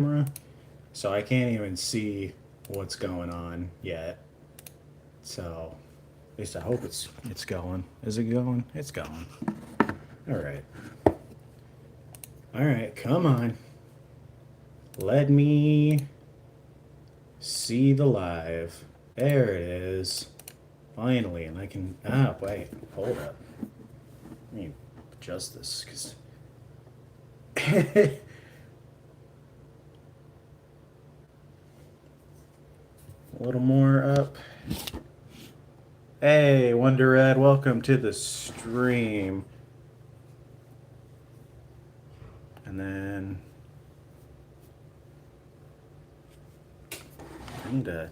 camera, so I can't even see what's going on yet. So, at least I hope it's going. Is it going? It's going. All right. All right, come on. Let me see the live. There it is. Finally, and I can. Ah, wait. Hold up. Let me adjust this because. A little more up. Hey, Wonder Red, welcome to the stream. And then I need to.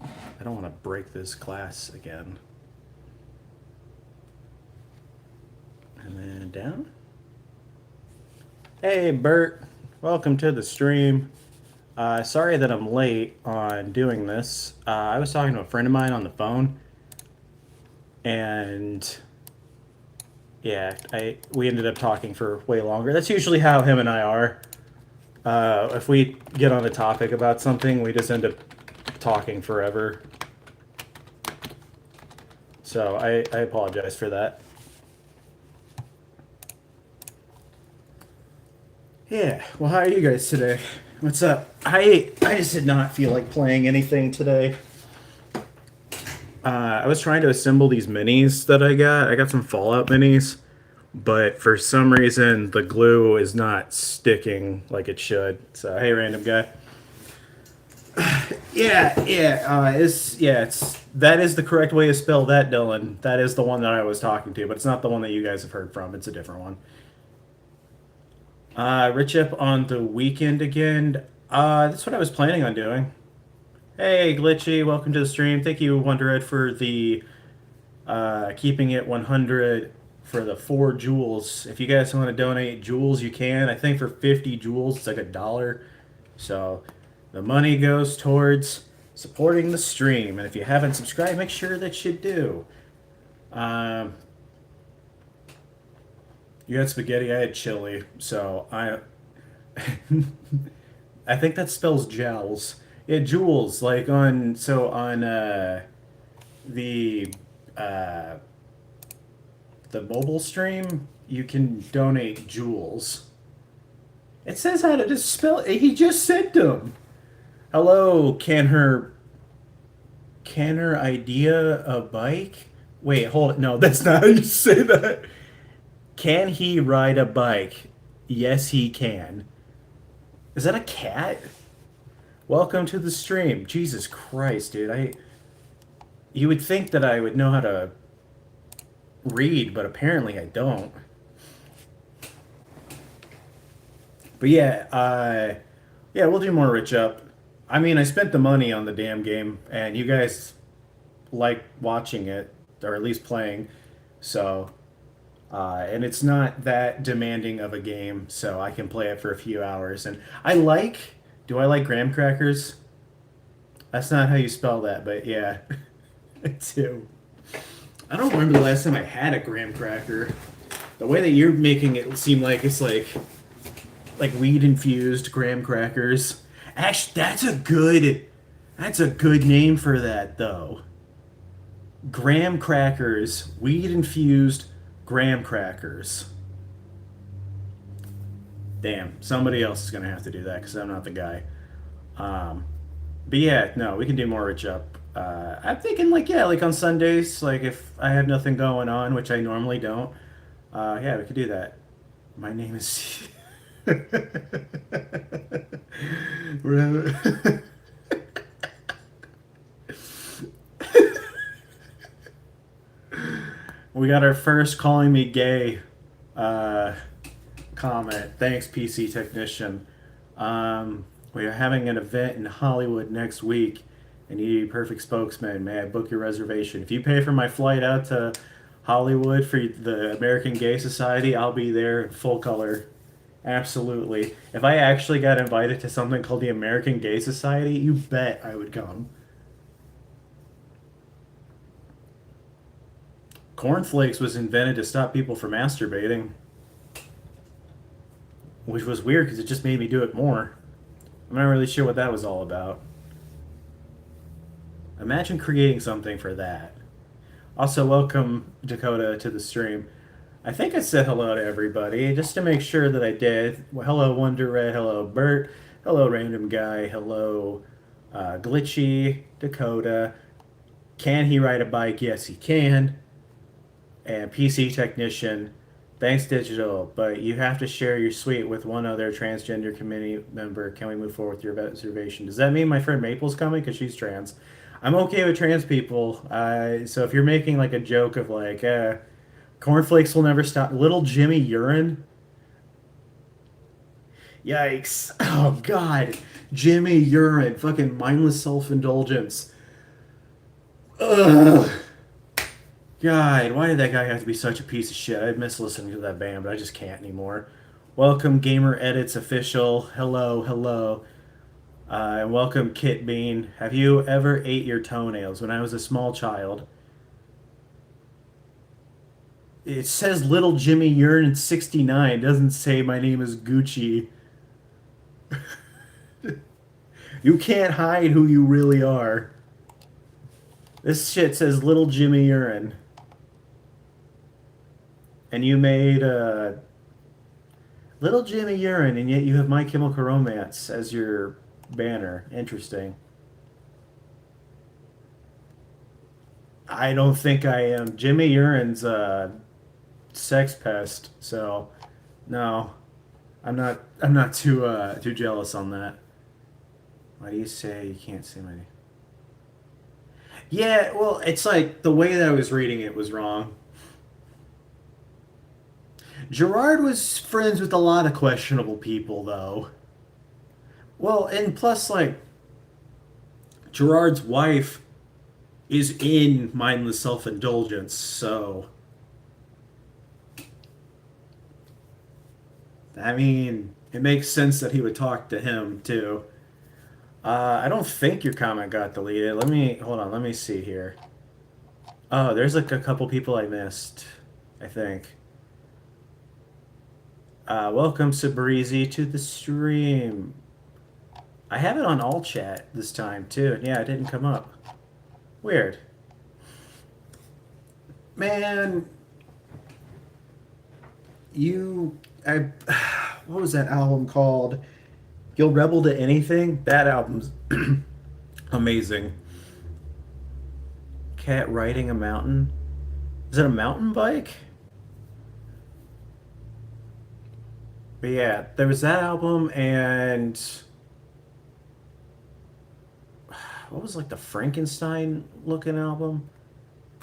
I don't want to break this glass again. And then down. Hey, Bert, welcome to the stream. Sorry that I'm late on doing this. I was talking to a friend of mine on the phone, and yeah, we ended up talking for way longer. That's usually how him and I are. If we get on a topic about something, we just end up talking forever. So I apologize for that. Yeah, well, how are you guys today? What's up? I just did not feel like playing anything today. I was trying to assemble these minis that I got. I got some Fallout minis, but for some reason the glue is not sticking like it should. So hey, random guy. It's that is the correct way to spell that, Dylan. That is the one that I was talking to, but it's not the one that you guys have heard from. It's a different one. Rich up on the weekend again. That's what I was planning on doing. Hey, Glitchy, welcome to the stream. Thank you, Wondered, for the keeping it 100 for the 4 joules. If you guys want to donate joules, you can. I think for 50 joules, it's like $1. So the money goes towards supporting the stream. And if you haven't subscribed, make sure that you do. You had spaghetti, I had chili. So I think that spells jowls. Yeah, joules, like on the uh, the mobile stream, you can donate joules. It says how to just spell. He just sent them. Hello, can her idea a bike? Wait, hold it. No, that's not how you say that. Can he ride a bike? Yes, he can. Is that a cat? Welcome to the stream. Jesus Christ, dude. You would think that I would know how to read, but apparently I don't. But yeah, we'll do more Rich Up. I mean, I spent the money on the damn game, and you guys like watching it, or at least playing. So, and it's not that demanding of a game, so I can play it for a few hours. And do I like graham crackers? That's not how you spell that, but yeah, I do. I don't remember the last time I had a graham cracker. The way that you're making it seem like it's like weed infused graham crackers. Actually, that's a good name for that though. Graham crackers, weed infused graham crackers. Damn, somebody else is gonna have to do that because I'm not the guy. Um, but yeah, no, we can do more Rich Up. I'm thinking like yeah, like on Sundays, like if I have nothing going on, which I normally don't. Yeah, we could do that. My name is. We got our first calling me gay uh, comment. Thanks, PC Technician. We are having an event in Hollywood next week, and you need a perfect spokesman. May I book your reservation? If you pay for my flight out to Hollywood for the American Gay Society, I'll be there in full color. Absolutely. If I actually got invited to something called the American Gay Society, you bet I would come. Cornflakes was invented to stop people from masturbating, which was weird because it just made me do it more. I'm not really sure what that was all about. Imagine creating something for that. Also, welcome Dakota to the stream. I think I said hello to everybody just to make sure that I did. Well, hello Wonder Red, hello Bert, hello Random Guy, hello Glitchy Dakota. Can he ride a bike? Yes, he can. And PC Technician, thanks Digital, but you have to share your suite with one other transgender community member. Can we move forward with your reservation? Does that mean my friend Maple's coming? Because she's trans. I'm okay with trans people. So if you're making like a joke of like, cornflakes will never stop, little Jimmy urine. Yikes! Oh God, Jimmy urine, fucking mindless self-indulgence. Ugh. God, why did that guy have to be such a piece of shit? I miss listening to that band, but I just can't anymore. Welcome, Gamer Edits Official. Hello, hello. And welcome, Kit Bean. Have you ever ate your toenails? When I was a small child, it says Little Jimmy Urine 69. It doesn't say my name is Gucci. You can't hide who you really are. This shit says Little Jimmy Urine. And you made Little Jimmy Urine, and yet you have My Chemical Romance as your banner. Interesting. I don't think I am. Jimmy Urine's a sex pest, so no, I'm not too jealous on that. Why do you say you can't say my name? Yeah, well, it's like the way that I was reading it was wrong. Gerard was friends with a lot of questionable people, though. Well, and plus, like, Gerard's wife is in mindless self-indulgence, so I mean, it makes sense that he would talk to him too. I don't think your comment got deleted. Let me hold on. Let me see here. Oh, there's like a couple people I missed. I think. Welcome Sabrizi to the stream. I have it on all chat this time too. Yeah, it didn't come up. Weird. Man, you I what was that album called? You'll Rebel to Anything? That album's amazing. Cat riding a mountain. Is it a mountain bike? But yeah, there was that album and what was like the Frankenstein looking album?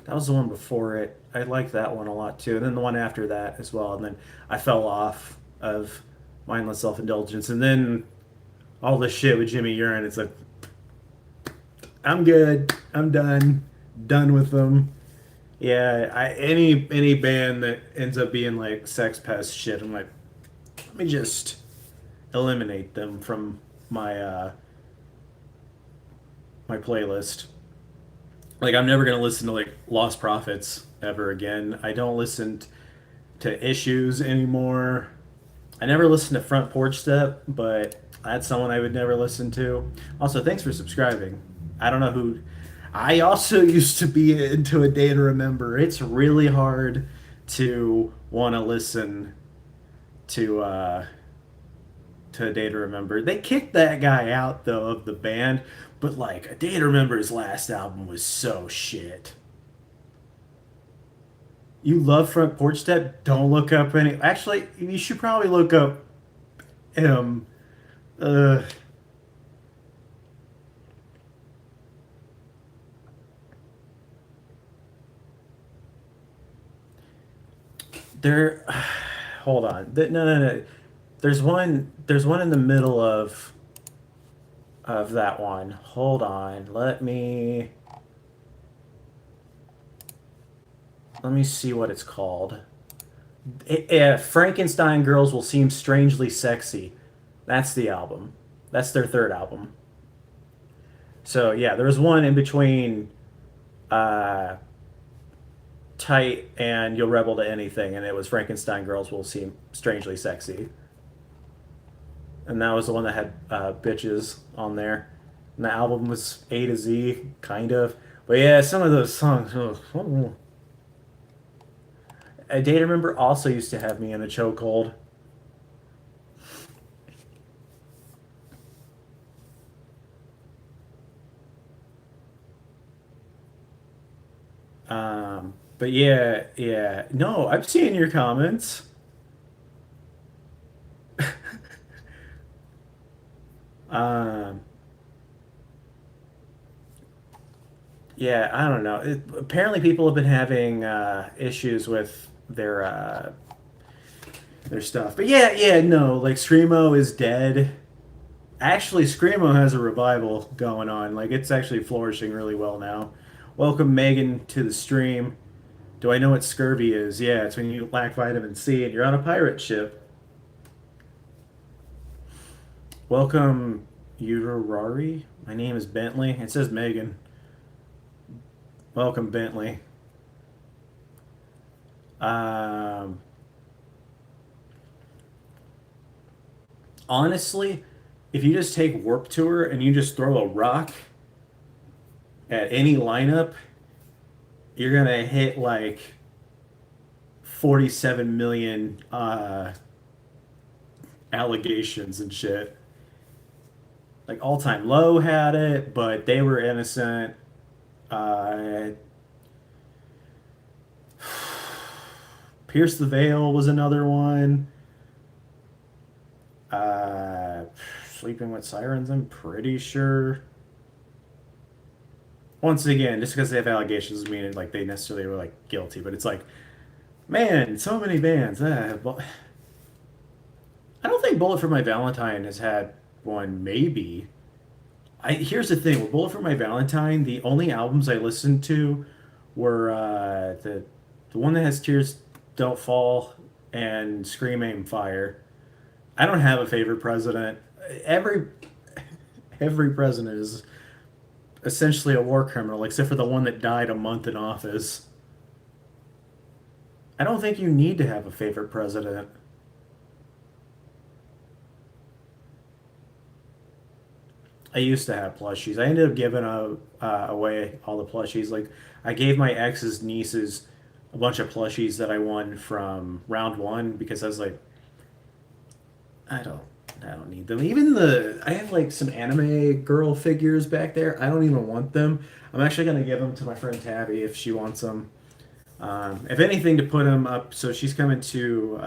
That was the one before it. I liked that one a lot too. And then the one after that as well. And then I fell off of mindless self-indulgence. And then all this shit with Jimmy Urine. It's like, I'm good. I'm done. Done with them. Yeah, any band that ends up being like sex pest shit, I'm like, let me just eliminate them from my playlist. Like I'm never gonna listen to like Lost Prophets ever again. I don't listen to Issues anymore. I never listened to Front Porch Step, but that's someone I would never listen to. Also, thanks for subscribing. I don't know who. I also used to be into A Day to Remember. It's really hard to want to listen to A Day to Remember. They kicked that guy out though of the band, but like A Day to Remember's last album was so shit. You love Front Porch Step? Don't look up any. Actually, you should probably look up him. Uh, there. Hold on. No, no, no. There's one. There's one in the middle of that one. Hold on. Let me see what it's called. Frankenstein Girls Will Seem Strangely Sexy. That's the album. That's their third album. So yeah, there was one in between uh, Tight and You'll Rebel to Anything, and it was Frankenstein Girls Will Seem Strangely Sexy. and that was the one that had bitches on there. And the album was A to Z, kind of. But yeah, some of those songs. Oh. A Day to Remember also used to have me in a chokehold. But yeah, yeah. No, I'm seeing your comments. Um, yeah, I don't know. Apparently, people have been having issues with their stuff. But yeah, yeah, no, like Screamo is dead. Actually, Screamo has a revival going on. Like it's actually flourishing really well now. Welcome Megan to the stream. Do I know what scurvy is? Yeah, it's when you lack vitamin C and you're on a pirate ship. Welcome Uterari. My name is Bentley. It says Megan. Welcome Bentley. Um, Honestly, if you just take Warp Tour and you just throw a rock at any lineup, you're gonna hit like 47 million allegations and shit. Like All Time Low had it, but they were innocent. Uh, Pierce the Veil was another one. Uh, Sleeping with Sirens, I'm pretty sure. Once again, just because they have allegations doesn't mean like they necessarily were like guilty, but it's like, man, so many bands. I don't think Bullet for My Valentine has had one. Maybe. Here's the thing with Bullet for My Valentine, the only albums I listened to were the one that has Tears Don't Fall and Scream Aim Fire. I don't have a favorite president. Every every president is essentially a war criminal, except for the one that died a month in office. I don't think you need to have a favorite president. I used to have plushies. I ended up giving away all the plushies. Like I gave my ex's nieces a bunch of plushies that I won from round one because I was like, I don't I don't need them. Even I have like some anime girl figures back there. I don't even want them. I'm actually gonna give them to my friend Tabby if she wants them. If anything, to put them up. So she's coming to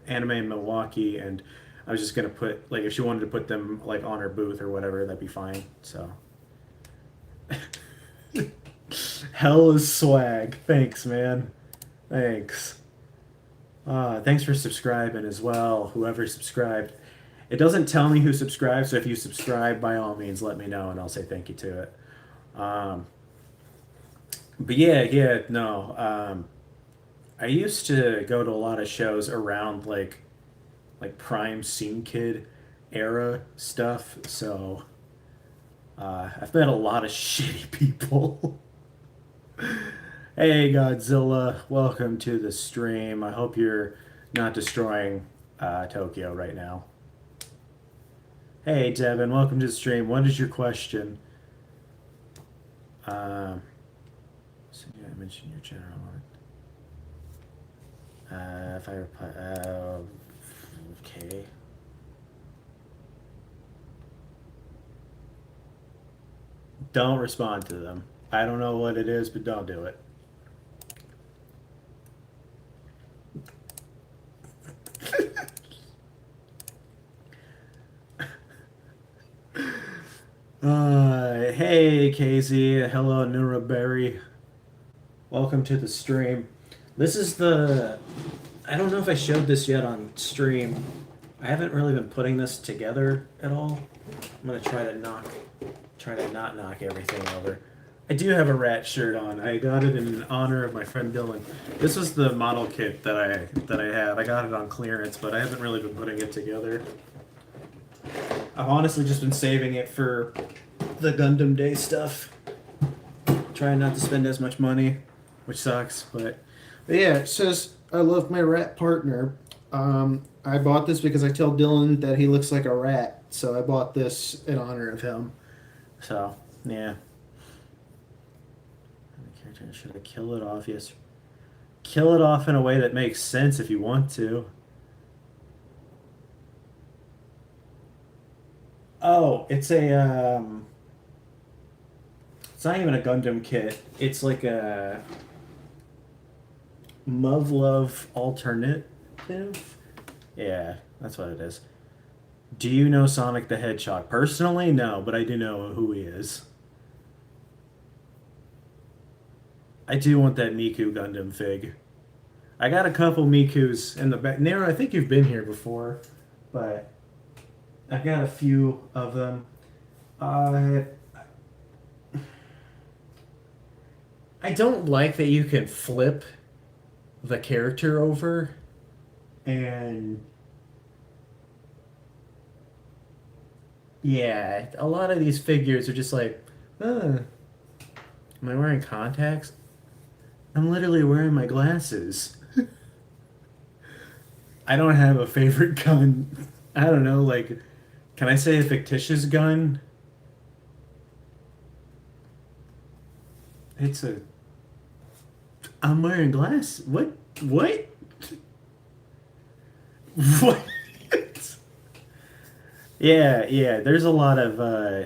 anime in Milwaukee, and I was just gonna put like if she wanted to put them like on her booth or whatever, that'd be fine. So hell is swag. Thanks, man. Thanks. Thanks for subscribing as well. Whoever subscribed. It doesn't tell me who subscribed, so if you subscribe, by all means, let me know, and I'll say thank you to it. Um, but yeah, yeah, no. I used to go to a lot of shows around like prime scene kid era stuff, so I've met a lot of shitty people. Hey Godzilla, welcome to the stream. I hope you're not destroying Tokyo right now. Hey Devin, welcome to the stream. What is your question? Um, so yeah, I mentioned your general. If I reply, okay. Don't respond to them. I don't know what it is, but don't do it. Hey Casey, hello Nuraberry. Welcome to the stream. This is I don't know if I showed this yet on stream. I haven't really been putting this together at all. I'm gonna try to not knock everything over. I do have a rat shirt on. I got it in honor of my friend Dylan. This was the model kit that I have. I got it on clearance, but I haven't really been putting it together. I've honestly just been saving it for the Gundam Day stuff. Trying not to spend as much money, which sucks, but yeah, it says I love my rat partner. I bought this because I tell Dylan that he looks like a rat, so I bought this in honor of him. So, yeah. Should I kill it off? Yes. Kill it off in a way that makes sense if you want to. Oh, it's not even a Gundam kit. It's like a Muv-Luv alternative. Yeah, that's what it is. Do you know Sonic the Hedgehog? Personally, no, but I do know who he is. I do want that Miku Gundam fig. I got a couple Mikus in the back. Nero, I think you've been here before, but I got a few of them. Uh, I don't like that you can flip the character over, and yeah, a lot of these figures are just like, am I wearing contacts? I'm literally wearing my glasses. I don't have a favorite gun. I don't know, like, can I say a fictitious gun? It's a. I'm wearing glasses. What? What? What? Yeah, yeah. There's a lot of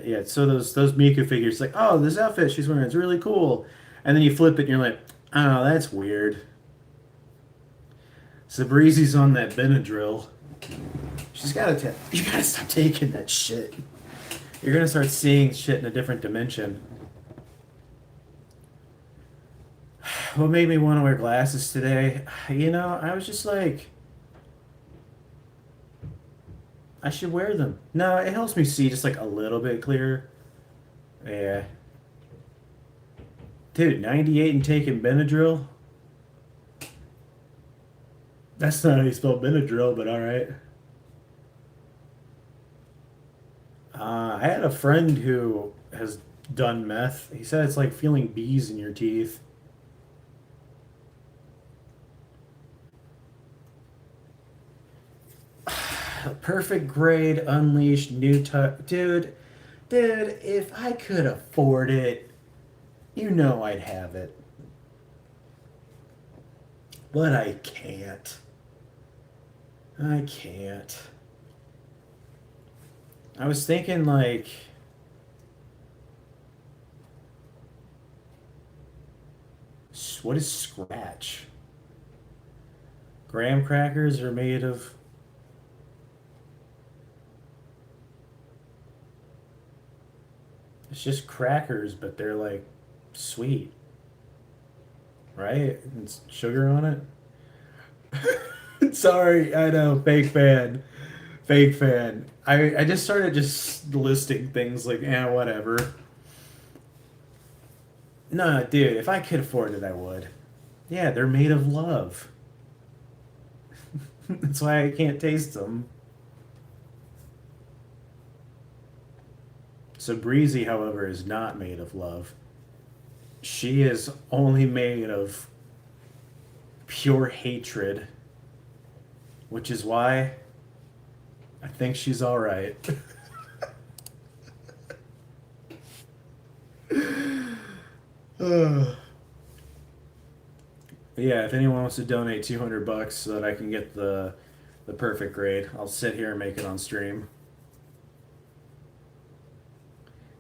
yeah. So those Miku figures, like, oh, this outfit she's wearing is really cool, and then you flip it and you're like, oh, that's weird. Sabrizi's on that Benadryl. She's gotta you gotta stop taking that shit. You're gonna start seeing shit in a different dimension. What made me want to wear glasses today? I was just like, I should wear them. No, it helps me see just like a little bit clearer. Yeah. Dude, 98 and taking Benadryl? That's not how you spell Benadryl, but alright. I had a friend who has done meth. He said it's like feeling bees in your teeth. Perfect grade, unleashed, new type. Dude, if I could afford it, you know I'd have it. But I can't. I can't. I was thinking, like, what is scratch? Graham crackers are made of. It's just crackers, but they're like sweet, right? And it's sugar on it. Sorry, I know, fake fan. Fake fan. I just started just listing things like, whatever. No, dude, if I could afford it, I would. Yeah, they're made of love. That's why I can't taste them. So Breezy, however, is not made of love. She is only made of pure hatred, which is why I think she's all right. Yeah, if anyone wants to donate $200 so that I can get the perfect grade, I'll sit here and make it on stream.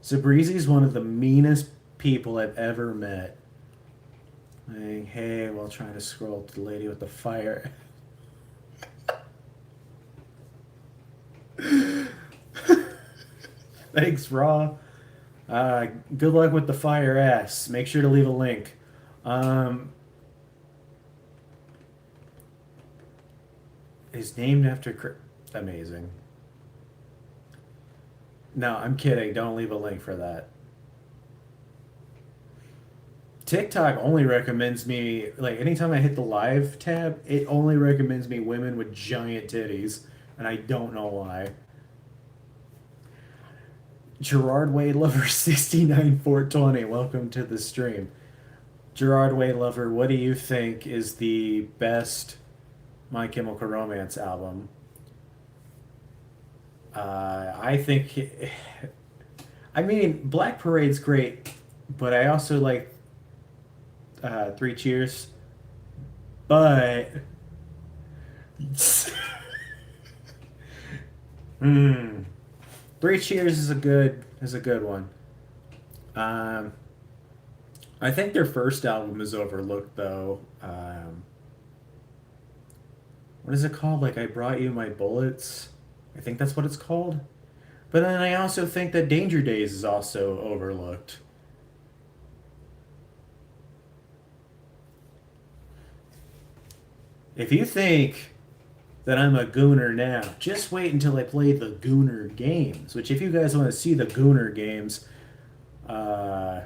So Breezy's one of the meanest people I've ever met. Like, hey, while trying to scroll to the lady with the fire. Thanks, Raw. Good luck with the fire ass. Make sure to leave a link. Um, is named after. Amazing. No, I'm kidding. Don't leave a link for that. TikTok only recommends me, like, anytime I hit the live tab, it only recommends me women with giant titties, and I don't know why. Gerard Way Lover 69420, welcome to the stream. Gerard Way Lover, what do you think is the best My Chemical Romance album. I think, I mean, Black Parade's great, but I also like Three Cheers. But, hmm, Three Cheers is a good one. Um, I think their first album is overlooked though. What is it called? Like I Brought You My Bullets. I think that's what it's called. But then I also think that Danger Days is also overlooked. If you think that I'm a gooner now, just wait until I play the gooner games. Which, if you guys want to see the gooner games, uh,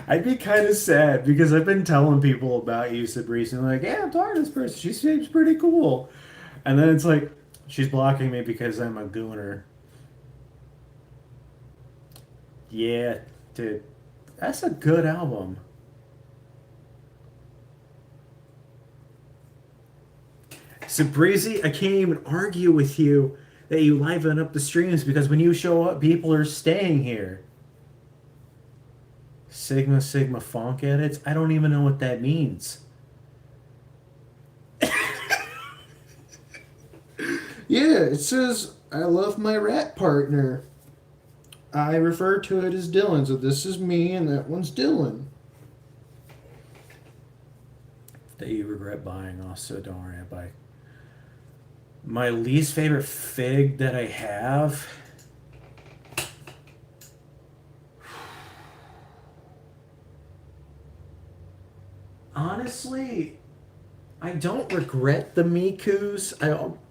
I'd be kind of sad because I've been telling people about you, Sabrice, and like, yeah, I'm talking to this person. She seems pretty cool. And then it's like, she's blocking me because I'm a gooner. Yeah, dude, that's a good album. Sabrizi, I can't even argue with you that you liven up the streams because when you show up, people are staying here. Sigma Sigma Funk edits? I don't even know what that means. Yeah, it says I love my rat partner. I refer to it as Dylan, so this is me and that one's Dylan. That you regret buying also, don't worry about it. My least favorite fig that I have. Honestly, I don't regret the Mikus.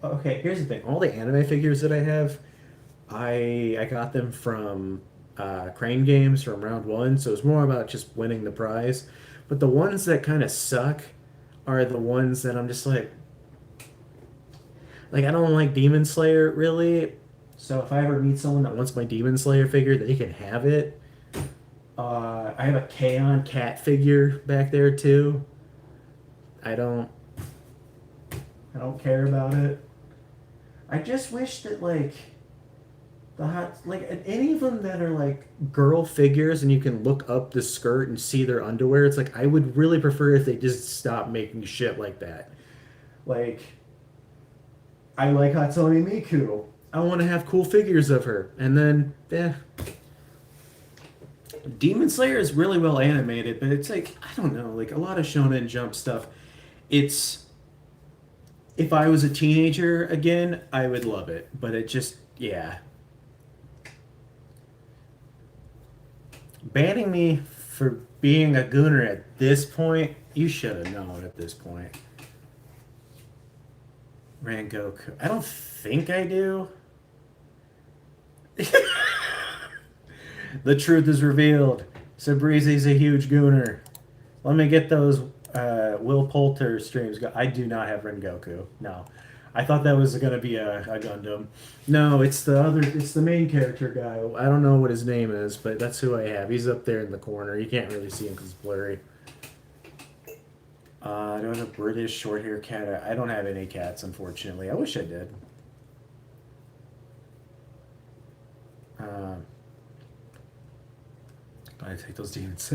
Okay, here's the thing. All the anime figures that I have, I got them from Crane Games from round one, so it's more about just winning the prize. But the ones that kind of suck are the ones that I'm just like I don't like Demon Slayer really. So if I ever meet someone that wants my Demon Slayer figure, they can have it. I have a K-On! Cat figure back there too. I don't I don't care about it. I just wish that like the hot like any of them that are like girl figures and you can look up the skirt and see their underwear. It's like I would really prefer if they just stop making shit like that. Like I like Hatsune Miku. I want to have cool figures of her, and then Demon Slayer is really well animated, but it's like I don't know, like a lot of Shonen Jump stuff. It's if I was a teenager again, I would love it, but it just yeah. Banning me for being a gooner at this point, you should have known at this point. Rangoku. I don't think I do. The truth is revealed. Sabrizi's a huge gooner. Let me get those Will Poulter streams. I do not have Rengoku. No. I thought that was going to be a Gundam. No, it's the main character guy. I don't know what his name is, but that's who I have. He's up there in the corner. You can't really see him because it's blurry. I don't have a British short hair cat. I don't have any cats, unfortunately. I wish I did. I take those demons.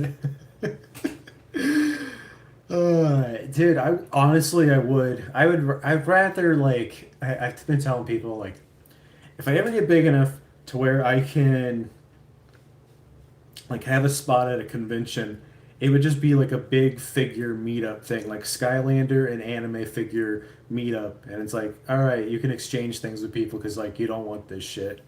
Dude, I honestly I would. I'd rather like I've been telling people like if I ever get big enough to where I can like have a spot at a convention, it would just be like a big figure meetup thing, like Skylander and anime figure meetup, and it's like, all right, you can exchange things with people because like you don't want this shit.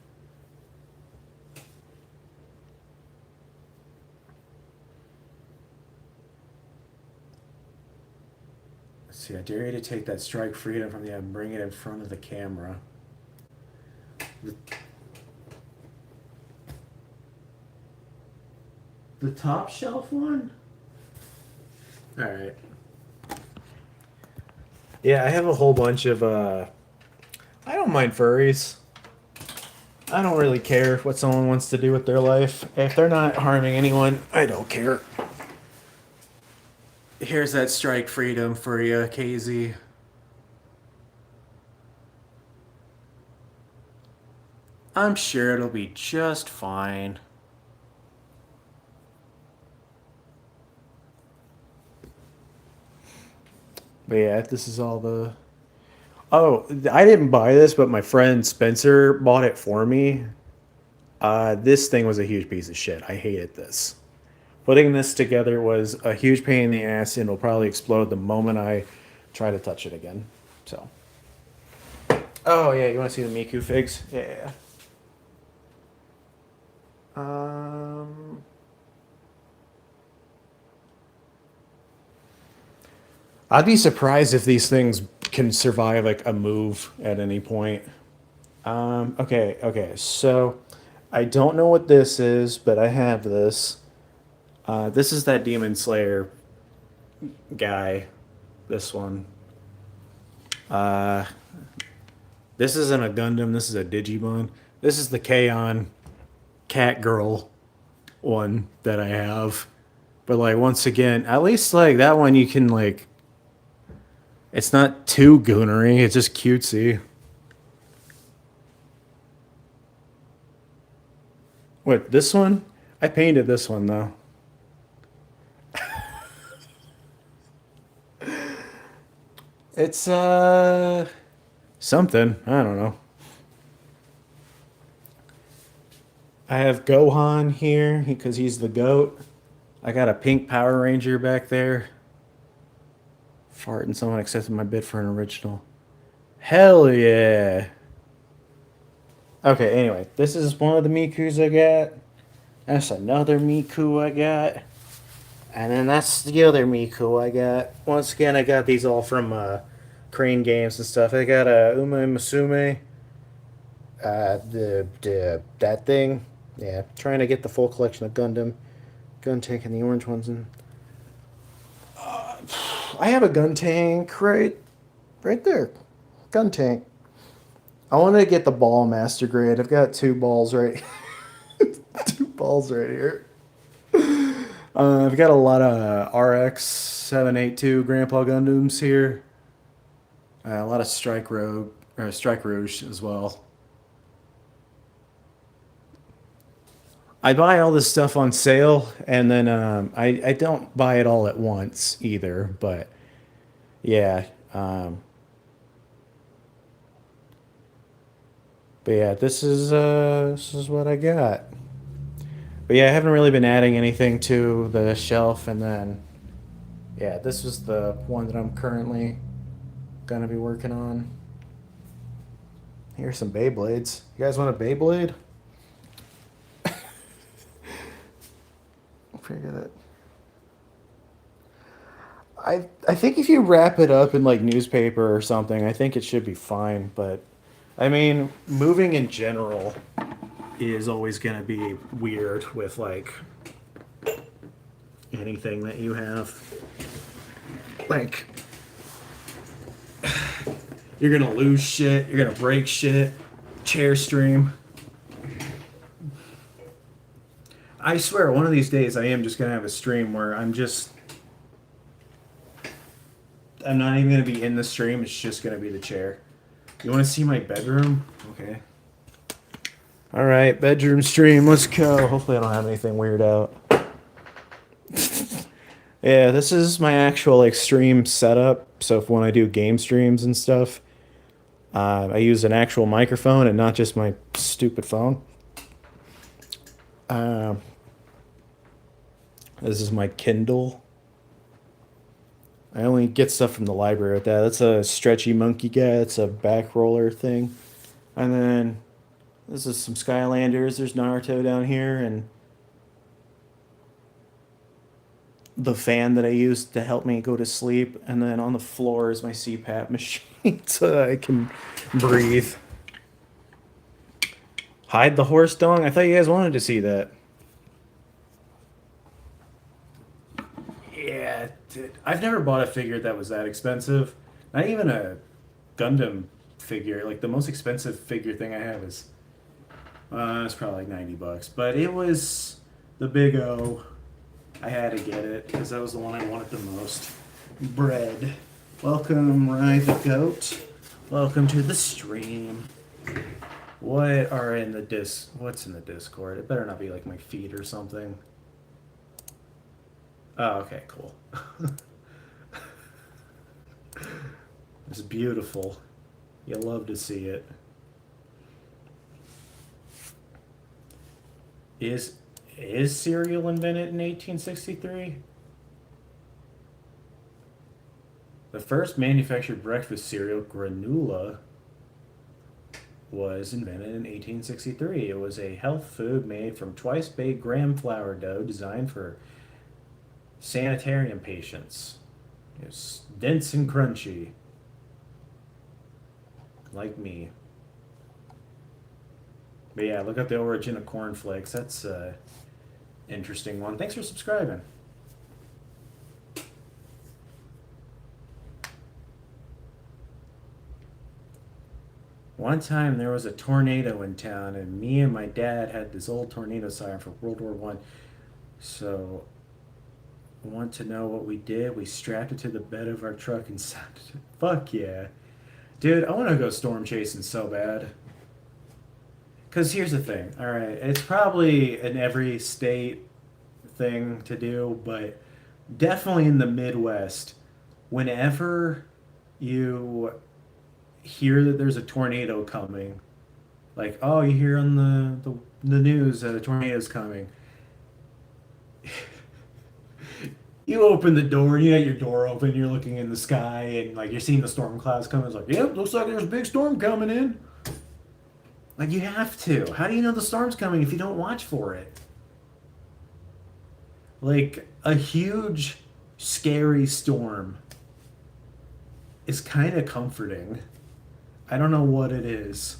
Let's see, I dare you to take that strike freedom from the and bring it in front of the camera. The top shelf one? Alright. Yeah, I have a whole bunch of, I don't mind furries. I don't really care what someone wants to do with their life. If they're not harming anyone, I don't care. Here's that strike freedom for you, KZ. I'm sure it'll be just fine. But yeah, this is all the... Oh, I didn't buy this, but my friend Spencer bought it for me. This thing was a huge piece of shit. I hated this. Putting this together was a huge pain in the ass, and it'll probably explode the moment I try to touch it again. So. Oh yeah, you want to see the Miku figs? Yeah. I'd be surprised if these things can survive like a move at any point. Okay. So I don't know what this is, but I have this. This is that Demon Slayer guy. This one. This isn't a Gundam. This is a Digimon. This is the K-On! Cat Girl one that I have. But like once again, at least like that one you can like. It's not too goonery. It's just cutesy. What, this one? I painted this one though. It's something. I don't know. I have Gohan here because he's the goat. I got a pink Power Ranger back there. Farting, someone accepted my bid for an original. Hell yeah. Okay, anyway, this is one of the Mikus I got. That's another Miku I got. And then that's the other Miku I got. Once again, I got these all from Crane Games and stuff. I got a Uma Musume. That thing. Yeah, trying to get the full collection of Gundam. Gun Tank and the orange ones. And I have a Gun Tank right there. Gun Tank. I wanted to get the ball master grade. I've got two balls right here. I've got a lot of RX 782 Grandpa Gundams here. A lot of Strike Rouge as well. I buy all this stuff on sale, and then I don't buy it all at once either. But yeah, this is what I got. But yeah, I haven't really been adding anything to the shelf, and then yeah, this was the one that I'm currently gonna be working on. Here's some Beyblades. You guys want a Beyblade? Forget it. I think if you wrap it up in like newspaper or something, I think it should be fine. But I mean, moving in general is always going to be weird with like anything that you have. Like, you're going to lose shit, you're going to break shit, chair stream. I swear, one of these days I am just going to have a stream where I'm not even going to be in the stream, it's just going to be the chair. You want to see my bedroom? Okay. All right, bedroom stream, let's go. Hopefully I don't have anything weird out. Yeah, this is my actual like stream setup. So if when I do game streams and stuff, I use an actual microphone and not just my stupid phone. This is my Kindle. I only get stuff from the library with that. That's a stretchy monkey guy. That's a back roller thing. And then this is some Skylanders. There's Naruto down here. And the fan that I use to help me go to sleep. And then on the floor is my CPAP machine so I can breathe. Hide the horse dong? I thought you guys wanted to see that. Yeah, dude. I've never bought a figure that was that expensive. Not even a Gundam figure. Like the most expensive figure thing I have is it's probably like $90. But it was the Big O. I had to get it because that was the one I wanted the most. bread. Welcome, Rye the Goat. Welcome to the stream. What are in the What's in the Discord? It better not be like my feed or something. Oh, okay, cool. It's beautiful. You love to see it. Is cereal invented in 1863? The first manufactured breakfast cereal, granola, was invented in 1863. It was a health food made from twice baked graham flour dough designed for sanitarium patients. It's dense and crunchy. Like me. But yeah, look up the origin of cornflakes. That's an interesting one. Thanks for subscribing. One time there was a tornado in town, and me and my dad had this old tornado siren for World War One. So, want to know what we did? We strapped it to the bed of our truck and sounded it. Fuck yeah. Dude, I want to go storm chasing so bad. Because here's the thing, alright, it's probably an every state thing to do, but definitely in the Midwest, whenever you hear that there's a tornado coming, like, oh, you hear on the news that a tornado's coming, you open the door, and you got your door open, you're looking in the sky, and like you're seeing the storm clouds coming. It's like, yep, looks like there's a big storm coming in. Like, you have to. How do you know the storm's coming if you don't watch for it? Like, a huge, scary storm is kind of comforting. I don't know what it is.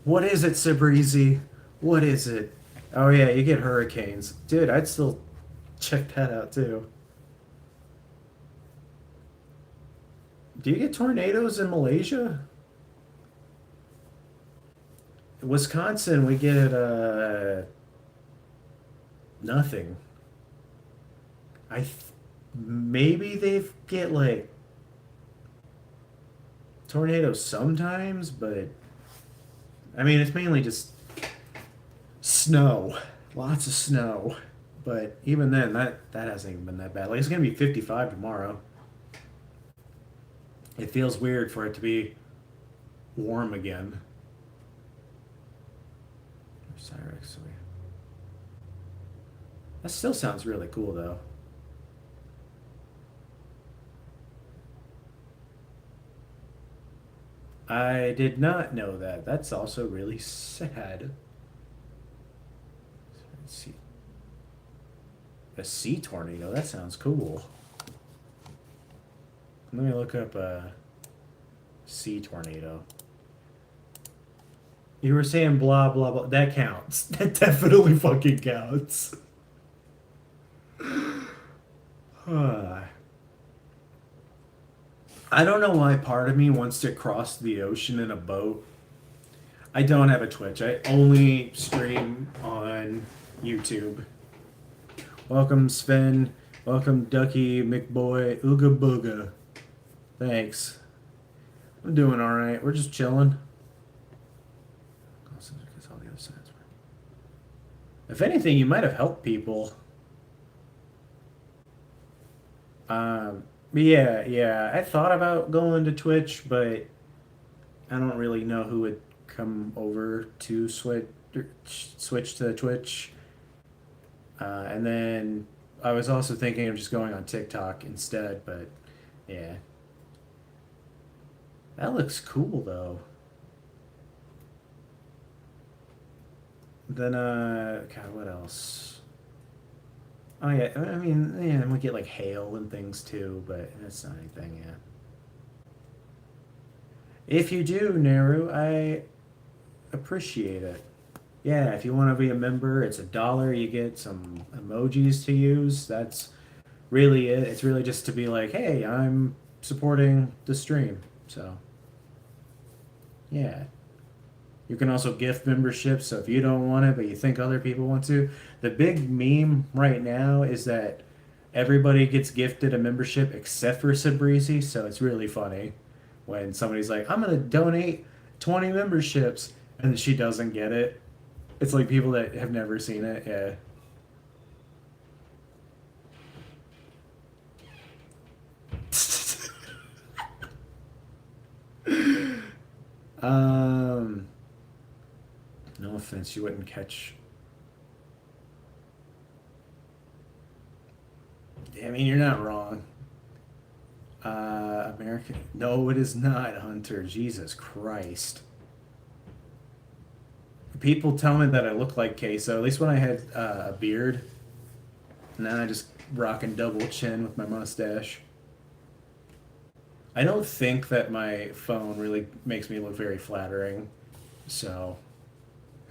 What is it, Sabrizi? What is it? Oh yeah, you get hurricanes. Dude, I'd still check that out too. Do you get tornadoes in Malaysia? Wisconsin, we get nothing. Maybe they get like tornadoes sometimes, but I mean it's mainly just snow, lots of snow. But even then, that hasn't even been that bad. Like, it's gonna be 55 tomorrow. It feels weird for it to be warm again. Cyrex. That still sounds really cool, though. I did not know that. That's also really sad. Let's see. A sea tornado. That sounds cool. Let me look up a sea tornado. You were saying blah, blah, blah. That counts. That definitely fucking counts. I don't know why part of me wants to cross the ocean in a boat. I don't have a Twitch. I only stream on YouTube. Welcome, Sven. Welcome, Ducky, McBoy, Ooga Booga. Thanks. I'm doing alright. We're just chilling. If anything, you might have helped people. Yeah. I thought about going to Twitch, but I don't really know who would come over to switch to Twitch. And then I was also thinking of just going on TikTok instead, but yeah. That looks cool, though. Then, God, what else? Oh, yeah, I mean, yeah, we get, like, hail and things, too, but that's not anything, yeah. If you do, Neru, I appreciate it. Yeah, if you want to be a member, it's $1. You get some emojis to use. That's really it. It's really just to be like, hey, I'm supporting the stream. So, yeah. You can also gift memberships, so if you don't want it but you think other people want to. The big meme right now is that everybody gets gifted a membership except for Sabrizi, so it's really funny when somebody's like, I'm gonna donate 20 memberships and then she doesn't get it. It's like people that have never seen it, yeah. um no offense, you wouldn't catch. I mean, you're not wrong. American. No, it is not, Hunter. Jesus Christ. People tell me that I look like Queso. At least when I had a beard. Now I just rocking double chin with my mustache. I don't think that my phone really makes me look very flattering. So,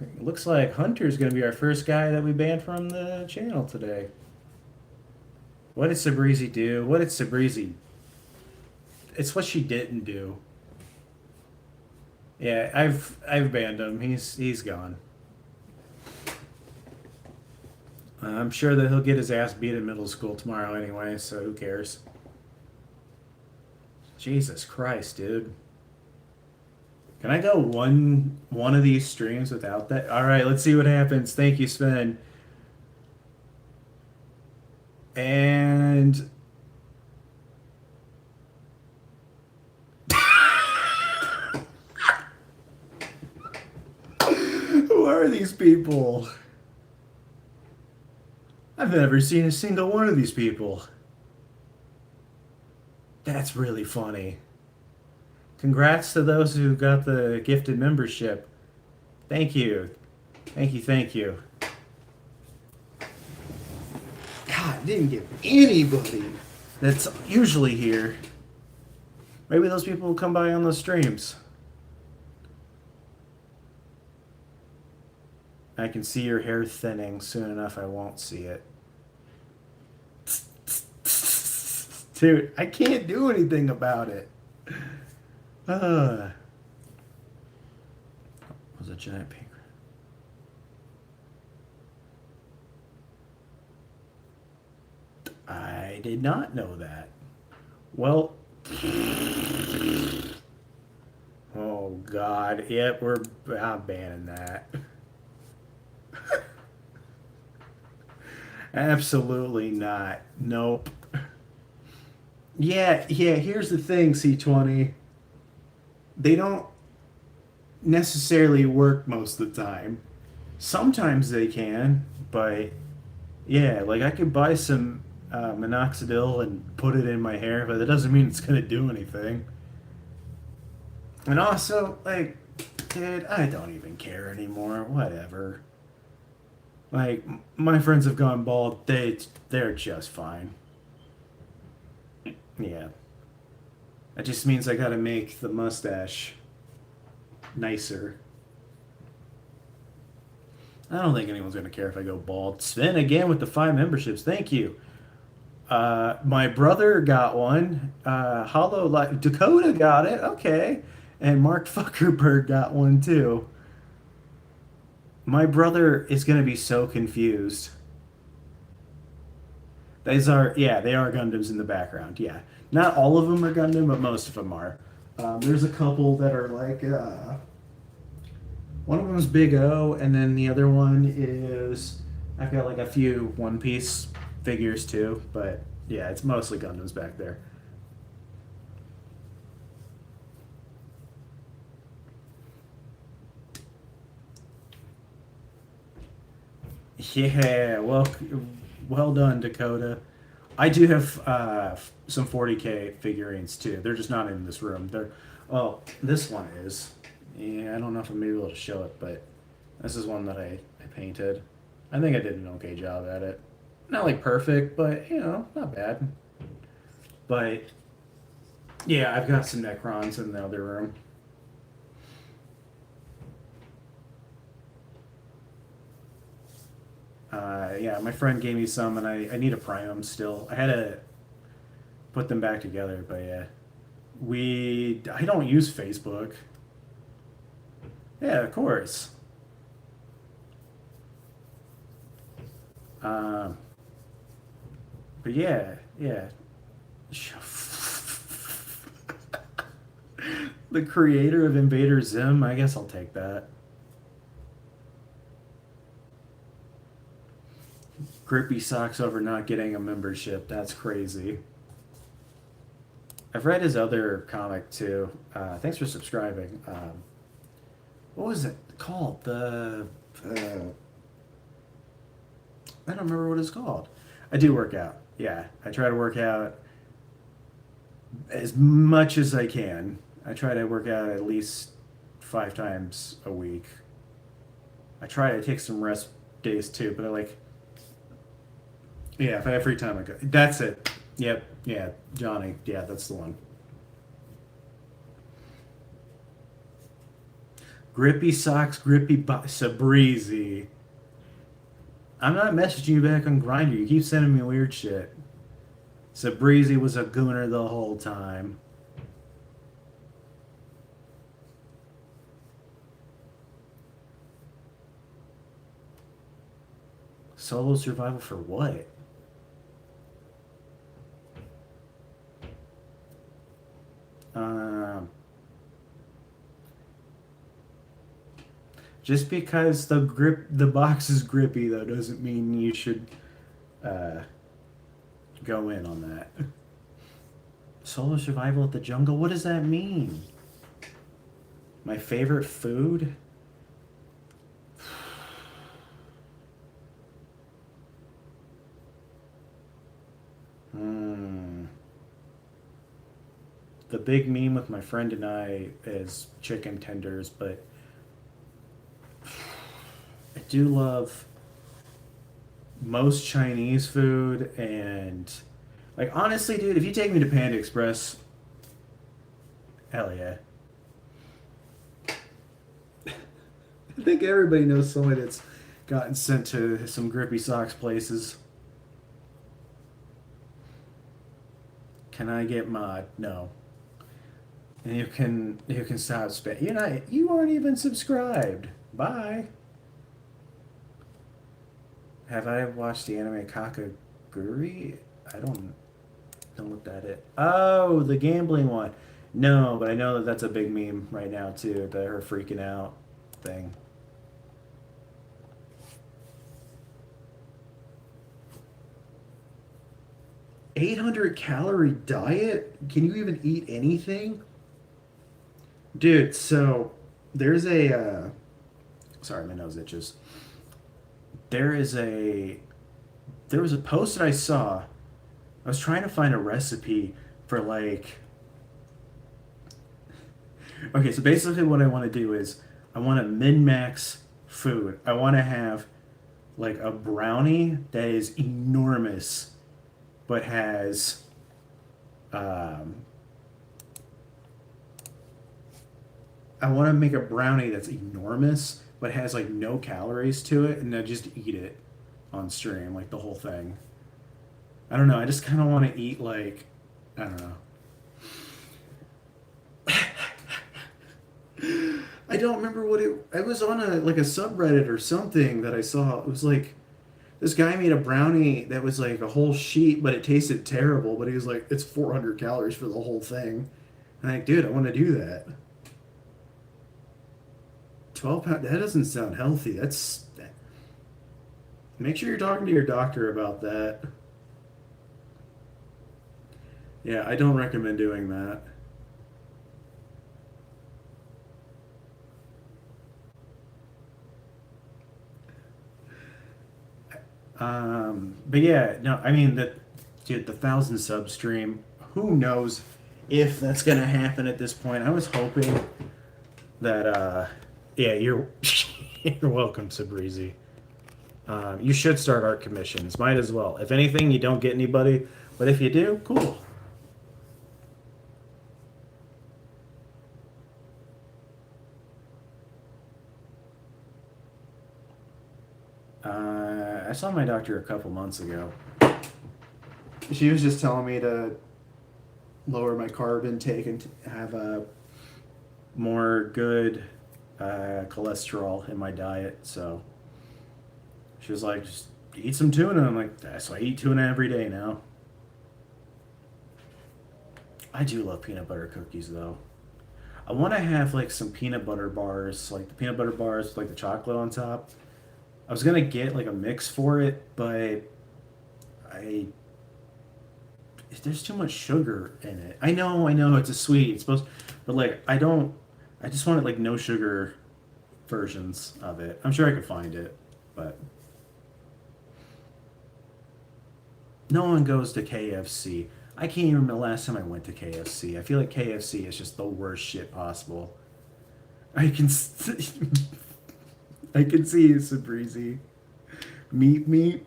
it looks like Hunter's going to be our first guy that we banned from the channel today. What did Sabrizi do? What did Sabrizi? It's what she didn't do. Yeah, I've banned him. He's gone. I'm sure that he'll get his ass beat in middle school tomorrow anyway, so who cares? Jesus Christ, dude. Can I go one of these streams without that? All right, let's see what happens. Thank you, Sven. And who are these people? I've never seen a single one of these people. That's really funny. Congrats to those who got the gifted membership. Thank you. Thank you, thank you. God, didn't give anybody. That's usually here. Maybe those people will come by on those streams. I can see your hair thinning. Soon enough, I won't see it. Dude, I can't do anything about it. Was a giant pink. I did not know that. Well, oh God, yep, I'm banning that. Absolutely not. Nope. Yeah, here's the thing, C20. They don't necessarily work most of the time. Sometimes they can, but yeah, like I could buy some minoxidil and put it in my hair, but that doesn't mean it's gonna do anything. And also, like, dude, I don't even care anymore. Whatever. Like, my friends have gone bald. They're just fine. Yeah. That just means I gotta make the mustache nicer. I don't think anyone's gonna care if I go bald. Sven again with the 5 memberships. Thank you. My brother got one. Hollow Light Dakota got it. Okay. And Mark Fuckerberg got one too. My brother is gonna be so confused. These are, yeah, they are Gundams in the background. Yeah, not all of them are Gundam, but most of them are. There's a couple that are like, one of them is Big O, and then the other one is, I've got like a few One Piece figures too, but yeah, it's mostly Gundams back there. Yeah, well done, Dakota. I do have some 40K figurines too. They're just not in this room. Well, this one is. Yeah, I don't know if I'm able to show it, but this is one that I painted. I think I did an okay job at it. Not like perfect, but not bad. But yeah, I've got some Necrons in the other room. Yeah, my friend gave me some, and I need to prime them still. I had to put them back together, but yeah. I don't use Facebook. Yeah, of course. Um, but yeah, yeah. The creator of Invader Zim, I guess I'll take that. Grippy socks over not getting a membership. That's crazy. I've read his other comic too. Thanks for subscribing. What was it called? I don't remember what it's called. I do work out. Yeah, I try to work out as much as I can. I try to work out at least 5 times a week. I try to take some rest days too, but I like, yeah, if I have free time, I go. That's it. Yep. Yeah, Johnny. Yeah, that's the one. Grippy socks, Sabrizi. I'm not messaging you back on Grinder. You keep sending me weird shit. Sabrizi was a gooner the whole time. Solo survival for what? Um, just because the box is grippy though doesn't mean you should uh, go in on that. Solo survival at the jungle. What does that mean? My favorite food? Hmm. The big meme with my friend and I is chicken tenders, but I do love most Chinese food and like honestly, dude, if you take me to Panda Express, hell yeah. I think everybody knows somebody that's gotten sent to some grippy socks places. Can I get mod? No. And you can stop spam. You aren't even subscribed. Bye. Have I watched the anime Kakaguri? I don't know what that is. Oh, the gambling one. No, but I know that that's a big meme right now too. The her freaking out thing. 800-calorie diet? Can you even eat anything? Dude, so there's a sorry, my nose itches. There is a there was a post that I saw. I was trying to find a recipe for like okay, so basically what I want to do is I want to min-max food. I want to have like a brownie that is enormous but has um I want to make a brownie that's enormous but has like no calories to it and then just eat it on stream like the whole thing. I don't know. I just kind of want to eat like I don't know. I don't remember what it was on a like a subreddit or something that I saw. It was like this guy made a brownie that was like a whole sheet, but it tasted terrible. But he was like, it's 400 calories for the whole thing. And I'm like, dude, I want to do that. 12 pound. That doesn't sound healthy. Make sure you're talking to your doctor about that. Yeah, I don't recommend doing that. But yeah, no, I mean that, dude, the 1,000 sub stream. Who knows if that's gonna happen at this point? I was hoping that, yeah, you're welcome, Sabrizi. You should start art commissions. Might as well. If anything, you don't get anybody, but if you do, cool. I saw my doctor a couple months ago. She was just telling me to lower my carb intake and have a more good cholesterol in my diet. So she was like, just eat some tuna. I'm like, so I eat tuna every day now. I do love peanut butter cookies though. I want to have like some peanut butter bars, like the peanut butter bars with like the chocolate on top. I was gonna get like a mix for it, but I there's too much sugar in it. I know it's a sweet. It's supposed, but like I don't. I just wanted like no sugar versions of it. I'm sure I could find it, but no one goes to KFC. I can't even remember the last time I went to KFC. I feel like KFC is just the worst shit possible. I can, I can see you, Sabrizi. Meat.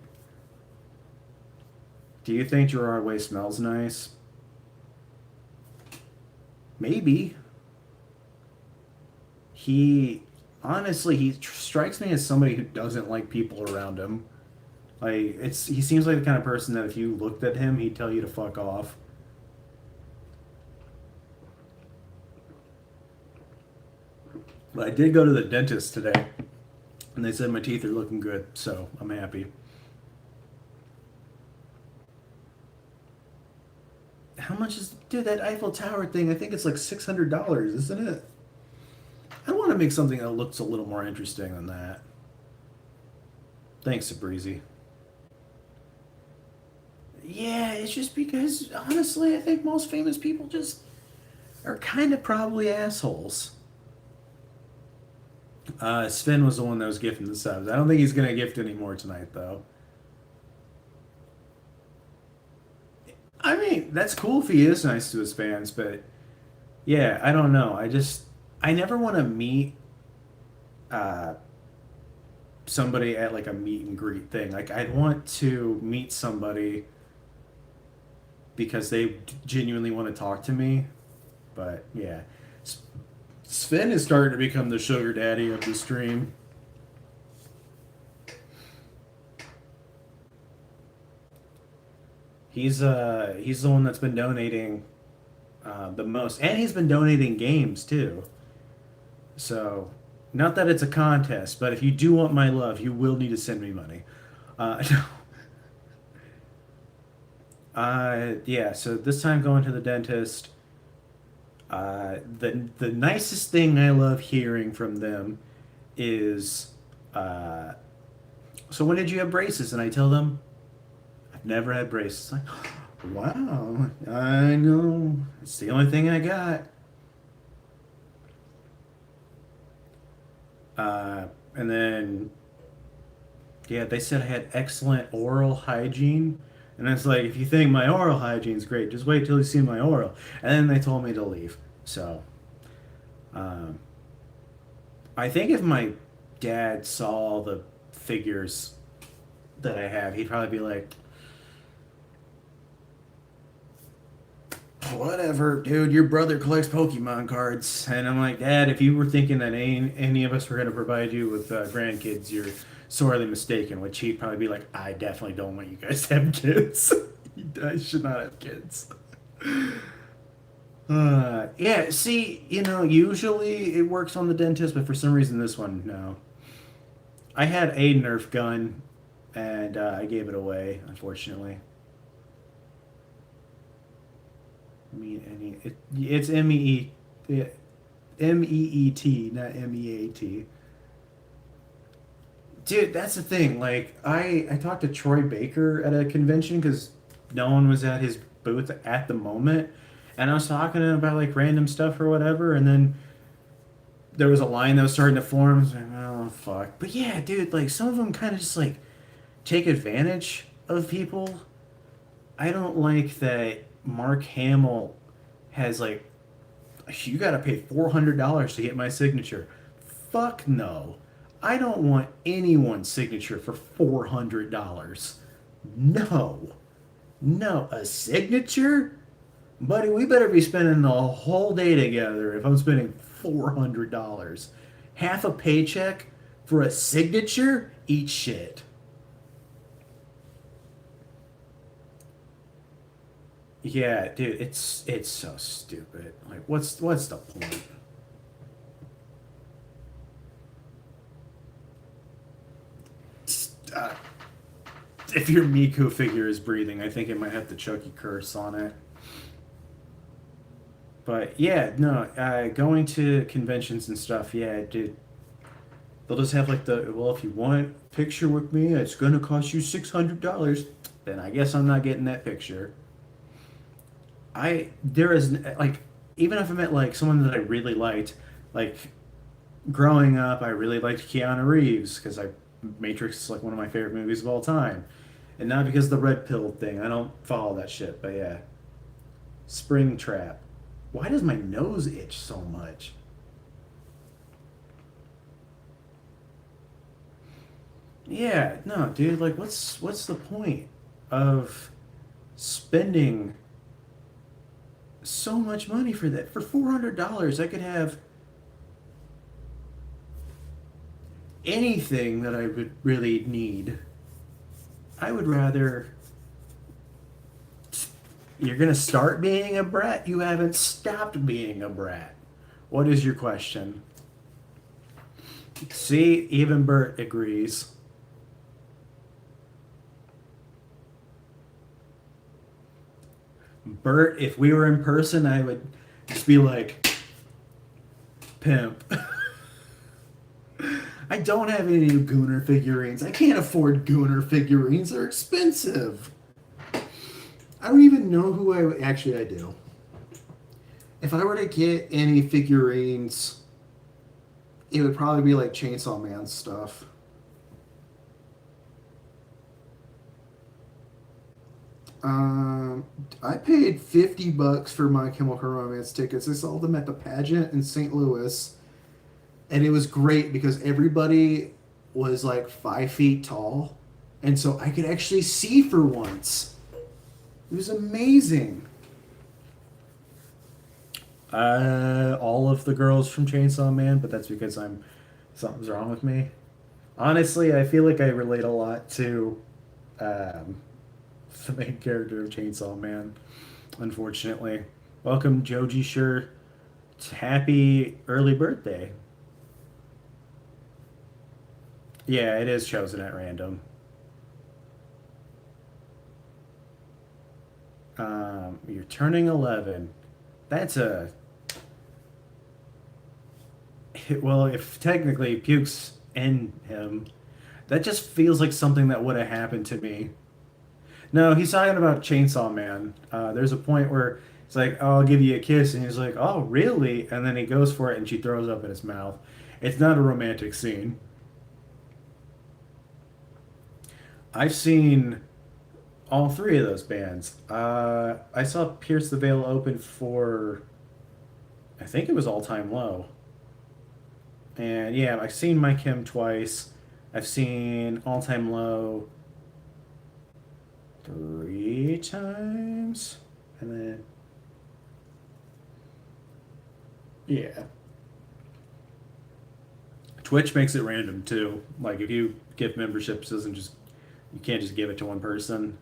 Do you think Gerard Way smells nice? Maybe. He honestly strikes me as somebody who doesn't like people around him. Like he seems like the kind of person that if you looked at him, he'd tell you to fuck off. But I did go to the dentist today, and they said my teeth are looking good, so I'm happy. How much is dude that Eiffel Tower thing? I think it's like $600, isn't it? I want to make something that looks a little more interesting than that. Thanks, Sabrizi. Yeah, it's just because honestly, I think most famous people just are kind of probably assholes. Sven was the one that was gifting the subs. I don't think he's gonna gift any more tonight, though. I mean, that's cool if he is nice to his fans, but yeah, I don't know. I never want to meet uh, somebody at like a meet and greet thing. Like, I'd want to meet somebody because they genuinely want to talk to me. But yeah, Sven is starting to become the sugar daddy of the stream. He's the one that's been donating the most, and he's been donating games too. So, not that it's a contest, but if you do want my love, you will need to send me money. No. Yeah. So this time going to the dentist, the nicest thing I love hearing from them is, uh, so when did you have braces? And I tell them, I've never had braces. Like, wow, I know. It's the only thing I got. And then, yeah, they said I had excellent oral hygiene. And it's like, if you think my oral hygiene's great, just wait till you see my oral. And then they told me to leave. So, um, I think if my dad saw the figures that I have, he'd probably be like, whatever, dude, your brother collects Pokemon cards. And I'm like, Dad, if you were thinking that any of us were going to provide you with grandkids, you're sorely mistaken. Which he'd probably be like, I definitely don't want you guys to have kids. You guys should not have kids. Yeah, see, usually it works on the dentist, but for some reason this one, no. I had a Nerf gun, and I gave it away, unfortunately. It's Meet, not Meat. Dude, that's the thing. Like, I talked to Troy Baker at a convention because no one was at his booth at the moment, and I was talking to him about like random stuff or whatever, and then there was a line that was starting to form. I was like, oh fuck. But yeah, dude, like some of them kind of just like take advantage of people. I don't like that Mark Hamill has like, you gotta pay $400 to get my signature. Fuck no. I don't want anyone's signature for $400. No. No. A signature? Buddy, we better be spending the whole day together if I'm spending $400. Half a paycheck for a signature? Eat shit. Yeah, dude, it's so stupid. Like, what's the point? If your Miku figure is breathing, I think it might have the Chucky curse on it. But yeah, no, going to conventions and stuff, yeah, dude. They'll just have like well, if you want a picture with me, it's gonna cost you $600. Then I guess I'm not getting that picture. There is like, even if I met like someone that I really liked, like growing up, I really liked Keanu Reeves because Matrix is like one of my favorite movies of all time, and not because of the red pill thing. I don't follow that shit, but yeah, Springtrap. Why does my nose itch so much? Yeah, no, dude. Like, what's the point of spending so much money for that? For $400, I could have anything that I would really need. I would rather. You're gonna start being a brat? You haven't stopped being a brat. What is your question? See, even Bert agrees. Bert, if we were in person, I would just be like, pimp. I don't have any new Gooner figurines. I can't afford Gooner figurines. They're expensive. I don't even know who actually, I do. If I were to get any figurines, it would probably be like Chainsaw Man stuff. I paid $50 for My Chemical Romance tickets. I saw them at the pageant in St. Louis, and it was great because everybody was like 5 feet tall, and so I could actually see for once. It was amazing. All of the girls from Chainsaw Man, but that's because something's wrong with me. Honestly, I feel like I relate a lot to the main character of Chainsaw Man. Unfortunately, welcome Joji Sure. Happy early birthday. Yeah, it is chosen at random. You're turning 11. That's a well, if technically pukes in him, that just feels like something that would have happened to me. No, he's talking about Chainsaw Man. There's a point where it's like, "Oh, I'll give you a kiss," and he's like, "Oh, really?" And then he goes for it, and she throws up in his mouth. It's not a romantic scene. I've seen all three of those bands. I saw Pierce the Veil open for, I think it was All Time Low. And yeah, I've seen My Kim twice. I've seen All Time Low 3 times. And then, yeah. Twitch makes it random too. Like if you give memberships, doesn't just you can't just give it to one person.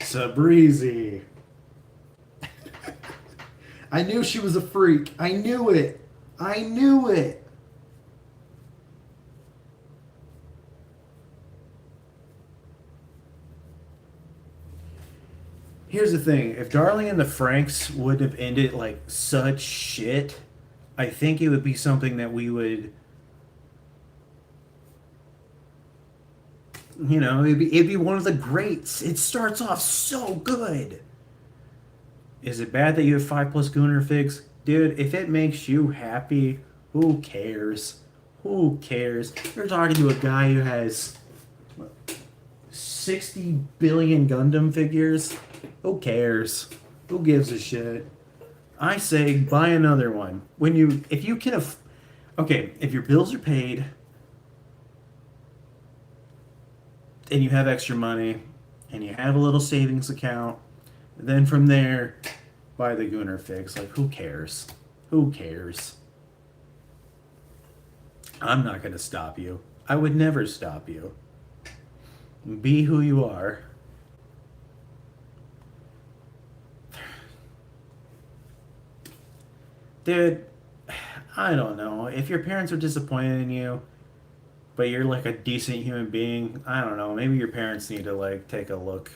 So breezy. I knew she was a freak. I knew it. I knew it. Here's the thing. If Darling and the Franks would have ended like such shit, I think it would be something that we would, it'd be one of the greats. It starts off so good. Is it bad that you have 5+ Gooner figs? Dude, if it makes you happy, who cares? Who cares? You're talking to a guy who has 60 billion Gundam figures. Who cares? Who gives a shit? I say buy another one. If you can okay, if your bills are paid and you have extra money and you have a little savings account, then from there, buy the Gooner figs. Like, who cares? Who cares? I'm not going to stop you. I would never stop you. Be who you are. Dude, I don't know. If your parents are disappointed in you, but you're like a decent human being, I don't know. Maybe your parents need to like take a look.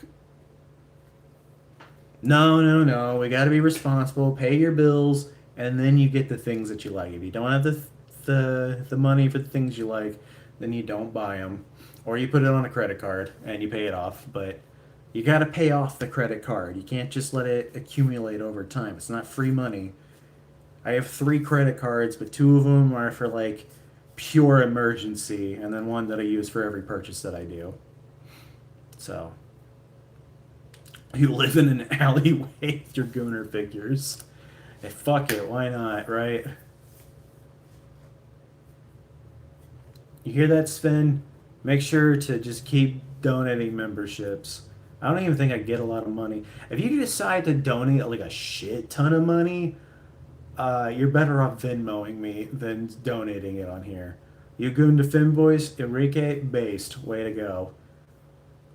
No, no, no. We got to be responsible. Pay your bills, and then you get the things that you like. If you don't have the money for the things you like, then you don't buy them, or you put it on a credit card and you pay it off. But you got to pay off the credit card. You can't just let it accumulate over time. It's not free money. I have three credit cards, but two of them are for like pure emergency, and then one that I use for every purchase that I do. So you live in an alleyway with your Gooner figures. Hey, fuck it, why not, right? You hear that, Sven? Make sure to just keep donating memberships. I don't even think I get a lot of money. If you decide to donate like a shit ton of money, you're better off Venmoing me than donating it on here. You goon to Finboys, Enrique, based. Way to go.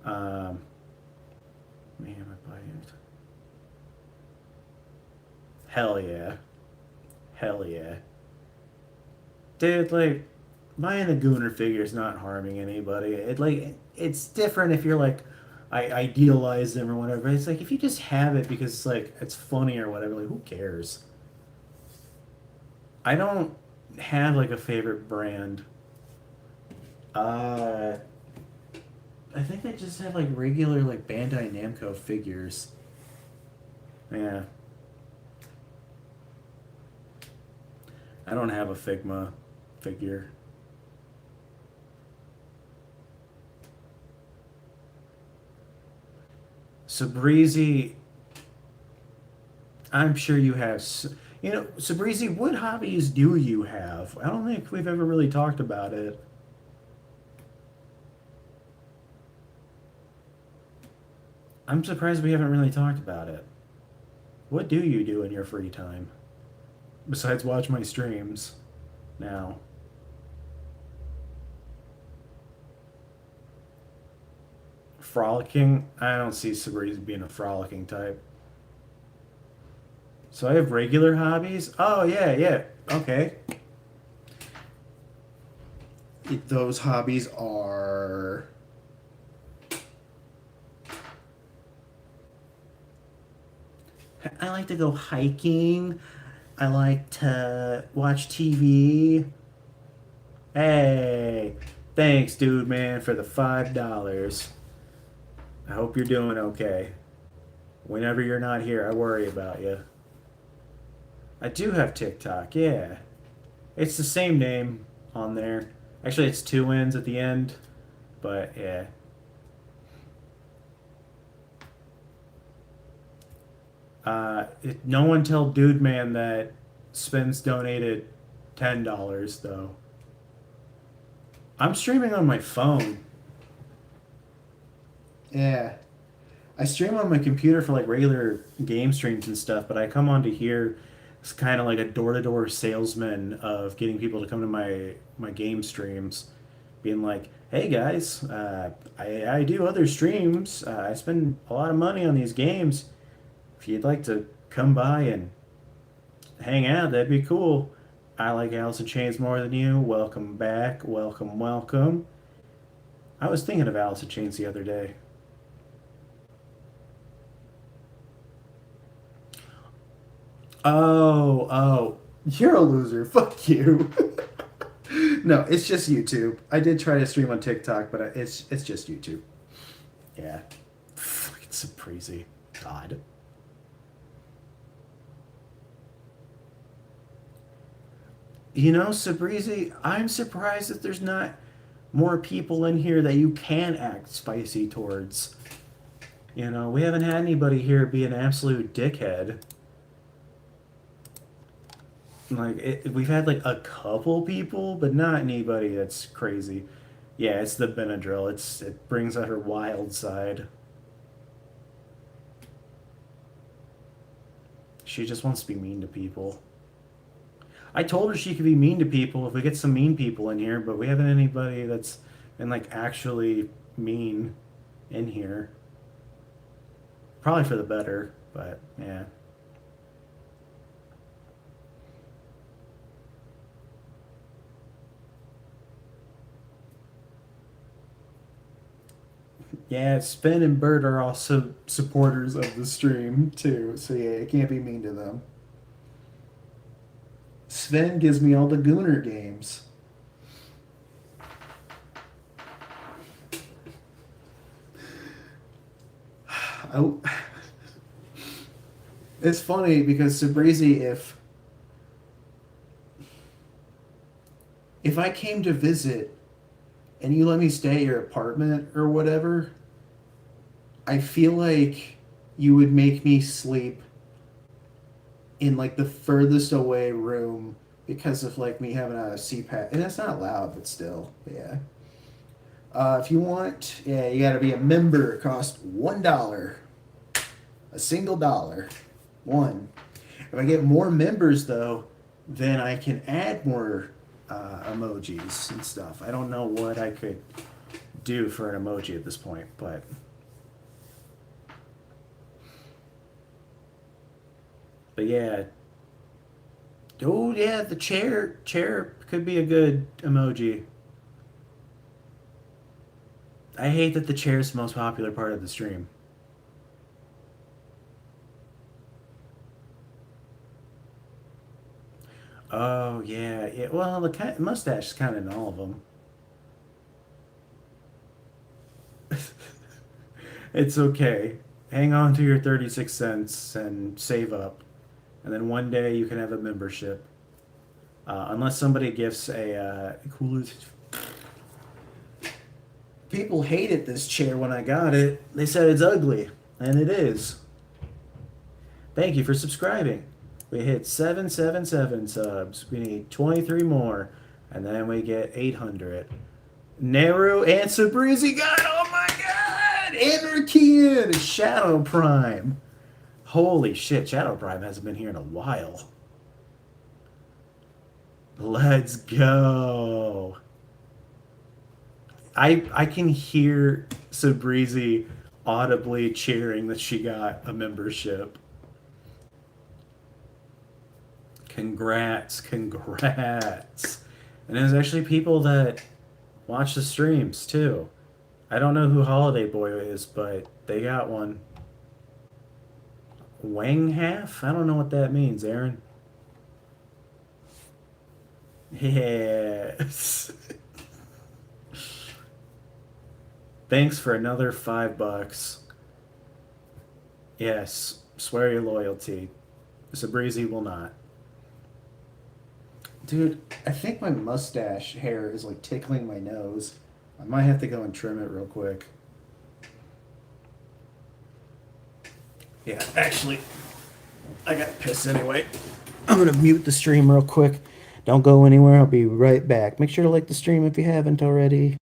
Um, man, my body. Hell yeah. Hell yeah. Dude, like, buying a Gooner figure is not harming anybody. It's different if you're like, I idealize them or whatever. But it's like if you just have it because it's like it's funny or whatever. Like, who cares? I don't have like a favorite brand. Uh, I think I just have like regular like Bandai Namco figures. Yeah, I don't have a Figma figure. Sabrizi, I'm sure you have. You know, Sabrizi, what hobbies do you have? I don't think we've ever really talked about it. I'm surprised we haven't really talked about it. What do you do in your free time besides watch my streams? Now, frolicking. I don't see Sabrizi being a frolicking type. So I have regular hobbies. Oh yeah, yeah. Okay. Those hobbies are I like to go hiking. I like to watch TV. Hey, thanks, dude, man, for the $5. I hope you're doing okay. Whenever you're not here, I worry about you. I do have TikTok, yeah. It's the same name on there. Actually, it's two N's at the end, but yeah. No one tell Dude Man that Spence donated $10 though. I'm streaming on my phone. Yeah. I stream on my computer for like regular game streams and stuff, but I come onto here as kind of like a door-to-door salesman of getting people to come to my game streams, being like, "Hey guys, I do other streams. I spend a lot of money on these games. If you'd like to come by and hang out, that'd be cool. I like Alice in Chains more than you. Welcome back. Welcome, welcome." I was thinking of Alice in Chains the other day. Oh, oh, you're a loser. Fuck you. No, it's just YouTube. I did try to stream on TikTok, but it's just YouTube. Yeah. Fucking Saprizi. God. You know, Sabrizi, I'm surprised that there's not more people in here that you can act spicy towards. You know, we haven't had anybody here be an absolute dickhead. We've had like a couple people, but not anybody that's crazy. Yeah, it's the Benadryl. It brings out her wild side. She just wants to be mean to people. I told her she could be mean to people if we get some mean people in here, but we haven't anybody that's been like actually mean in here. Probably for the better, but yeah. Yeah, Spin and Bird are also supporters of the stream too, so yeah, it can't be mean to them. Sven gives me all the Gooner games. I, it's funny because Sabrizi, if I came to visit and you let me stay at your apartment or whatever, I feel like you would make me sleep in like the furthest away room because of like me having a CPAP, and it's not loud, but still, yeah. If you want, yeah, you got to be a member. It costs $1, a single dollar, one. If I get more members though, then I can add more emojis and stuff. I don't know what I could do for an emoji at this point, but yeah. Oh yeah, the chair could be a good emoji. I hate that the chair is the most popular part of the stream. Oh yeah, yeah. Well, the mustache is kind of in all of them. It's okay. Hang on to your 36 cents and save up, and then one day you can have a membership. Unless somebody gifts a cool. People hated this chair when I got it. They said it's ugly, and it is. Thank you for subscribing. We hit 777 subs. We need 23 more, and then we get 800. Neru and Sabrizi got, oh my god! Anarchian! Shadow Prime. Holy shit, Shadow Prime hasn't been here in a while. Let's go. I can hear Sabrizi audibly cheering that she got a membership. Congrats, congrats. And there's actually people that watch the streams too. I don't know who Holiday Boy is, but they got one. Wang half? I don't know what that means, Aaron. Yes. Thanks for another $5. Yes, swear your loyalty. Sabrizi will not. Dude, I think my mustache hair is like tickling my nose. I might have to go and trim it real quick. Yeah, actually, I gotta piss anyway. I'm gonna mute the stream real quick. Don't go anywhere. I'll be right back. Make sure to like the stream if you haven't already.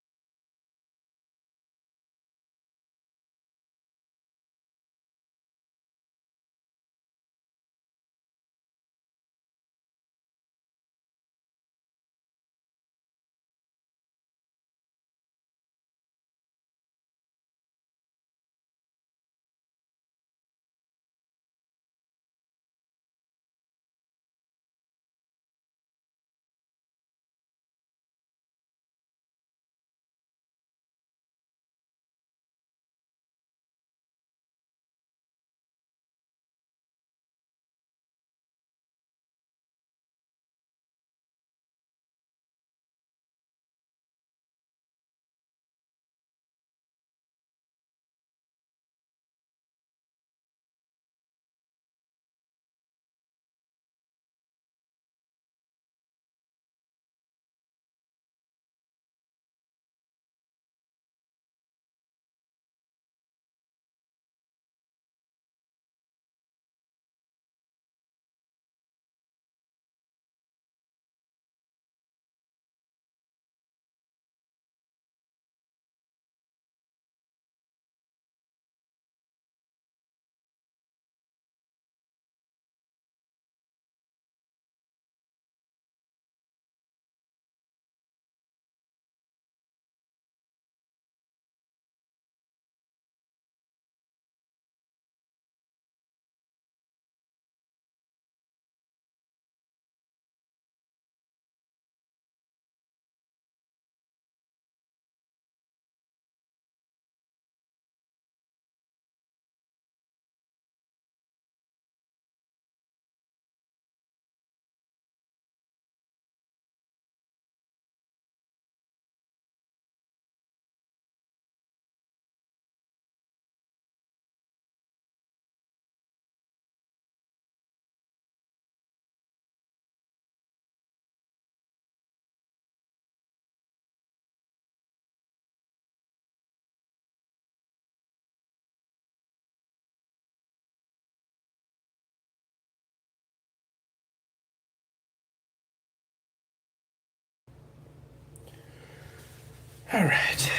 All right.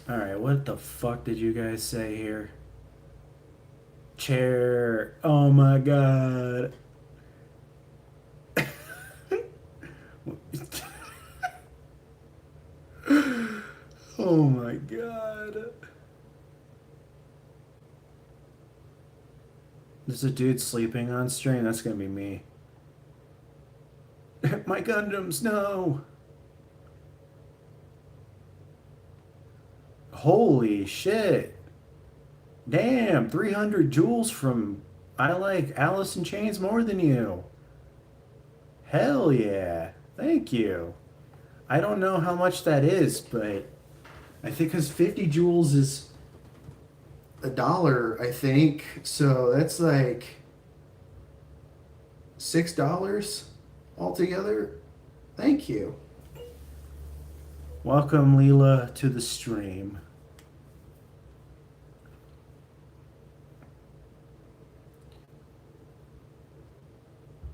All right, what the fuck did you guys say here? Chair. Oh my god. Oh my god. There's a dude sleeping on stream. That's gonna be me. My Gundams, no. Holy shit. Damn, 300 joules from I like Alice in Chains more than you. Hell yeah. Thank you. I don't know how much that is, but I think because 50 joules is $1, I think. So that's like $6 altogether. Thank you. Welcome, Leela, to the stream.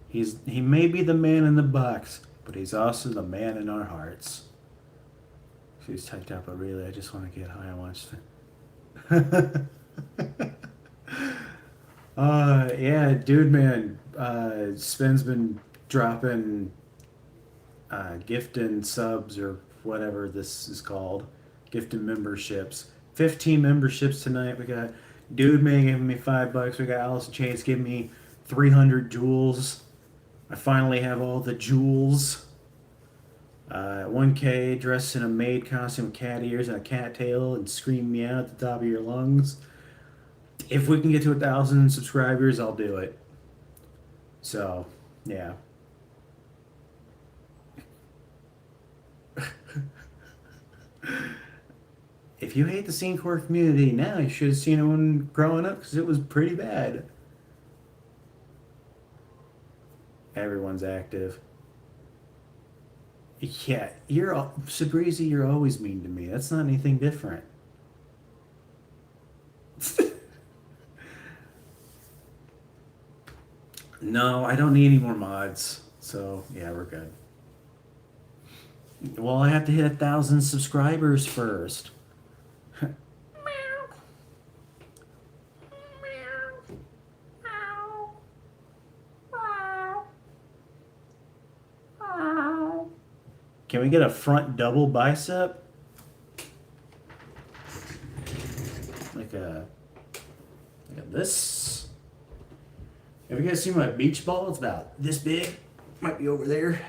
He may be the man in the box, but he's also the man in our hearts. She's typed out, but really, I just want to get high and watch yeah, dude, man. Sven's been dropping gifting subs or whatever this is called, gifting memberships. 15 memberships tonight. We got Dude Man giving me $5. We got Allison Chase giving me 300 joules. I finally have all the jewels. 1K dressed in a maid costume with cat ears and a cat tail and scream meow at the top of your lungs. If we can get to 1,000 subscribers, I'll do it. So, yeah. If you hate the Scene Core community now, you should have seen it when growing up because it was pretty bad. Everyone's active. Yeah, Sabrizi, you're always mean to me. That's not anything different. No, I don't need any more mods. So, yeah, we're good. Well, I have to hit 1,000 subscribers first. Can we get a front double bicep? Like this. Have you guys seen my beach ball? It's about this big. Might be over there.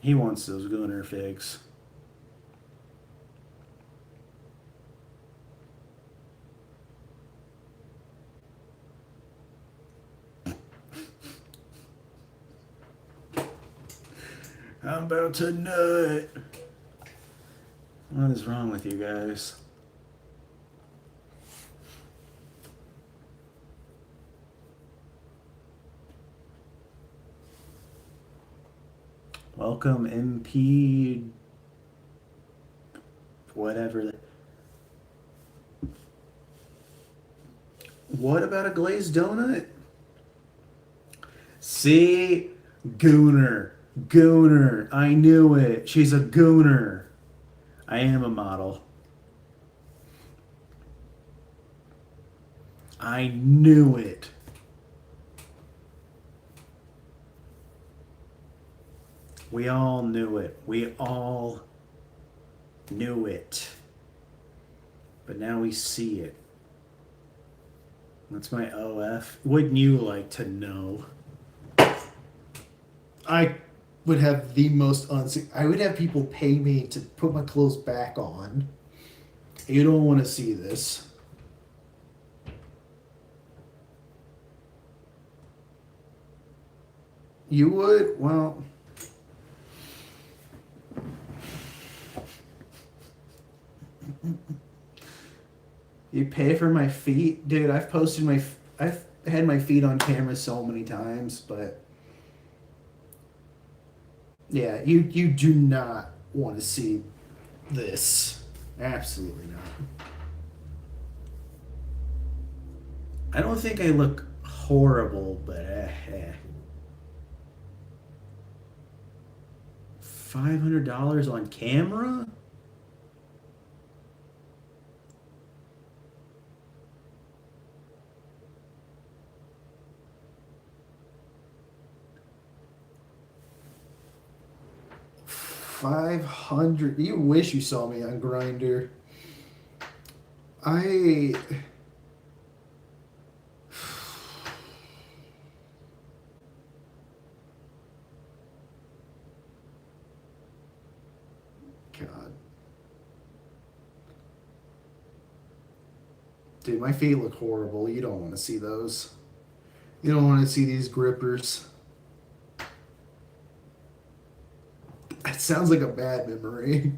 He wants those Gunner figs. I'm about to nut. What is wrong with you guys? Welcome, MP. Whatever. What about a glazed donut? See? Gooner. Gooner. I knew it. She's a gooner. I am a model. I knew it. We all knew it. We all knew it. But now we see it. That's my OF. Wouldn't you like to know? I would have the most I would have people pay me to put my clothes back on. You don't want to see this. You would? Well, you pay for my feet? Dude, I've had my feet on camera so many times, but yeah, you do not want to see this. Absolutely not. I don't think I look horrible, but $500 on camera? $500. You wish you saw me on Grinder. I. God. Dude, my feet look horrible. You don't want to see those. You don't want to see these grippers. It sounds like a bad memory.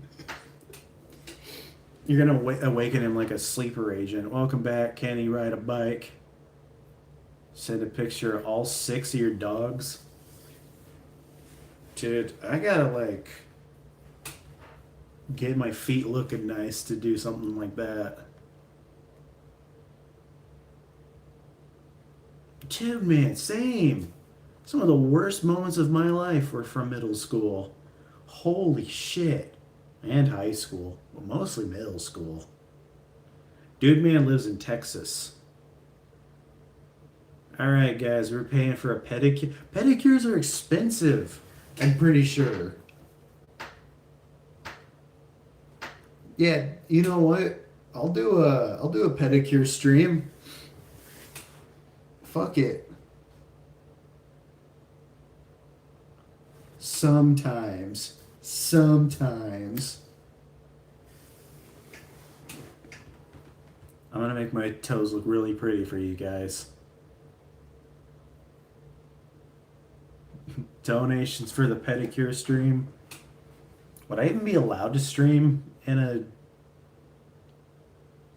You're gonna awaken him like a sleeper agent. Welcome back. Can he ride a bike? Send a picture of all 6 of your dogs. Dude, I gotta like get my feet looking nice to do something like that. Dude, man, same. Some of the worst moments of my life were from middle school. Holy shit. And high school, but mostly middle school. Dude, man lives in Texas. All right, guys, we're paying for a pedicure. Pedicures are expensive. I'm pretty sure. Yeah, you know what? I'll do a pedicure stream. Fuck it. Sometimes. Sometimes. I'm gonna make my toes look really pretty for you guys. Donations for the pedicure stream. Would I even be allowed to stream in a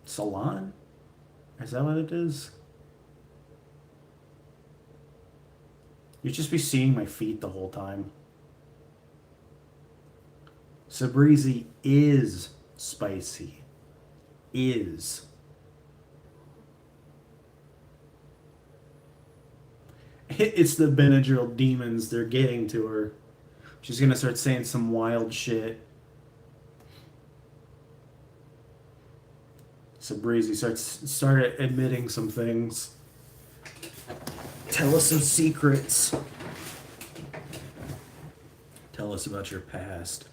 salon? Is that what it is? You'd just be seeing my feet the whole time. Sabrizi is spicy. Is. It's the Benadryl demons. They're getting to her. She's gonna start saying some wild shit. Sabrizi started admitting some things. Tell us some secrets. Tell us about your past.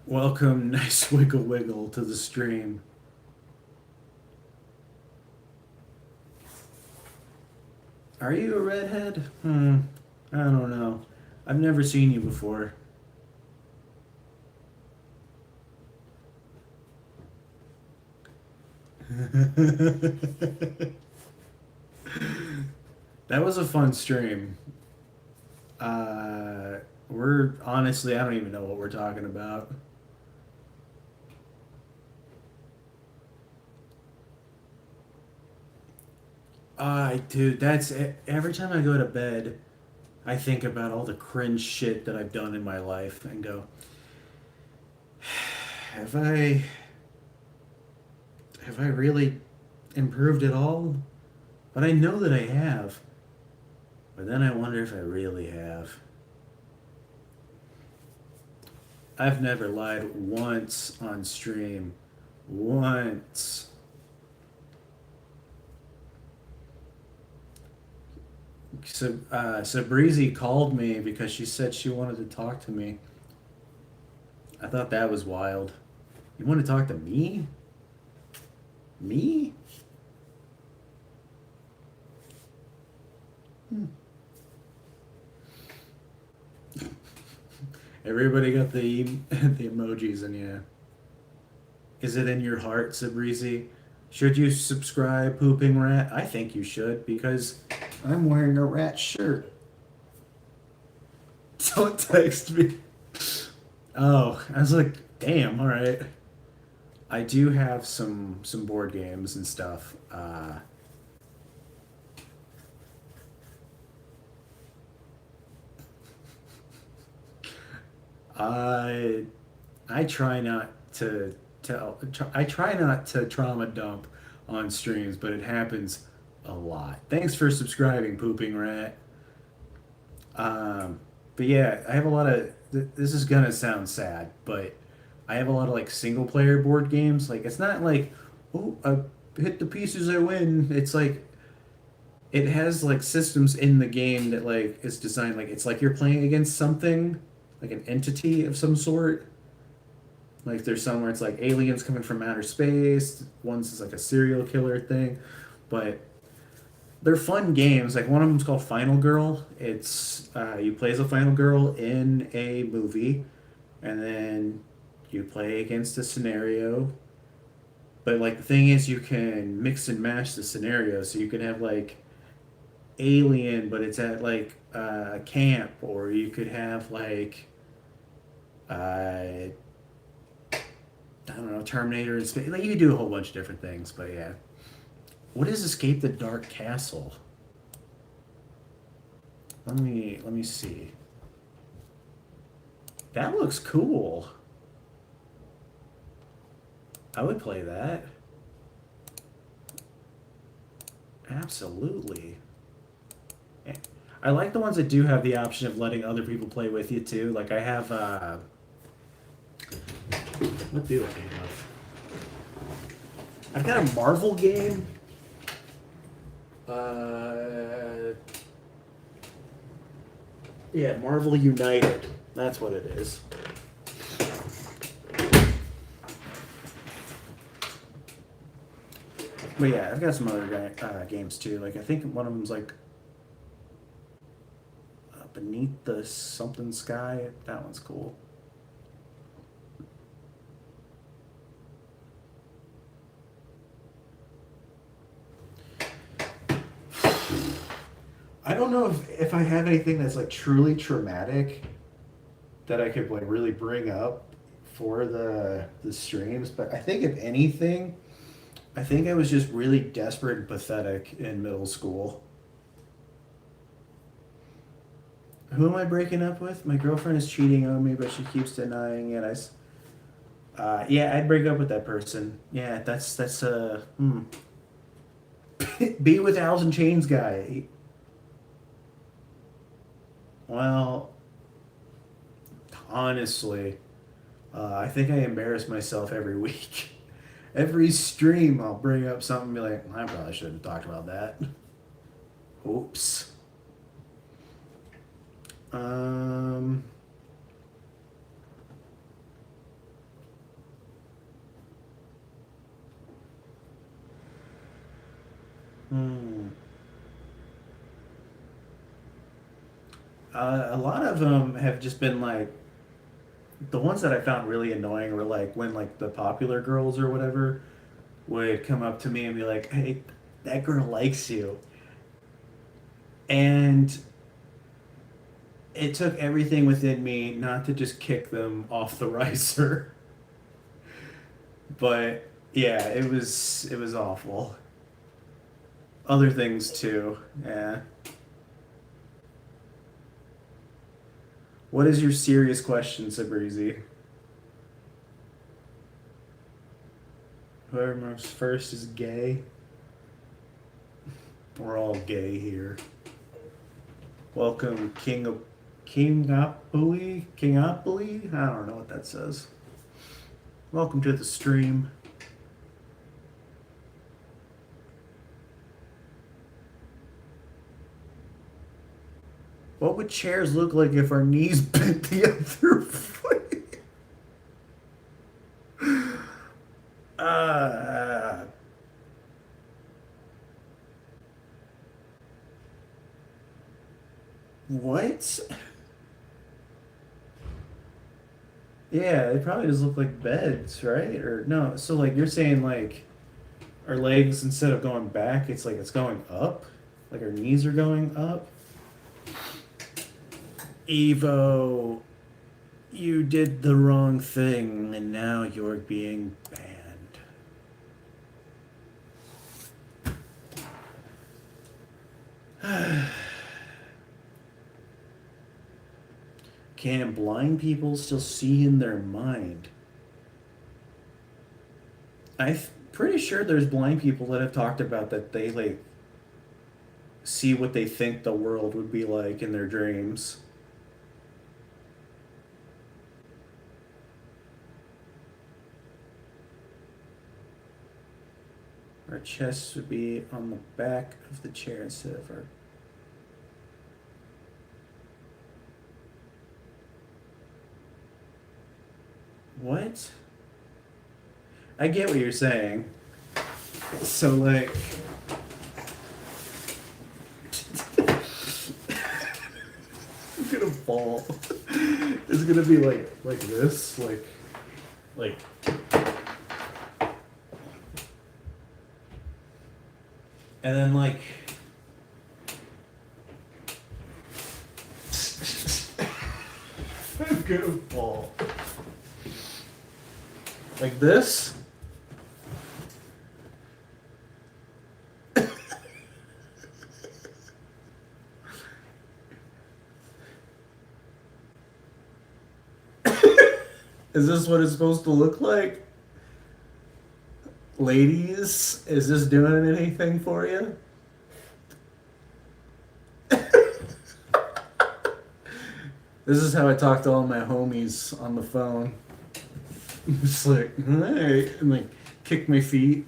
Welcome, Nice Wiggle Wiggle, to the stream. Are you a redhead? I don't know. I've never seen you before. That was a fun stream. We're honestly, I don't even know what we're talking about. Dude, every time I go to bed, I think about all the cringe shit that I've done in my life and go, have I really improved at all? But I know that I have. But then I wonder if I really have. I've never lied once on stream. Once. So, Sabrizi called me because she said she wanted to talk to me. I thought that was wild. You want to talk to me? Me? Everybody got the the emojis in you. Is it in your heart, Sabrizi? Should you subscribe, Pooping Rat? I think you should because I'm wearing a rat shirt. don't text me. Oh, I was like, damn, all right. I do have some board games and stuff. I try not to I try not to trauma dump on streams, but it happens a lot. Thanks for subscribing, Pooping Rat. Um, but yeah, I have a lot of. This is gonna sound sad, but I have a lot of like single player board games. Like it's not like, oh, I hit the pieces, I win. It's like it has like systems in the game that like is designed like it's like you're playing against something, like an entity of some sort. Like there's some where it's like aliens coming from outer space. One's is like a serial killer thing, but they're fun games. Like one of them's called Final Girl. It's you play as a final girl in a movie, and then you play against a scenario. But like the thing is, you can mix and match the scenarios. So you can have like Alien, but it's at like camp, or you could have like I don't know, Terminator and space. Like you could do a whole bunch of different things. But yeah, what is Escape the Dark Castle? Let me see. That looks cool. I would play that. Absolutely. Yeah. I like the ones that do have the option of letting other people play with you too. Like I have what do I have? I've got a Marvel game. Yeah, Marvel United. That's what it is. But yeah, I've got some other games too. Like I think one of them's like Beneath the Something Sky. That one's cool. I don't know if I have anything that's like truly traumatic that I could like really bring up for the streams, but I think if anything, I think I was just really desperate and pathetic in middle school. Who am I breaking up with? My girlfriend is cheating on me, but she keeps denying it. Yeah, I'd break up with that person. Yeah, Be with Alice in Chains guy. Well, honestly, I think I embarrass myself every week. Every stream, I'll bring up something and be like, I probably shouldn't have talked about that. Oops. Um, hmm. A lot of them have just been like the ones that I found really annoying were like when like the popular girls or whatever would come up to me and be like, "Hey, that girl likes you," and it took everything within me not to just kick them off the riser. But yeah, it was awful. Other things too. Yeah. What is your serious question, Sabrizi? Whoever moves first is gay. We're all gay here. Welcome, Kingopoli? Kingopoli? I don't know what that says. Welcome to the stream. What would chairs look like if our knees bent the other way? Uh, what? Yeah, they probably just look like beds, right? Or no, so like you're saying like our legs instead of going back, it's like it's going up? Like our knees are going up? Evo, you did the wrong thing and now you're being banned. Can blind people still see in their mind? I'm pretty sure there's blind people that have talked about that they like see what they think the world would be like in their dreams. Our chests would be on the back of the chair instead of our. What? I get what you're saying. So, like. I'm gonna fall. It's gonna be like this, like. And then like. I'm gonna fall. Like this. Is this what it's supposed to look like? Ladies, is this doing anything for you? This is how I talk to all my homies on the phone. Just like, hey, and like kick my feet.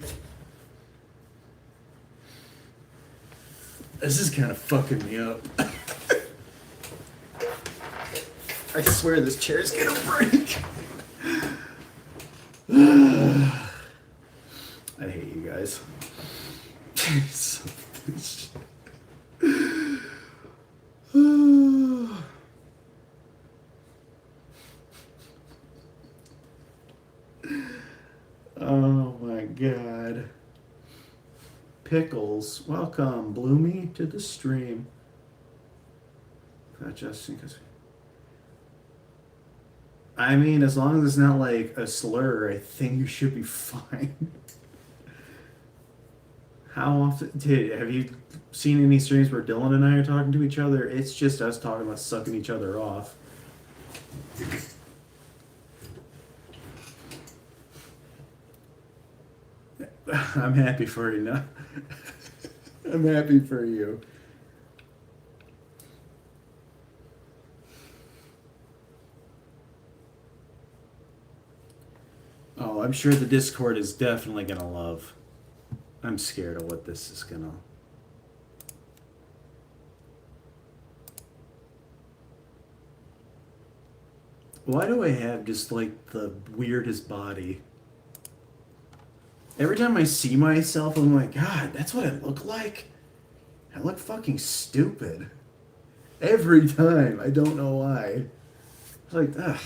This is kind of fucking me up. I swear this chair's gonna break. I hate you guys. Oh my god. Pickles, welcome, Bloomy, to the stream. Not just because. I mean, as long as it's not like a slur, I think you should be fine. How often have you seen any streams where Dylan and I are talking to each other? It's just us talking about sucking each other off. I'm happy for you now. I'm happy for you. Oh, I'm sure the Discord is definitely gonna love. I'm scared of what this is gonna. Why do I have just like the weirdest body? Every time I see myself, I'm like, God, that's what I look like? I look fucking stupid. Every time. I don't know why. It's like, ugh.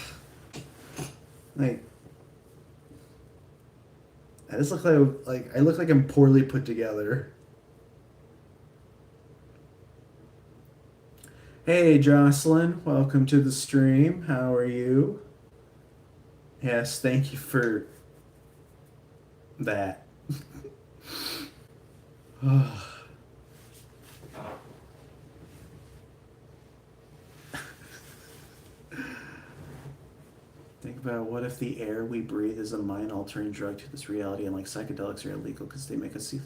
Like, I just look like I look like I'm poorly put together. Hey Jocelyn, welcome to the stream. How are you? Yes, thank you for that. Think about what if the air we breathe is a mind-altering drug to this reality, and like psychedelics are illegal because they make us see.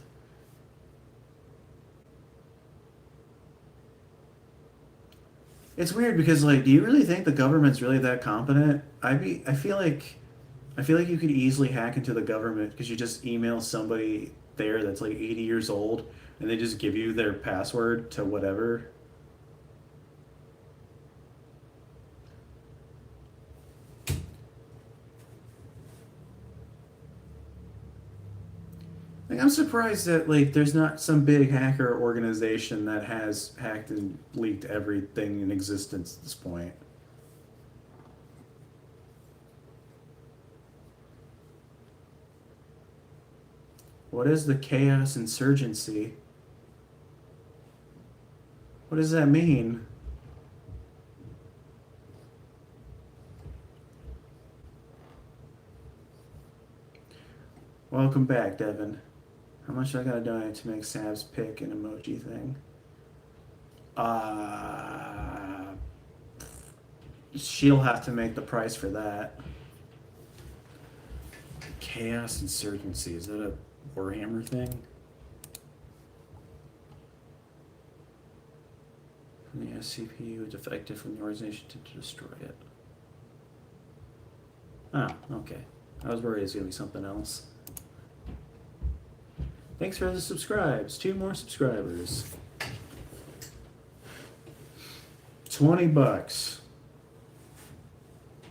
It's weird because like, do you really think the government's really that competent? I feel like you could easily hack into the government because you just email somebody there that's like 80 years old, and they just give you their password to whatever. Like, I'm surprised that like there's not some big hacker organization that has hacked and leaked everything in existence at this point. What is the Chaos Insurgency? What does that mean? Welcome back, Devin. How much do I gotta donate to make Sab's pick an emoji thing? She'll have to make the price for that. Chaos Insurgency. Is that a Warhammer thing? From the SCP was effective from the organization to destroy it. Oh, okay. I was worried it was going to be something else. Thanks for the subscribes. 2 more subscribers. $20.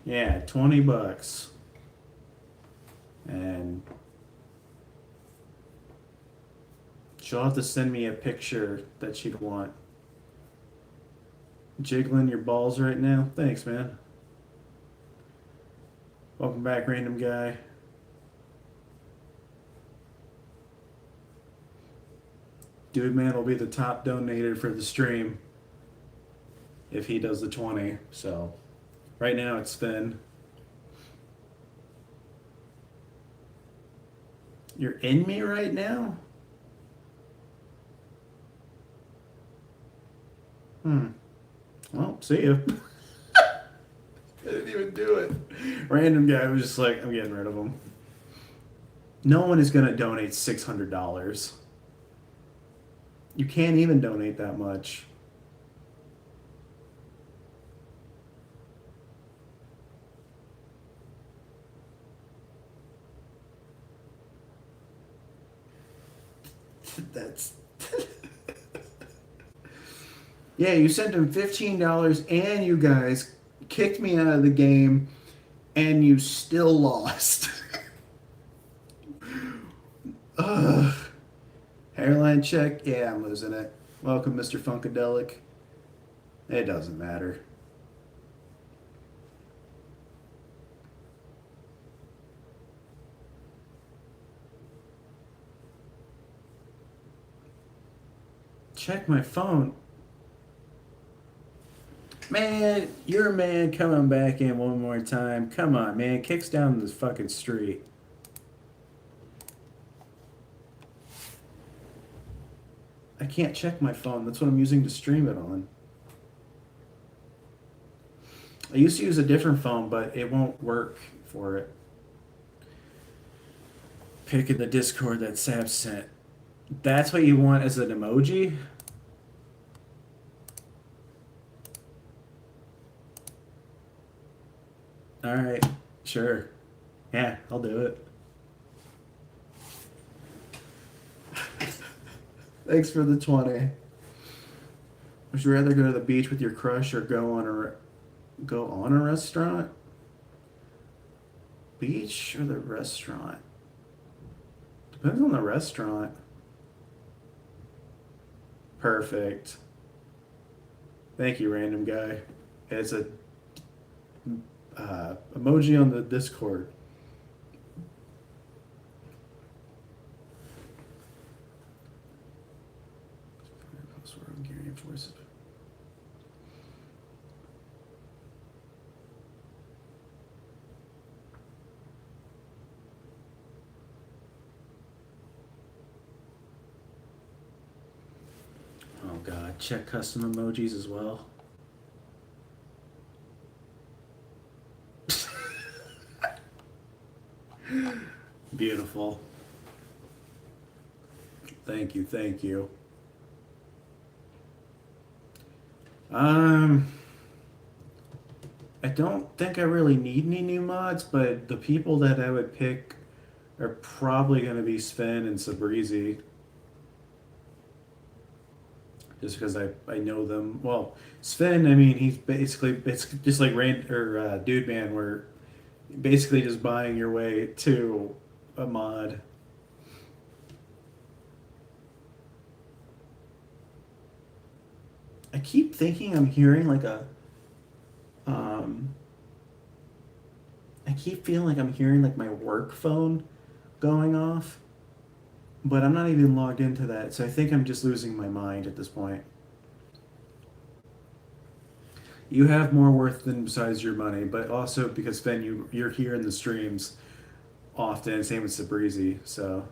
Yeah, $20. And she'll have to send me a picture that she'd want. Jiggling your balls right now? Thanks, man. Welcome back, random guy. Dude man will be the top donator for the stream if he does the 20. So right now it's Finn. You're in me right now? Well, see ya. I didn't even do it. Random guy was just like, I'm getting rid of him. No one is going to donate $600. You can't even donate that much. That's... Yeah, you sent him $15 and you guys kicked me out of the game and you still lost. Ugh. Hairline check? Yeah, I'm losing it. Welcome, Mr. Funkadelic. It doesn't matter. Check my phone. Man, your man coming back in one more time. Come on, man. Kicks down this fucking street. I can't check my phone. That's what I'm using to stream it on. I used to use a different phone, but it won't work for it. Pick in the Discord that Sab sent. That's what you want as an emoji? Alright, sure. Yeah, I'll do it. Thanks for the 20. Would you rather go to the beach with your crush or go on a restaurant? Beach or the restaurant? Depends on the restaurant. Perfect. Thank you, random guy. It's a emoji on the Discord. Oh god, check custom emojis as well. Beautiful. Thank you, thank you. I don't think I really need any new mods, but the people that I would pick are probably going to be Sven and Sabrizi. Just because I know them. Well, Sven, I mean, he's basically, it's just like Dude Man, where basically just buying your way to a mod. I keep thinking I'm hearing like a I keep feeling like I'm hearing like my work phone going off, but I'm not even logged into that, so I think I'm just losing my mind at this point. You have more worth than besides your money, but also because Ben, you're here in the streams often, same with Sabrizi, so.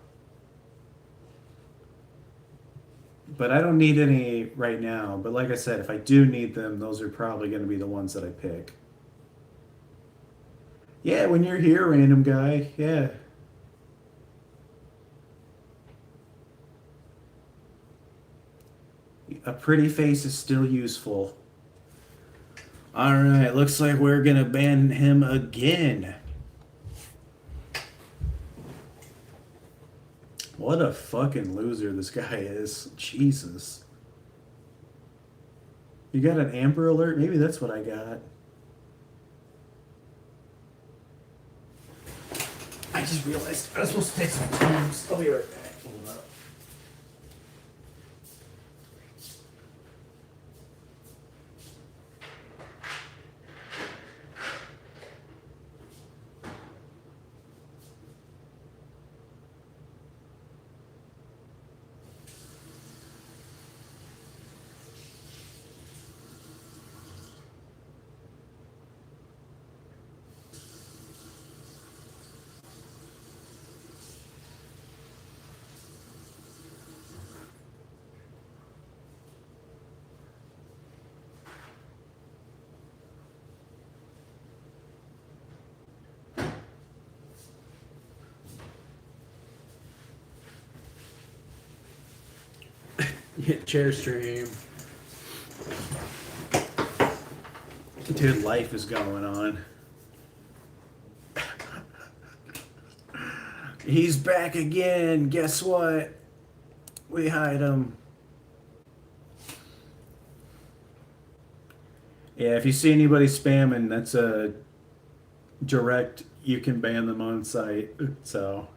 But I don't need any right now, but like I said, if I do need them, those are probably going to be the ones that I pick. Yeah, when you're here, random guy, yeah. A pretty face is still useful. Alright, looks like we're gonna ban him again. What a fucking loser this guy is. Jesus. You got an Amber Alert? Maybe that's what I got. I just realized I was supposed to take some Tums. I'll be right back. Hold up. Hit chair stream. Dude, life is going on. He's back again. Guess what? We hide him. Yeah, if you see anybody spamming, that's a direct, you can ban them on site. So.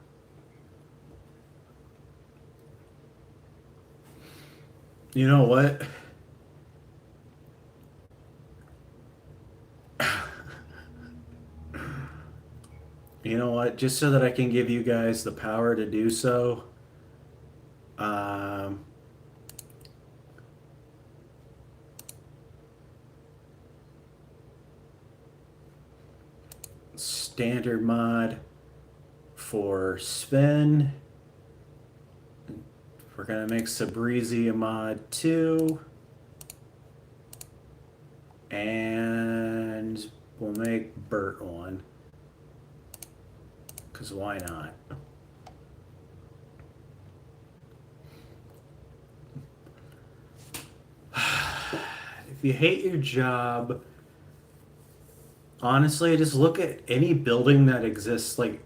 You know what? You know what? Just so that I can give you guys the power to do so, standard mod for Sven. We're gonna make Sabrizi a mod too. And we'll make Bert one. Because why not? If you hate your job, honestly, just look at any building that exists. Like,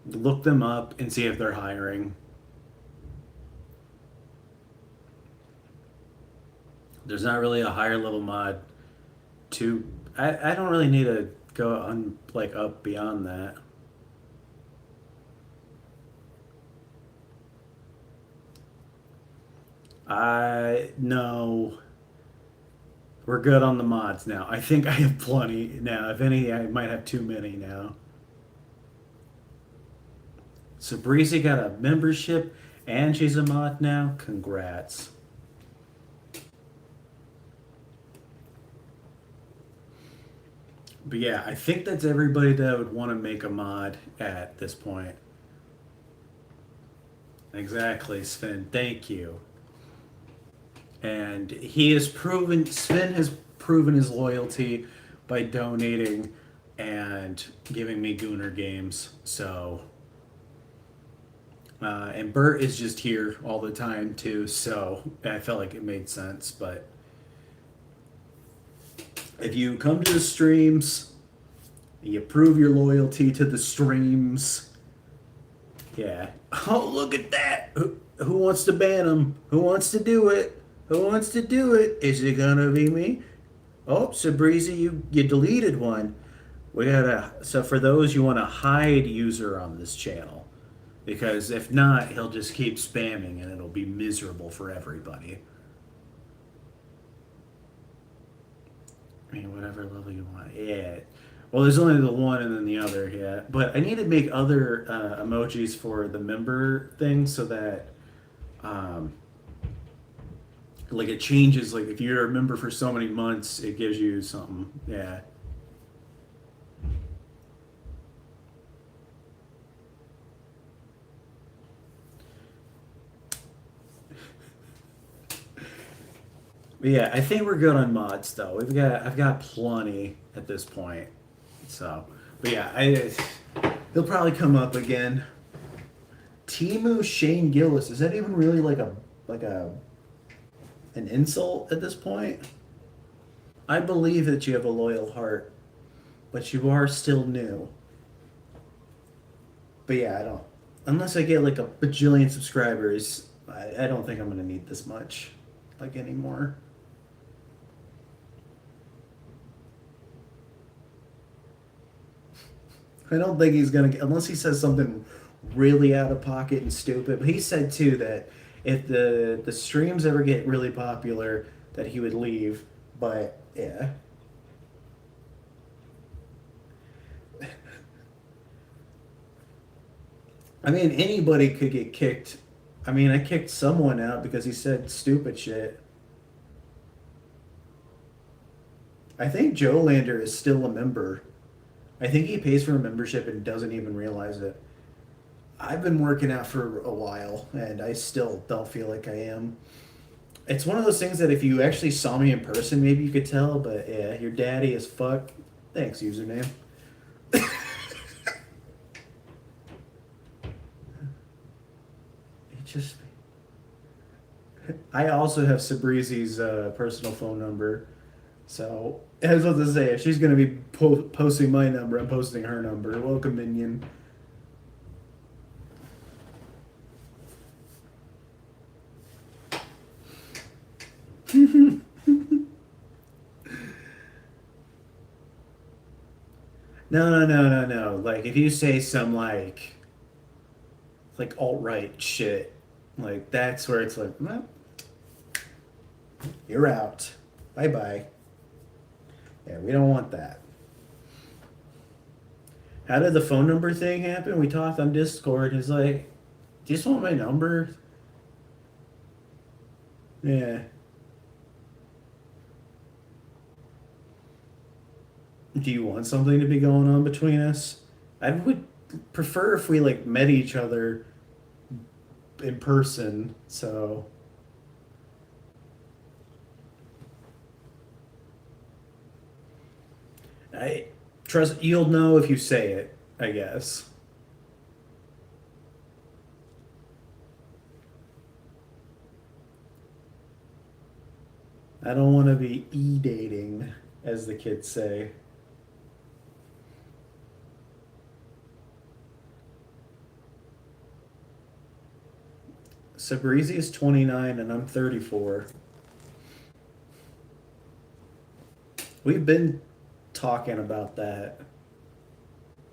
look them up and see if they're hiring. There's not really a higher level mod to... I don't really need to go on, like, up beyond that. No. We're good on the mods now. I think I have plenty now. If any, I might have too many now. So Breezy got a membership and she's a mod now. Congrats. But yeah, I think that's everybody that would want to make a mod at this point. Exactly, Sven. Thank you. And he has proven, Sven has proven his loyalty by donating and giving me Gooner games. So, and Bert is just here all the time too. So I felt like it made sense. But if you come to the streams, you prove your loyalty to the streams. Yeah. Oh, look at that. Who wants to ban him? Who wants to do it? Who wants to do it? Is it gonna be me? Oh, Sabrizi, you deleted one. We gotta. So for those, you want to hide user on this channel, because if not, he'll just keep spamming and it'll be miserable for everybody. I mean, whatever level you want. Yeah. Well, there's only the one and then the other. Yeah. But I need to make other emojis for the member thing so that. Like it changes, like if you're a member for so many months, it gives you something. Yeah. But yeah, I think we're good on mods though. I've got plenty at this point. So, but yeah, they'll probably come up again. Timu Shane Gillis, is that even really like a an insult at this point. I believe that you have a loyal heart, but you are still new. But yeah, I don't. Unless I get like a bajillion subscribers, I don't think I'm gonna need this much, like anymore. I don't think he's gonna get, unless he says something really out of pocket and stupid. But he said too that if the streams ever get really popular, that he would leave. But yeah, I mean anybody could get kicked. I mean, I kicked someone out because he said stupid shit. I think Joe Lander is still a member. I think he pays for a membership and doesn't even realize it. I've been working out for a while and I still don't feel like I am. It's one of those things that if you actually saw me in person, maybe you could tell, but yeah, you're daddy as fuck. Thanks, username. It just. I also have Sabrizi's personal phone number. So, I was about to say, if she's going to be posting my number, I'm posting her number. Welcome, Minion. No, no, no, no, no. Like, if you say some, like alt-right shit, like, that's where it's like, well, you're out. Bye-bye. Yeah, we don't want that. How did the phone number thing happen? We talked on Discord. He's like, do you just want my number? Yeah. Do you want something to be going on between us? I would prefer if we like met each other in person. So I trust you'll know if you say it, I guess. I don't want to be e-dating, as the kids say. Sabrizi is 29 and I'm 34. We've been talking about that.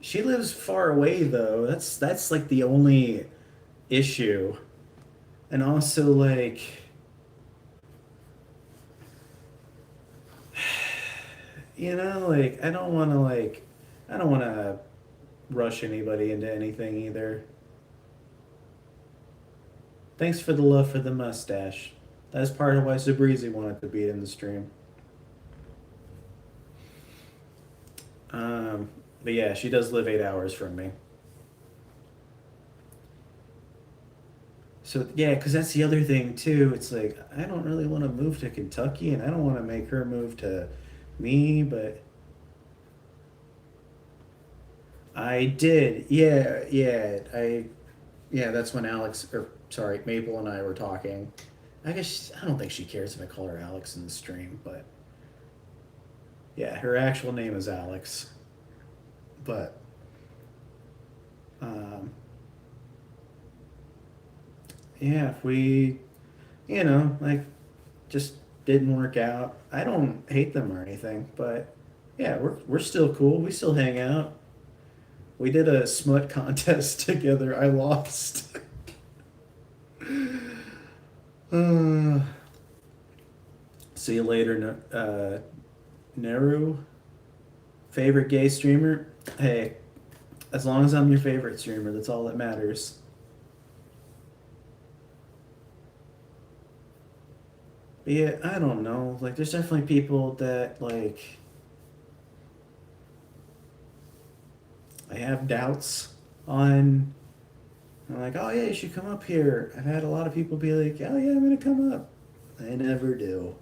She lives far away though. That's like the only issue. And also like like I don't want to rush anybody into anything either. Thanks for the love for the mustache. That's part of why Sabrizi wanted to be in the stream. But yeah, she does live 8 hours from me. So yeah, because that's the other thing too. It's like I don't really want to move to Kentucky, and I don't want to make her move to me. But I did. Yeah, yeah. Yeah. That's when Alex, or sorry, Maple and I were talking. I guess I don't think she cares if I call her Alex in the stream, but yeah, her actual name is Alex. But um, yeah, if we, like, just didn't work out. I don't hate them or anything, but yeah, we're still cool. We still hang out. We did a smut contest together. I lost. uh, See you later, Neru. Favorite gay streamer? Hey, as long as I'm your favorite streamer, that's all that matters. But yeah, I don't know. Like, there's definitely people that, like, I have doubts on. I'm like, oh yeah, you should come up here. I've had a lot of people be like, oh yeah, I'm gonna come up. I never do.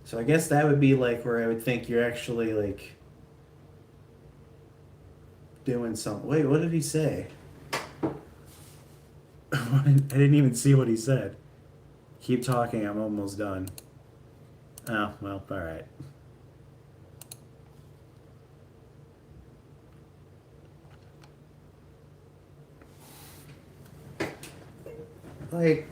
So I guess that would be like where I would think you're actually like doing something. Wait, what did he say? I didn't even see what he said. Keep talking. I'm almost done. Oh, well, all right. Like,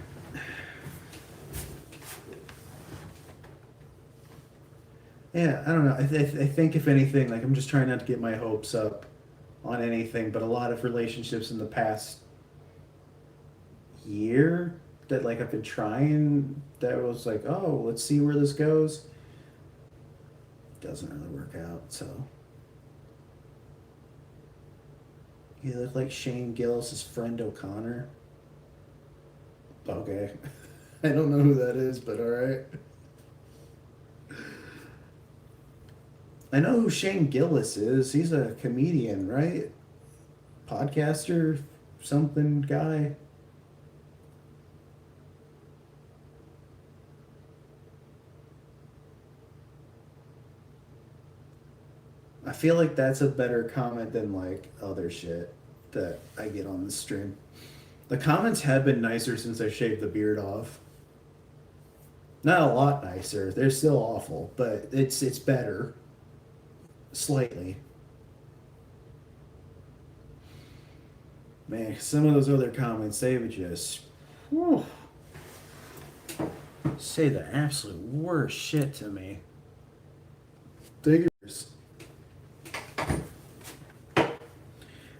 yeah, I don't know. I think if anything, like I'm just trying not to get my hopes up on anything, but a lot of relationships in the past year that like I've been trying that was like, oh, let's see where this goes. Doesn't really work out. So you look like Shane Gillis' friend O'Connor. Okay. I don't know who that is, but all right. I know who Shane Gillis is. He's a comedian, right? Podcaster, something guy. I feel like that's a better comment than like other shit that I get on the stream. The comments have been nicer since I shaved the beard off. Not a lot nicer. They're still awful, but it's better. Slightly. Man, some of those other comments, they would just whew, say the absolute worst shit to me. Figures.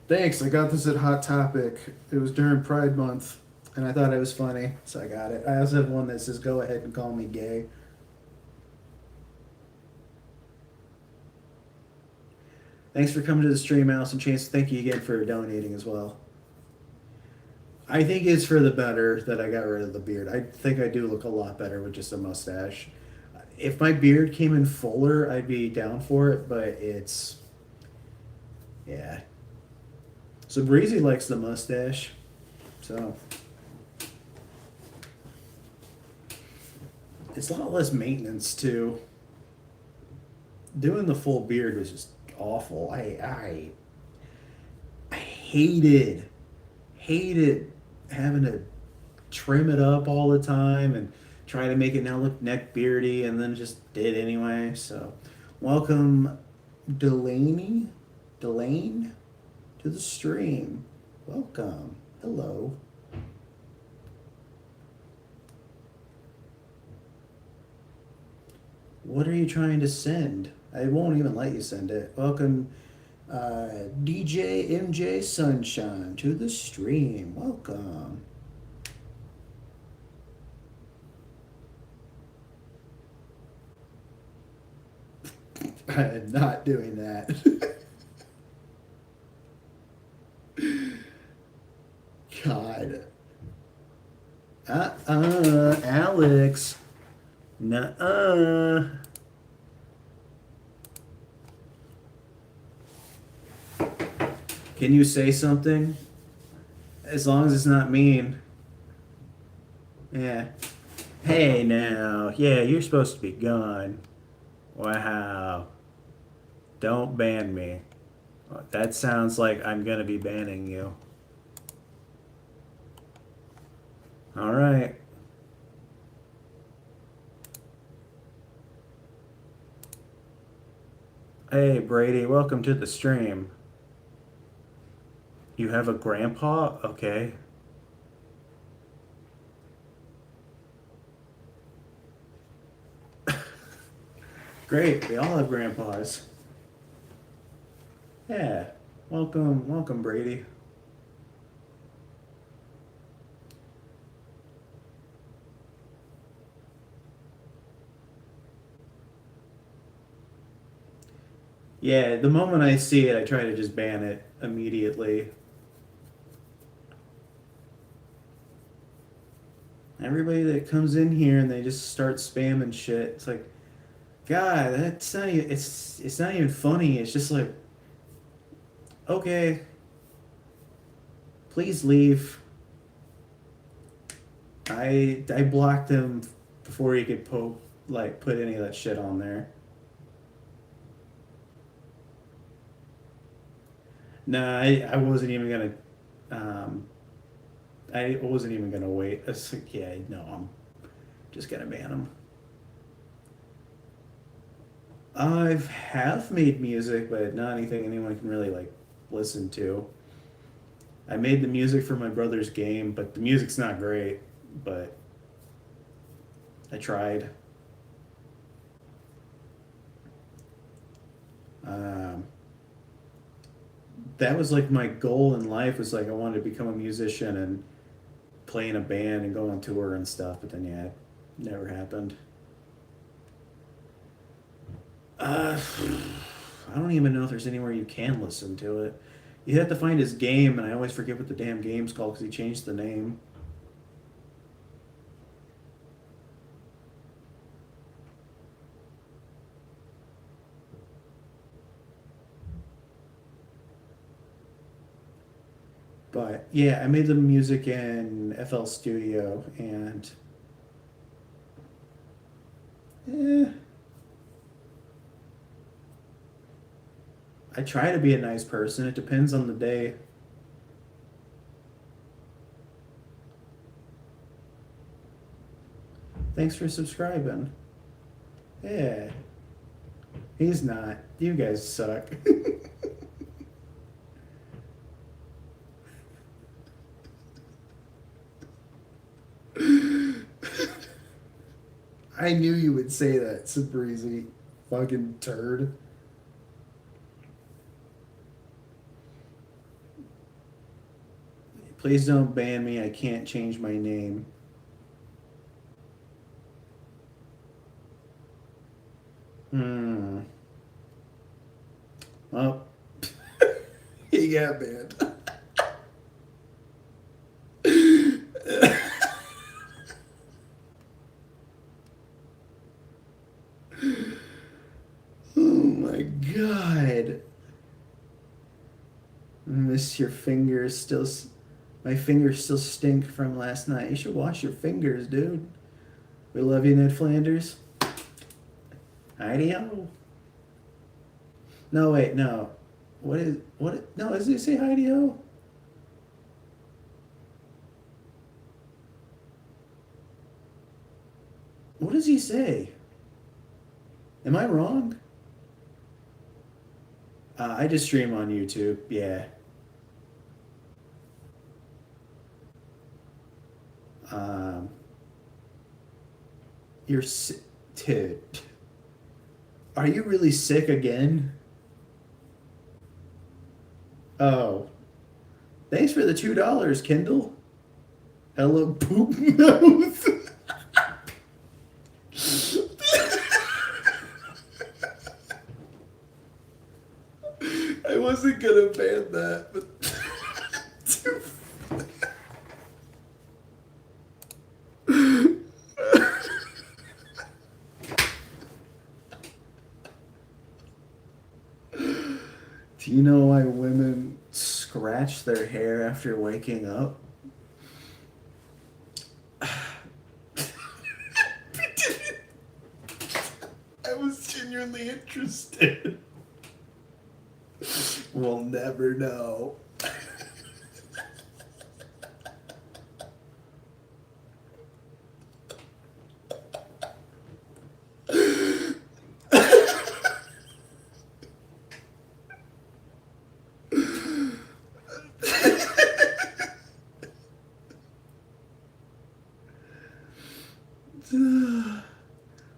Thanks, I got this at Hot Topic. It was during Pride Month, and I thought it was funny, so I got it. I also have one that says, go ahead and call me gay. Thanks for coming to the stream, Allison Chance. Thank you again for donating as well. I think it's for the better that I got rid of the beard. I think I do look a lot better with just a mustache. If my beard came in fuller, I'd be down for it, but it's... yeah. So Breezy likes the mustache, so... it's a lot less maintenance, too. Doing the full beard was just awful. I hated having to trim it up all the time and try to make it now look neck beardy, and then just did anyway. So, welcome, Delane, to the stream. Welcome. Hello. What are you trying to send? I won't even let you send it. Welcome, DJ MJ Sunshine to the stream. Welcome. I'm not doing that. God. Alex. Nuh-uh. Can you say something? As long as it's not mean. Yeah. Hey now. Yeah, you're supposed to be gone. Wow. Don't ban me. That sounds like I'm gonna be banning you. Alright. Hey Brady, welcome to the stream. You have a grandpa? Okay. Great, we all have grandpas. Yeah. Welcome, Brady. Yeah, the moment I see it, I try to just ban it immediately. Everybody that comes in here and they just start spamming shit, it's like, God, that's not even, it's not even funny. It's just like, okay, please leave. I blocked him before he could put any of that shit on there. No, I wasn't even gonna I wasn't even gonna wait. It's like, yeah, no, Just gotta ban them. I have made music, but not anything anyone can really like listen to. I made the music for my brother's game, but the music's not great. But I tried. Um, that was like my goal in life. Was like I wanted to become a musician and play in a band and go on tour and stuff. But then yeah, it never happened. I don't even know if there's anywhere you can listen to it. You have to find his game, and I always forget what the damn game's called because he changed the name. But yeah, I made the music in FL Studio, and eh, I try to be a nice person. It depends on the day. Thanks for subscribing. Yeah, he's not. You guys suck. I knew you would say that, Sabrizi. Fucking turd. Please don't ban me. I can't change my name. Hmm. Well, he got banned. Oh my god. Miss your fingers still. My fingers still stink from last night. You should wash your fingers, dude. We love you, Ned Flanders. Heidi-ho. No, wait, no. What? No, does he say Heidi-ho? What does he say? Am I wrong? I just stream on YouTube. Yeah. Um, you're sick. Dude. Are you really sick again? Oh. Thanks for the $2, Kindle. Hello, poop mouth. I wasn't gonna ban that, but do you know why women scratch their hair after waking up? I was genuinely interested. We'll never know.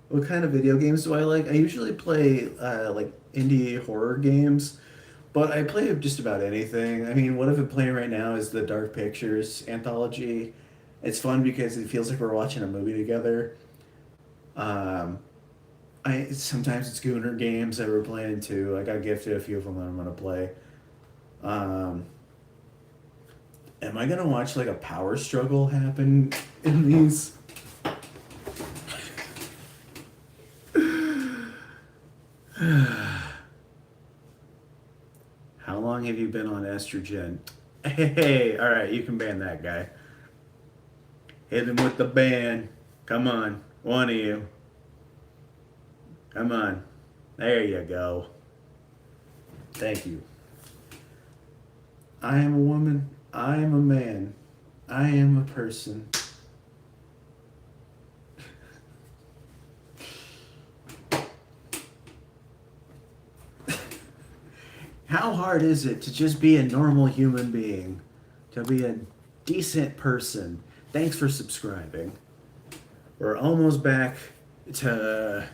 What kind of video games do I like? I usually play like indie horror games, but I play just about anything. I mean, what I've been playing right now is the Dark Pictures anthology. It's fun because it feels like we're watching a movie together. Um, I sometimes it's Gooner games that we're playing too. I got gifted a few of them that I'm gonna play. Um, am I gonna watch like a power struggle happen in these? How long have you been on estrogen? Hey, all right, you can ban that guy. Hit him with the ban. Come on, one of you. Come on. There you go. Thank you. I am a woman. I am a man. I am a person. How hard is it to just be a normal human being? To be a decent person? Thanks for subscribing. We're almost back to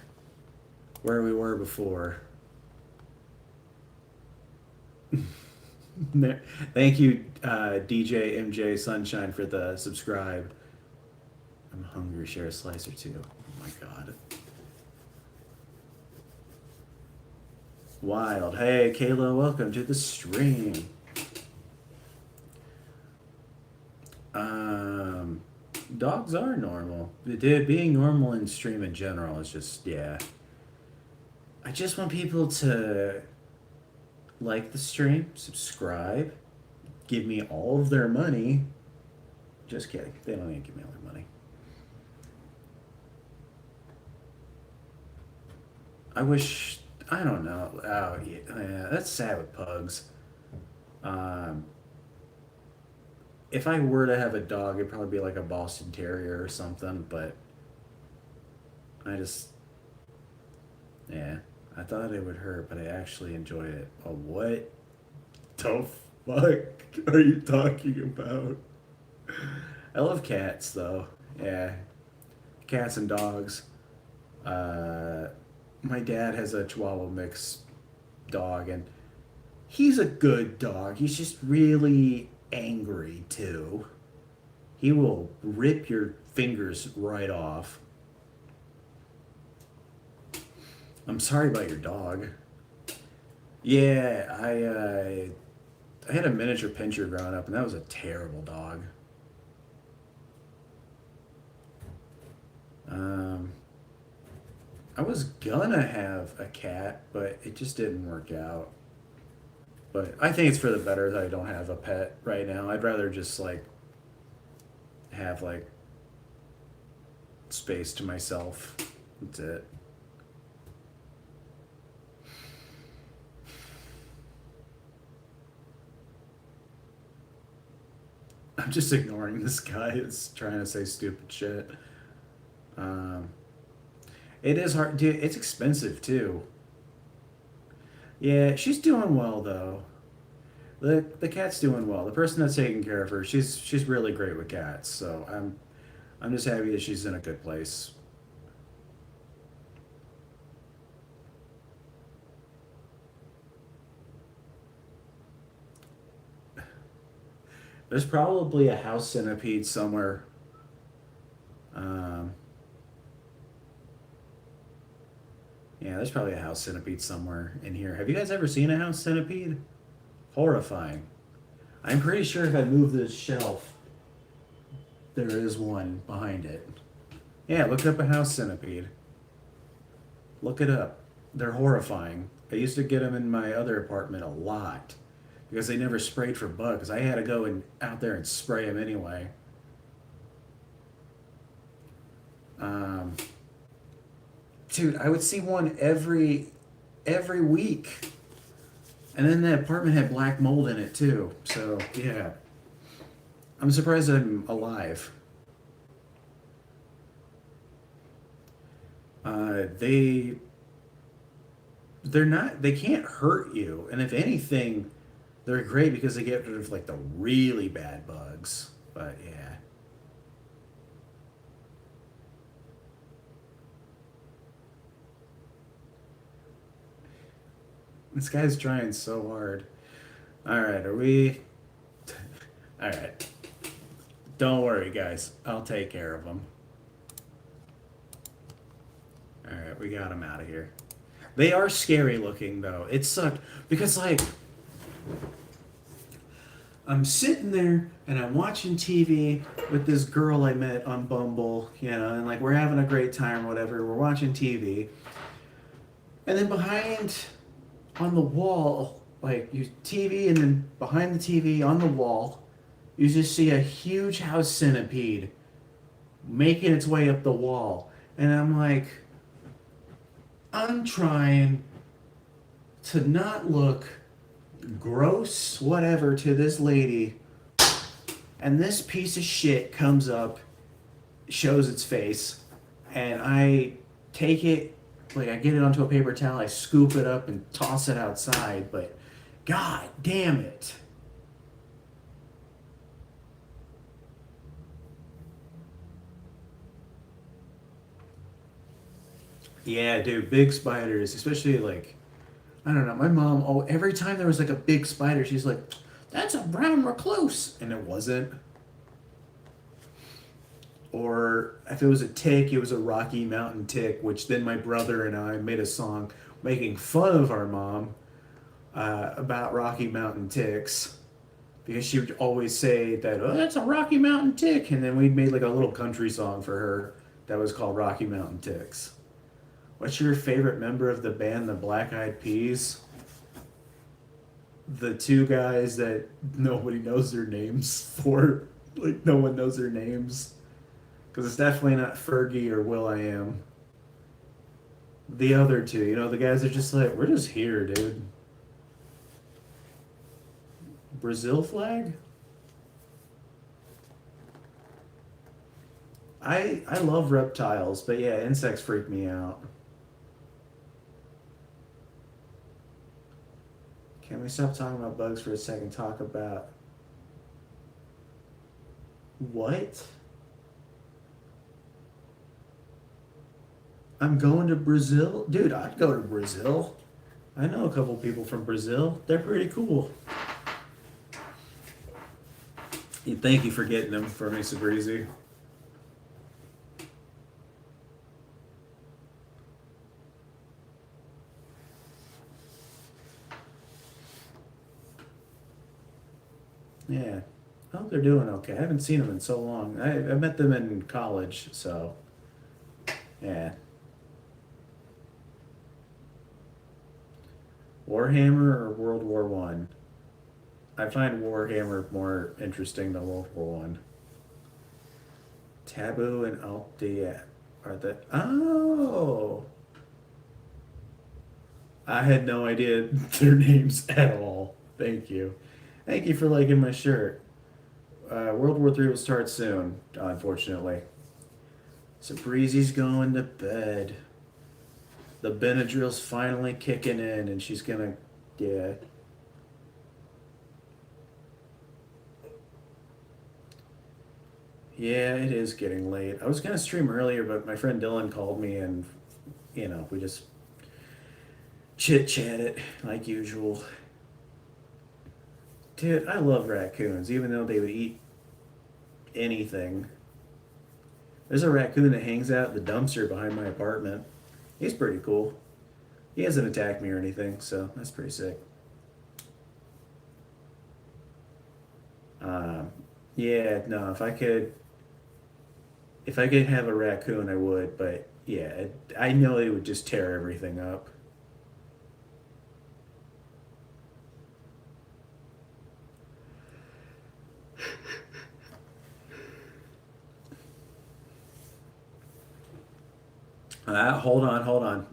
where we were before. Thank you, DJ MJ Sunshine, for the subscribe. I'm hungry. Share a slice or two. Oh my god. Wild. Hey, Kayla, welcome to the stream. Dogs are normal. Being normal in stream in general is just, yeah. I just want people to like the stream, subscribe, give me all of their money. Just kidding. They don't need to give me all their money. I wish, I don't know. Oh, yeah, that's sad with pugs. If I were to have a dog, it'd probably be like a Boston Terrier or something, but I just, yeah, I thought it would hurt, but I actually enjoy it. Oh, what the fuck are you talking about? I love cats, though. Yeah, cats and dogs. My dad has a Chihuahua mix dog, and he's a good dog. He's just really angry too. He will rip your fingers right off. I'm sorry about your dog. Yeah, I had a miniature pinscher growing up, and that was a terrible dog. I was gonna have a cat, but it just didn't work out. But I think it's for the better that I don't have a pet right now. I'd rather just like have like space to myself. That's it. I'm just ignoring this guy that's trying to say stupid shit. It is hard, dude. It's expensive too. Yeah, she's doing well though. The cat's doing well. The person that's taking care of her, she's really great with cats. So I'm just happy that she's in a good place. There's probably a house centipede somewhere. Um, yeah, there's probably a house centipede somewhere in here. Have you guys ever seen a house centipede? Horrifying. I'm pretty sure if I move this shelf, there is one behind it. Yeah, look up a house centipede. Look it up. They're horrifying. I used to get them in my other apartment a lot because they never sprayed for bugs. I had to go out there and spray them anyway. Dude, I would see one every week. And then that apartment had black mold in it too. So, yeah. I'm surprised I'm alive. They can't hurt you. And if anything, they're great because they get rid of like the really bad bugs. But yeah. This guy's trying so hard. Alright, are we... Alright. Don't worry, guys. I'll take care of them. Alright, we got them out of here. They are scary looking, though. It sucked. Because, like... I'm sitting there, and I'm watching TV with this girl I met on Bumble, you know, and, like, we're having a great time or whatever. We're watching TV. And then behind... on the wall, like you TV, and then behind the TV on the wall, you just see a huge house centipede making its way up the wall. And I'm like, I'm trying to not look gross, whatever, to this lady. And this piece of shit comes up, shows its face, and I take it, like I get it onto a paper towel, I scoop it up and toss it outside, but God damn it. Yeah, dude, big spiders, especially like I don't know. My mom, oh, every time there was like a big spider, she's like, "That's a brown recluse," and it wasn't. Or if it was a tick, it was a Rocky Mountain tick, which then my brother and I made a song making fun of our mom about Rocky Mountain ticks because she would always say that, "Oh, that's a Rocky Mountain tick," and then we'd made like a little country song for her that was called Rocky Mountain Ticks. What's your favorite member of the band, the Black Eyed Peas? The two guys that nobody knows their names for. Like, no one knows their names. Because it's definitely not Fergie or Will I Am. The other two, the guys are just like, we're just here, dude. Brazil flag? I love reptiles, but yeah, insects freak me out. Can we stop talking about bugs for a second? Talk about what? I'm going to Brazil? Dude, I'd go to Brazil. I know a couple people from Brazil. They're pretty cool. Thank you for getting them for me, Sabrizi. Yeah. I hope they're doing okay. I haven't seen them in so long. I met them in college, so yeah. Warhammer or World War One? I find Warhammer more interesting than World War One. Taboo and Altia are the oh. I had no idea their names at all. Thank you. Thank you for liking my shirt. World War Three will start soon, unfortunately. So Breezy's going to bed. The Benadryl's finally kicking in, and she's gonna, yeah. Yeah, it is getting late. I was gonna stream earlier, but my friend Dylan called me, and we just chit chatted like usual. Dude, I love raccoons, even though they would eat anything. There's a raccoon that hangs out at the dumpster behind my apartment. He's pretty cool. He hasn't attacked me or anything, so that's pretty sick. Um, yeah, no, if I could have a raccoon, I would, but yeah, I know it would just tear everything up. Hold on, hold on.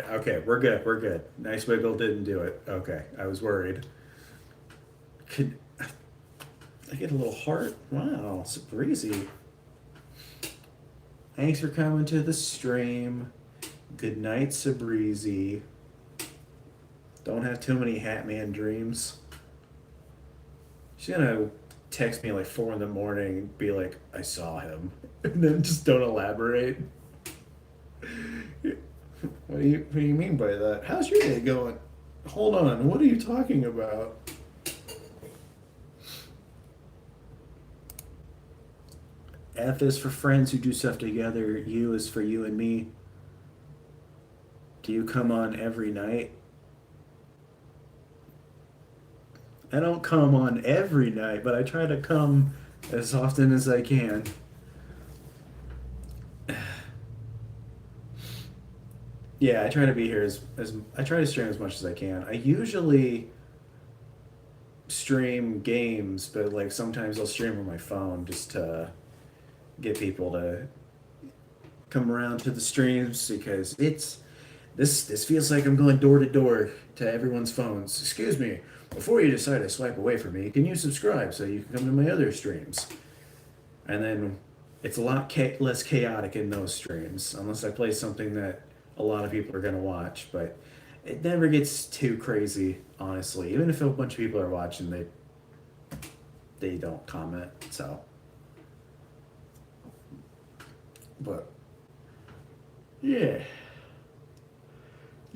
Okay, we're good, we're good. Nice Wiggle didn't do it. Okay, I was worried. Could I get a little heart? Wow, it's breezy. Thanks for coming to the stream. Good night, Sabrizi. Don't have too many Hatman dreams. She's gonna text me like 4 in the morning and be like, I saw him. And then just don't elaborate. What do you mean by that? How's your day going? Hold on, what are you talking about? F is for friends who do stuff together. U is for you and me. Do you come on every night? I don't come on every night, but I try to come as often as I can. Yeah, I try to be here as I try to stream as much as I can. I usually stream games, but like sometimes I'll stream on my phone just to get people to come around to the streams because this feels like I'm going door to door to everyone's phones. Excuse me, before you decide to swipe away from me, can you subscribe so you can come to my other streams? And then it's a lot less chaotic in those streams, unless I play something that a lot of people are going to watch. But it never gets too crazy, honestly. Even if a bunch of people are watching, they don't comment. So, but yeah.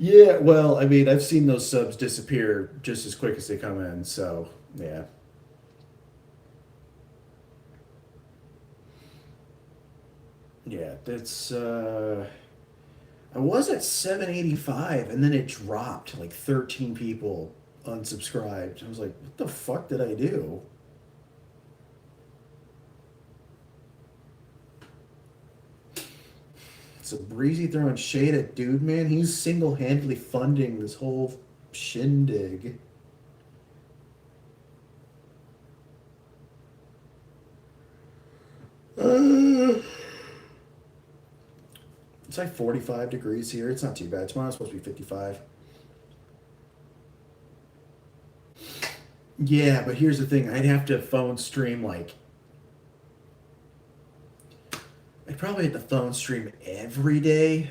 Yeah, well, I mean, I've seen those subs disappear just as quick as they come in, so yeah. Yeah, that's I was at 785 and then it dropped like 13 people unsubscribed. I was like, what the fuck did I do? So Breezy throwing shade at Dude Man. He's single handedly funding this whole shindig. Uh, it's like 45 degrees here. It's not too bad. Tomorrow's supposed to be 55. Yeah, but here's the thing. I'd have to phone stream like I'd probably have to phone stream every day,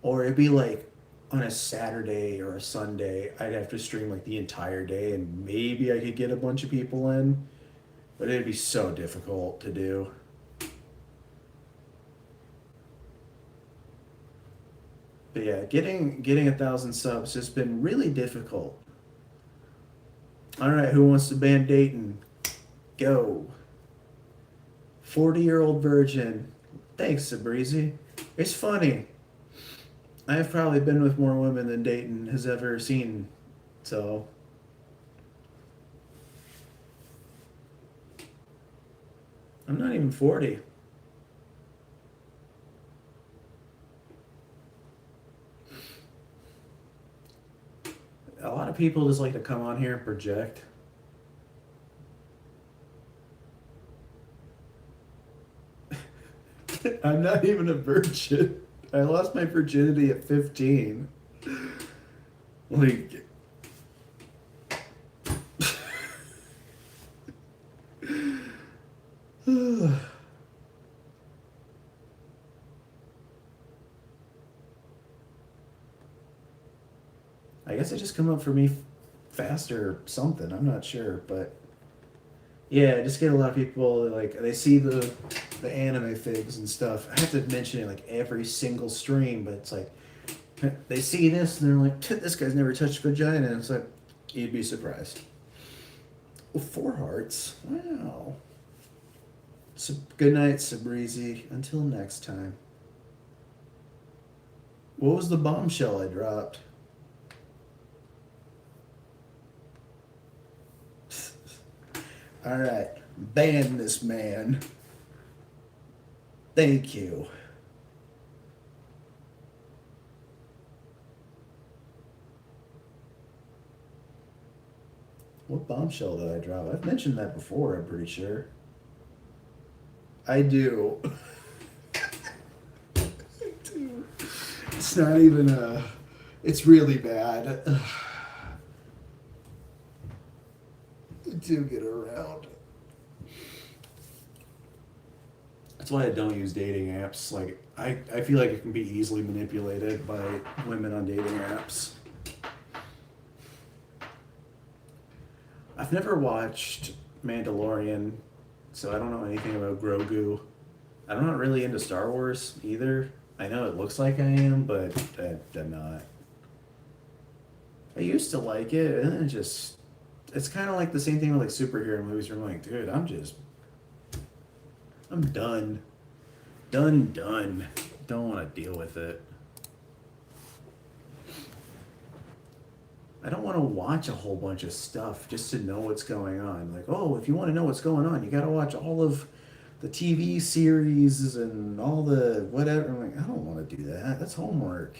or it'd be like on a Saturday or a Sunday. I'd have to stream like the entire day, and maybe I could get a bunch of people in, but it'd be so difficult to do. But yeah, getting 1,000 subs has been really difficult. All right, who wants to ban Dayton? Go. 40-year-old virgin. Thanks, Sabrizi. It's funny. I've probably been with more women than Dayton has ever seen. So, I'm not even 40. A lot of people just like to come on here and project. I'm not even a virgin. I lost my virginity at 15. Like, I guess it just come up for me faster or something. I'm not sure, but yeah, I just get a lot of people like they see the anime figs and stuff. I have to mention it like every single stream, but it's like they see this and they're like, "This guy's never touched vagina." And it's like, you'd be surprised. Well, 4 hearts. Wow. So, good night, Sabrizi. Until next time. What was the bombshell I dropped? All right, ban this man. Thank you. What bombshell did I drop? I've mentioned that before, I'm pretty sure. I do. I do. It's not even a. It's really bad. I do get around. That's why I don't use dating apps. Like, I feel like it can be easily manipulated by women on dating apps. I've never watched Mandalorian, so I don't know anything about Grogu. I'm not really into Star Wars either. I know it looks like I am, but I'm not. I used to like it, and then it's kind of like the same thing with like superhero movies where I'm like, dude, I'm done. Done. Don't want to deal with it. I don't want to watch a whole bunch of stuff just to know what's going on. Like, oh, if you want to know what's going on, you got to watch all of the TV series and all the whatever. I'm like, I don't want to do that. That's homework.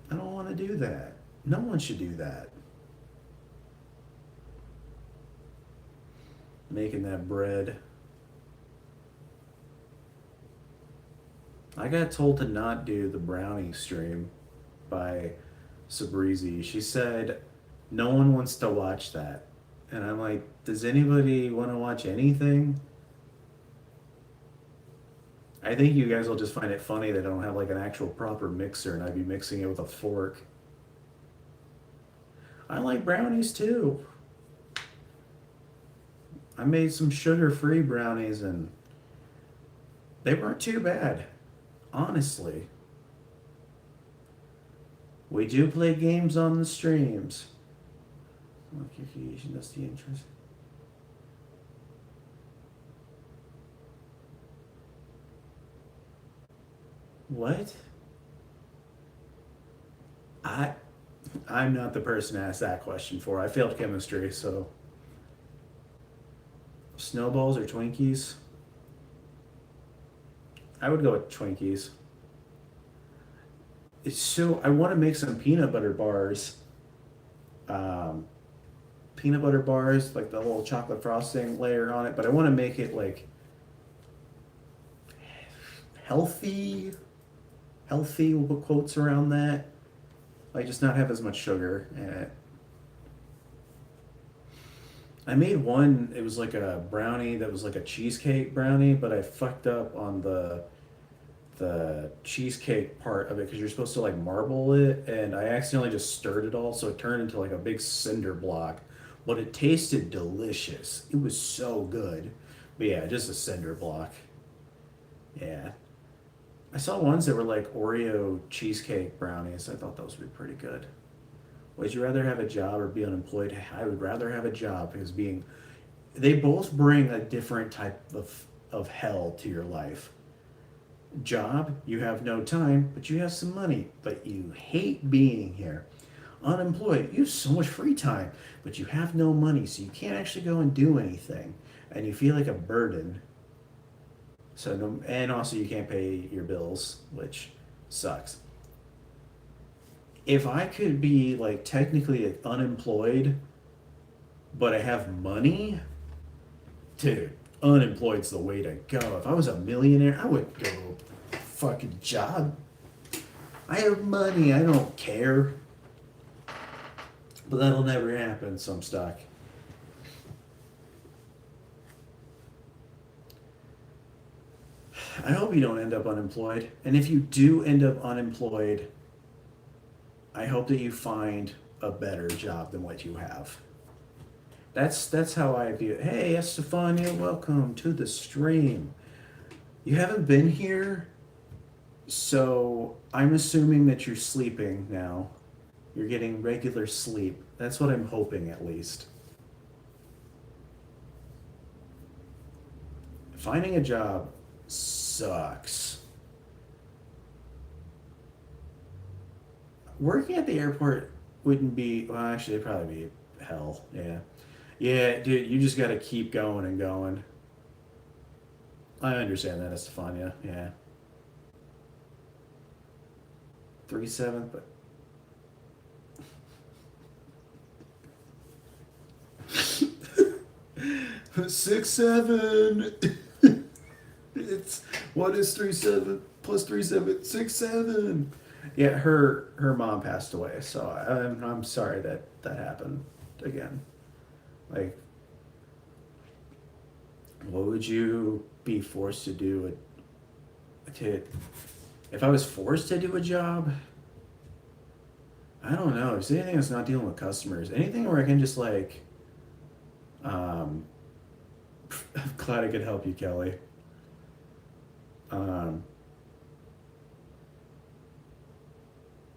I don't want to do that. No one should do that. Making that bread. I got told to not do the brownie stream by Sabrizi. She said no one wants to watch that. And I'm like, does anybody want to watch anything? I think you guys will just find it funny that I don't have like an actual proper mixer and I'd be mixing it with a fork. I like brownies too. I made some sugar-free brownies and they weren't too bad, honestly. We do play games on the streams. That's the interest. What? I I'm not the person to ask that question for. I failed chemistry, so snowballs or Twinkies? I would go with Twinkies. It's so I want to make some peanut butter bars. Um, Peanut butter bars, like the little chocolate frosting layer on it, but I want to make it like healthy. Healthy, we'll put quotes around that. Like just not have as much sugar in it. I made one, it was like a brownie that was like a cheesecake brownie, but I fucked up on the cheesecake part of it because you're supposed to like marble it, and I accidentally just stirred it all, so it turned into like a big cinder block. But it tasted delicious. It was so good. But yeah, just a cinder block. Yeah. I saw ones that were like Oreo cheesecake brownies. I thought those would be pretty good. Would you rather have a job or be unemployed? I would rather have a job because being they both bring a different type of hell to your life. Job, you have no time, but you have some money, but you hate being here. Unemployed, you have so much free time, but you have no money, so you can't actually go and do anything, and you feel like a burden. So, no, and also you can't pay your bills, which sucks. If I could be like technically unemployed, but I have money, dude, unemployed's the way to go. If I was a millionaire, I would go fucking job. I have money, I don't care. But that'll never happen, so I'm stuck. I hope you don't end up unemployed. And if you do end up unemployed, I hope that you find a better job than what you have. That's how I view it. Hey, Estefania, welcome to the stream. You haven't been here, so I'm assuming that you're sleeping now. You're getting regular sleep. That's what I'm hoping, at least. Finding a job sucks. Working at the airport wouldn't be, well, actually, it'd probably be hell. Yeah. Yeah, dude, you just gotta keep going and going. I understand that, Estefania. Yeah. 3/7, but 6/7. It's what is 3/7 plus 3/7? 6/7. Yeah, her mom passed away, so I'm sorry that that happened again. Like, what would you be forced to do? To if I was forced to do a job, I don't know. If there's anything that's not dealing with customers, anything where I can just like, um, I'm glad I could help you, Kelly. Um,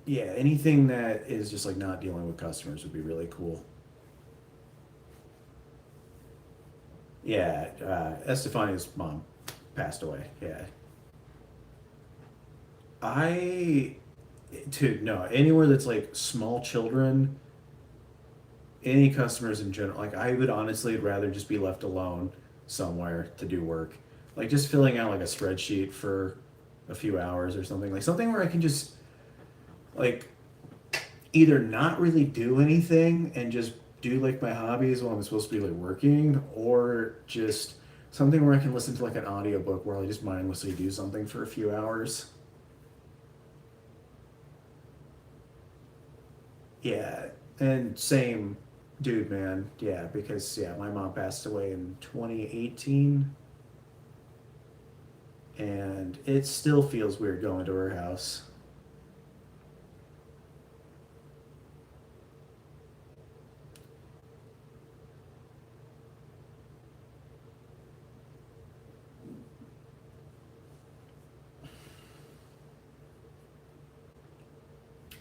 yeah, anything that is just like not dealing with customers would be really cool. Yeah, Estefania's mom passed away. Yeah, I to no anywhere that's like small children, any customers in general. Like I would honestly rather just be left alone somewhere to do work, like just filling out like a spreadsheet for a few hours or something. Like something where I can just like either not really do anything and just do like my hobbies while I'm supposed to be like working, or just something where I can listen to like an audiobook where I just mindlessly do something for a few hours. Yeah, and same dude, man. Yeah, because yeah, my mom passed away in 2018. and it still feels weird going to her house.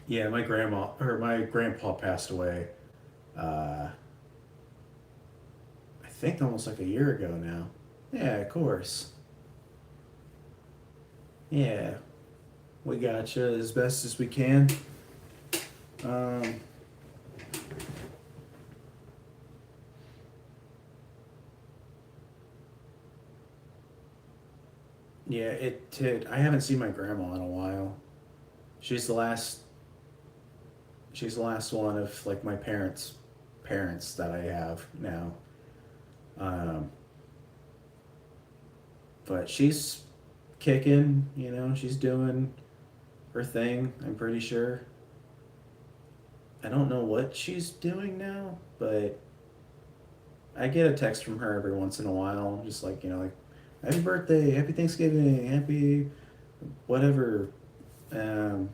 Yeah, my grandma or my grandpa passed away. Uh, I think almost like a year ago now. Yeah, of course. Yeah, we got you as best as we can. Um, yeah, it. I haven't seen my grandma in a while. She's the last. She's the last one of like my parents that I have now. Um, but she's kicking. You know, she's doing her thing. I'm pretty sure. I don't know what she's doing now, but I get a text from her every once in a while, just like like happy birthday, happy Thanksgiving, happy whatever. Um,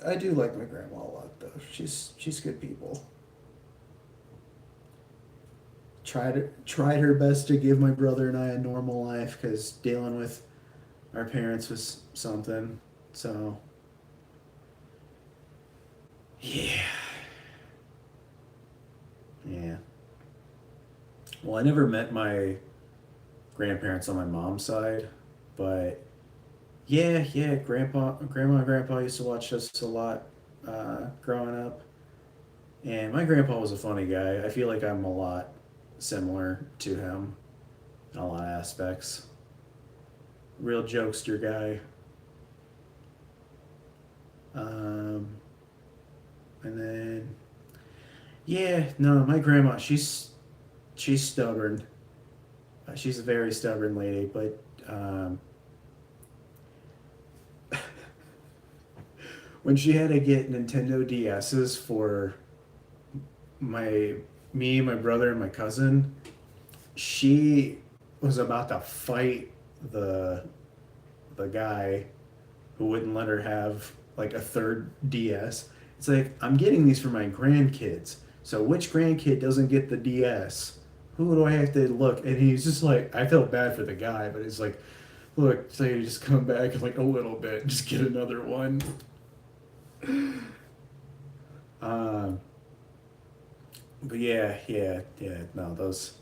I do like my grandma a lot though. She's good people. Tried her best to give my brother and I a normal life because dealing with our parents was something. So yeah, yeah. Well, I never met my grandparents on my mom's side, but yeah, yeah. Grandma, and grandpa used to watch us a lot growing up, and my grandpa was a funny guy. I feel like I'm a lot similar to him in a lot of aspects. Real jokester guy. Um, and then yeah, no, my grandma, she's stubborn. She's a very stubborn lady, but when she had to get Nintendo DSs for my my brother, and my cousin, she was about to fight the the guy who wouldn't let her have like a third DS. It's like I'm getting these for my grandkids. So which grandkid doesn't get the DS? Who do I have to look? And he's just like, I felt bad for the guy, but it's like, look, so you just come back in like a little bit, just get another one. Um, but yeah, yeah, yeah. No, those.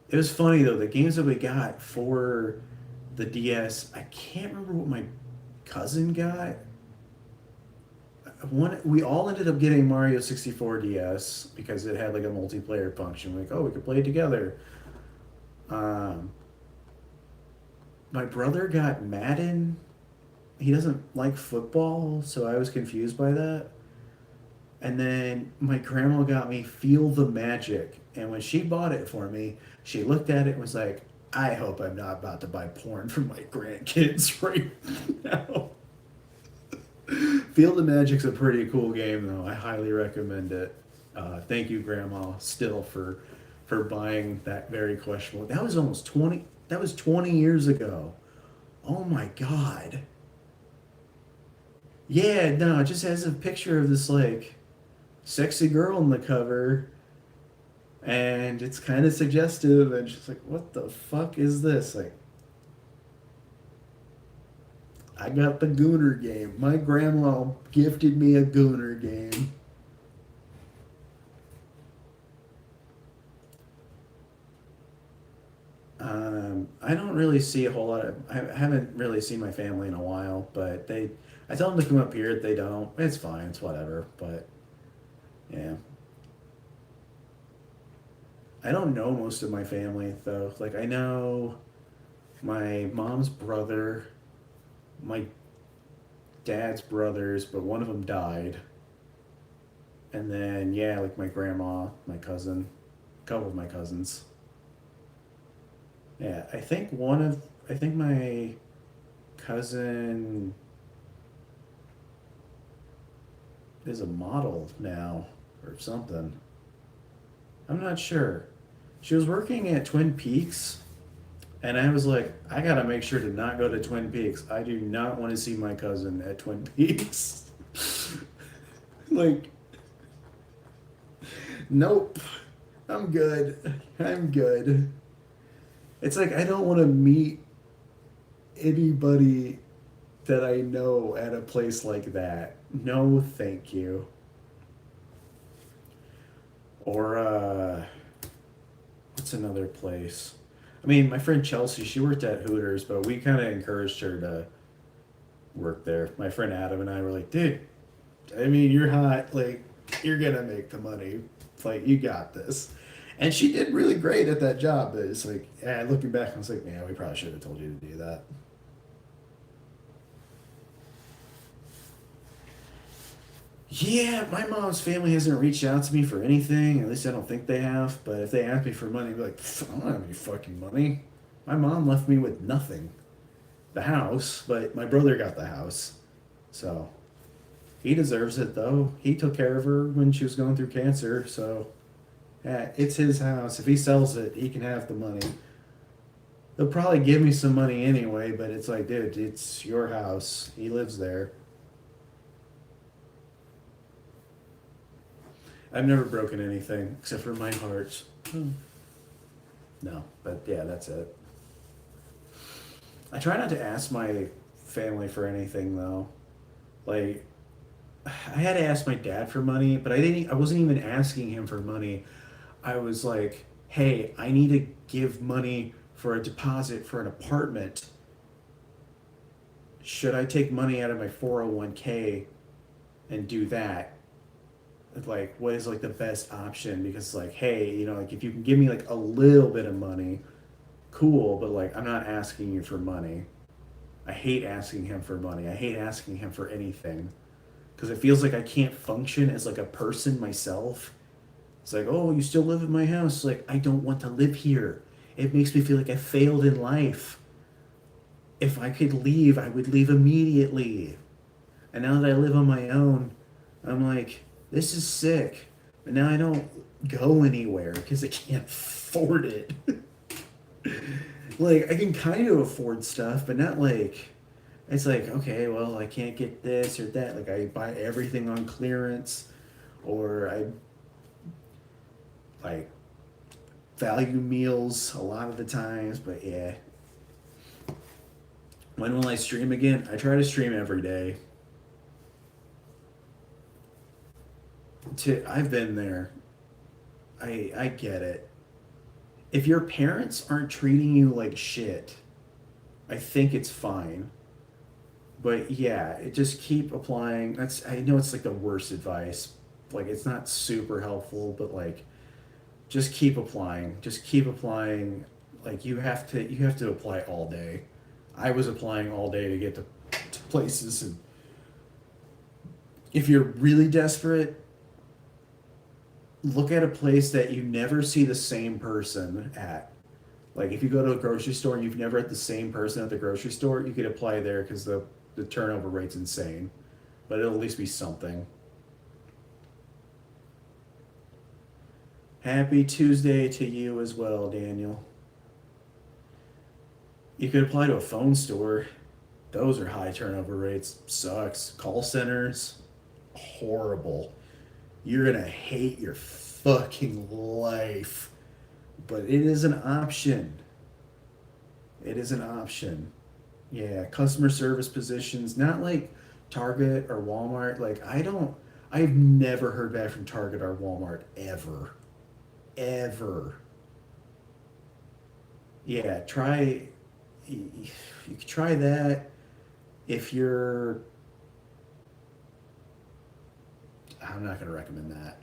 It was funny though. The games that we got for the DS, I can't remember what my cousin got. One, we all ended up getting Mario 64 DS because it had like a multiplayer function. Like, oh, we could play it together. Um, my brother got Madden. He doesn't like football, so I was confused by that. And then my grandma got me Feel the Magic. And when she bought it for me, she looked at it and was like, I hope I'm not about to buy porn for my grandkids right now. Feel the Magic's a pretty cool game, though. I highly recommend it. Thank you, Grandma, still for buying that very questionable. That was almost 20. That was 20 years ago. Oh my God. Yeah, no, it just has a picture of this like sexy girl on the cover, and it's kind of suggestive, and she's like, "What the fuck is this?" Like, I got the Gooner game. My grandma gifted me a Gooner game. I don't really see a whole lot of. I haven't really seen my family in a while, but they. I tell them to come up here. They don't. It's fine. It's whatever. But yeah, I don't know most of my family though. Like I know my mom's brother, my dad's brothers, but one of them died. And then yeah, like my grandma, my cousin, a couple of my cousins. Yeah, I think my cousin is a model now or something. I'm not sure. She was working at Twin Peaks, and I was like, I gotta make sure to not go to Twin Peaks. I do not want to see my cousin at Twin Peaks. Like, nope. I'm good. I'm good. It's like I don't want to meet anybody that I know at a place like that. No, thank you. Or what's another place? I mean, my friend Chelsea, she worked at Hooters, but we kind of encouraged her to work there. My friend Adam and I were like, dude, I mean, you're hot. Like, you're gonna make the money. Like, you got this. And she did really great at that job. But it's like, yeah, looking back, I was like, yeah, we probably should have told you to do that. Yeah, my mom's family hasn't reached out to me for anything. At least I don't think they have. But if they ask me for money, I'd be like, "Pff, I don't have any fucking money. My mom left me with nothing. The house, but my brother got the house. So he deserves it, though. He took care of her when she was going through cancer. So yeah, it's his house. If he sells it, he can have the money. They'll probably give me some money anyway, but it's like, dude, it's your house. He lives there. I've never broken anything except for my heart. No, but yeah, that's it. I try not to ask my family for anything though. Like I had to ask my dad for money, but I didn't. I wasn't even asking him for money. I was like, "Hey, I need to give money for a deposit for an apartment. Should I take money out of my 401k and do that? Like, what is like the best option? Because like, hey, like if you can give me like a little bit of money, cool. But like, I'm not asking you for money. I hate asking him for money. I hate asking him for anything because it feels like I can't function as like a person myself. It's like, oh, you still live in my house. Like, I don't want to live here. It makes me feel like I failed in life. If I could leave, I would leave immediately. And now that I live on my own, I'm like, this is sick. But now I don't go anywhere because I can't afford it. Like, I can kind of afford stuff, but not like, it's like, okay, well, I can't get this or that. Like, I buy everything on clearance, or I like value meals a lot of the times, but yeah. When will I stream again? I try to stream every day. I've been there. I get it. If your parents aren't treating you like shit, I think it's fine. But yeah, it just keep applying. That's I know it's like the worst advice. Like it's not super helpful, but like just keep applying. Just keep applying. Like you have to apply all day. I was applying all day to get to places, and if you're really desperate, look at a place that you never see the same person at. Like if you go to a grocery store and you've never had the same person at the grocery store, you could apply there because the turnover rate's insane. But it'll at least be something. Happy Tuesday to you as well, Daniel. You could apply to a phone store. Those are high turnover rates. Sucks. Call centers, horrible. You're gonna hate your fucking life. But it is an option. It is an option. Yeah, customer service positions, not like Target or Walmart. Like I've never heard back from Target or Walmart ever. Ever. Yeah, you could try that if you're I'm not going to recommend that.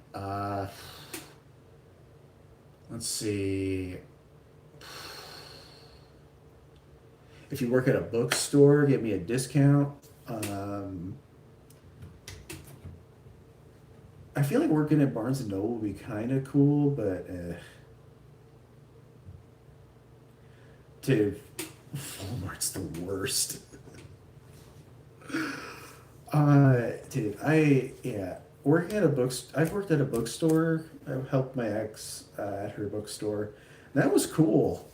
Let's see. If you work at a bookstore, get me a discount. I feel like working at Barnes and Noble would be kind of cool, but dude, Walmart's the worst. Dude, working at a book. I've worked at a bookstore. I've helped my ex at her bookstore. That was cool.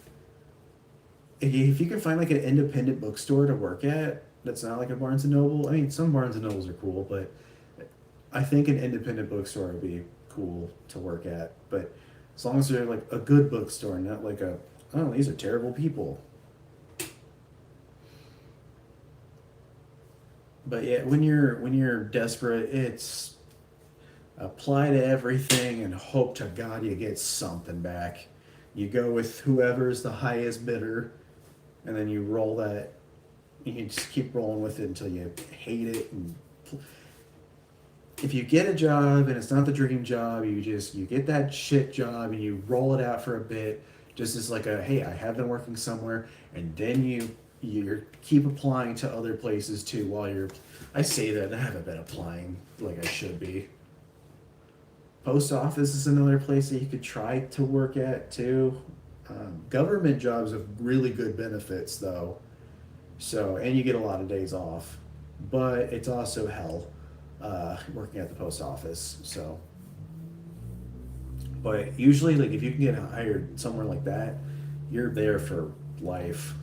If you can find like an independent bookstore to work at, that's not like a Barnes and Noble. I mean, some Barnes and Nobles are cool, but I think an independent bookstore would be cool to work at. But as long as they're like a good bookstore, not like a, oh, these are terrible people. But yeah, when you're desperate, it's apply to everything and hope to God you get something back. You go with whoever's the highest bidder, and then you roll that. You just keep rolling with it until you hate it. And if you get a job and it's not the dream job, you get that shit job and you roll it out for a bit, just as like a hey, I have been working somewhere, and then you keep applying to other places too while you're. I say that I haven't been applying like I should be. Post office is another place that you could try to work at too. Government jobs have really good benefits though, so and you get a lot of days off, but it's also hell working at the post office. So, but usually, like if you can get hired somewhere like that, you're there for life.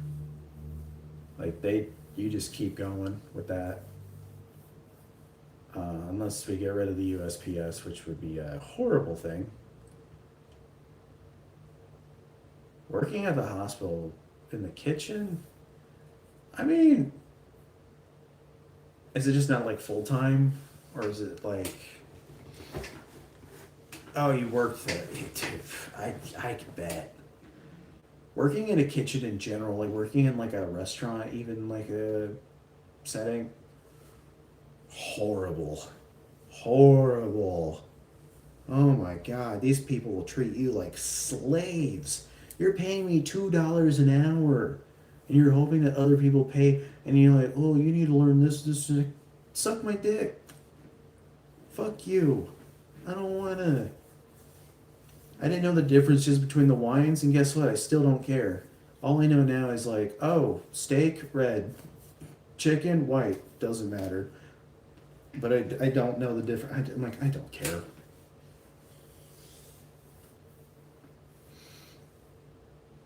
Like you just keep going with that. Unless we get rid of the USPS, which would be a horrible thing. Working at the hospital in the kitchen, I mean, is it just not like full time? Or is it like, oh, you work there? I can bet. Working in a kitchen in general, like working in like a restaurant, even like a setting, horrible. Horrible. Oh my God, these people will treat you like slaves. You're paying me $2 an hour, and you're hoping that other people pay, and you're like, oh, you need to learn this. Suck my dick. Fuck you. I don't wanna. I didn't know the differences between the wines, and guess what? I still don't care. All I know now is like, oh, steak, red, chicken, white, doesn't matter. But I don't know the difference. I'm like, I don't care.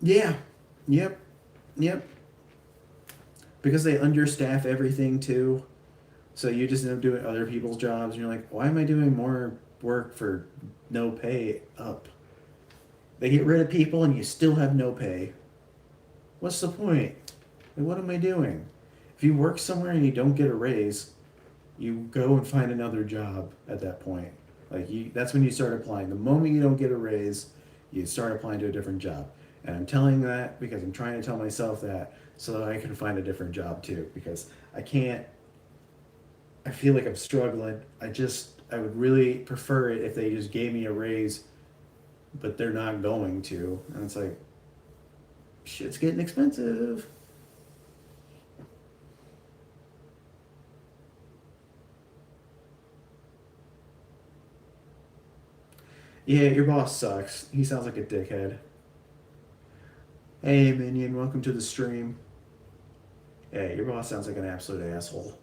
Yeah. Yep. Yep. Because they understaff everything too. So you just end up doing other people's jobs, and you're like, why am I doing more work for no pay up? They get rid of people, and you still have no pay. What's the point? Like, what am I doing? If you work somewhere and you don't get a raise, you go and find another job at that point. That's when you start applying. The moment you don't get a raise, you start applying to a different job. And I'm telling that because I'm trying to tell myself that so that I can find a different job too. Because I can't. I feel like I'm struggling. I would really prefer it if they just gave me a raise, but they're not going to. And it's like, shit's getting expensive. Yeah, your boss sucks. He sounds like a dickhead. Hey, Minion, welcome to the stream. Yeah, your boss sounds like an absolute asshole.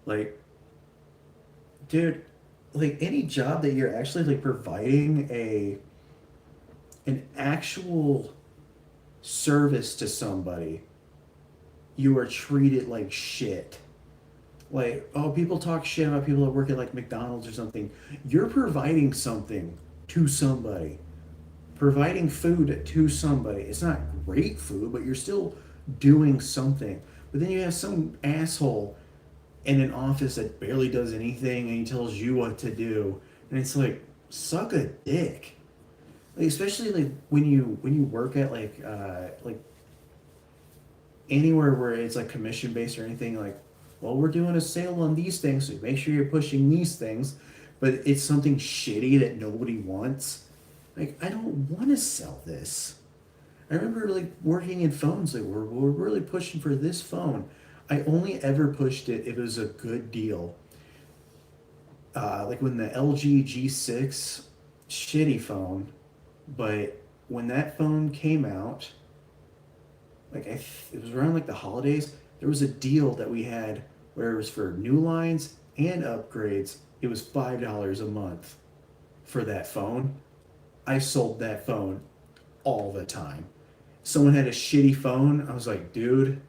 Like, dude, like any job that you're actually like providing an actual service to somebody, you are treated like shit. Like, oh, people talk shit about people that work at like McDonald's or something. You're providing something to somebody, providing food to somebody. It's not great food, but you're still doing something. But then you have some asshole in an office that barely does anything, and he tells you what to do, and it's like, suck a dick. Like, especially like when you work at like anywhere where it's like commission based or anything, like, well, we're doing a sale on these things, so make sure you're pushing these things, but it's something shitty that nobody wants. Like, I don't want to sell this. I remember like working in phones, like we're really pushing for this phone. I only ever pushed it if it was a good deal. Like when the LG G6, shitty phone, but when that phone came out, it was around like the holidays. There was a deal that we had where it was for new lines and upgrades. It was $5 a month. for that phone, I sold that phone all the time. Someone had a shitty phone. I was like, dude,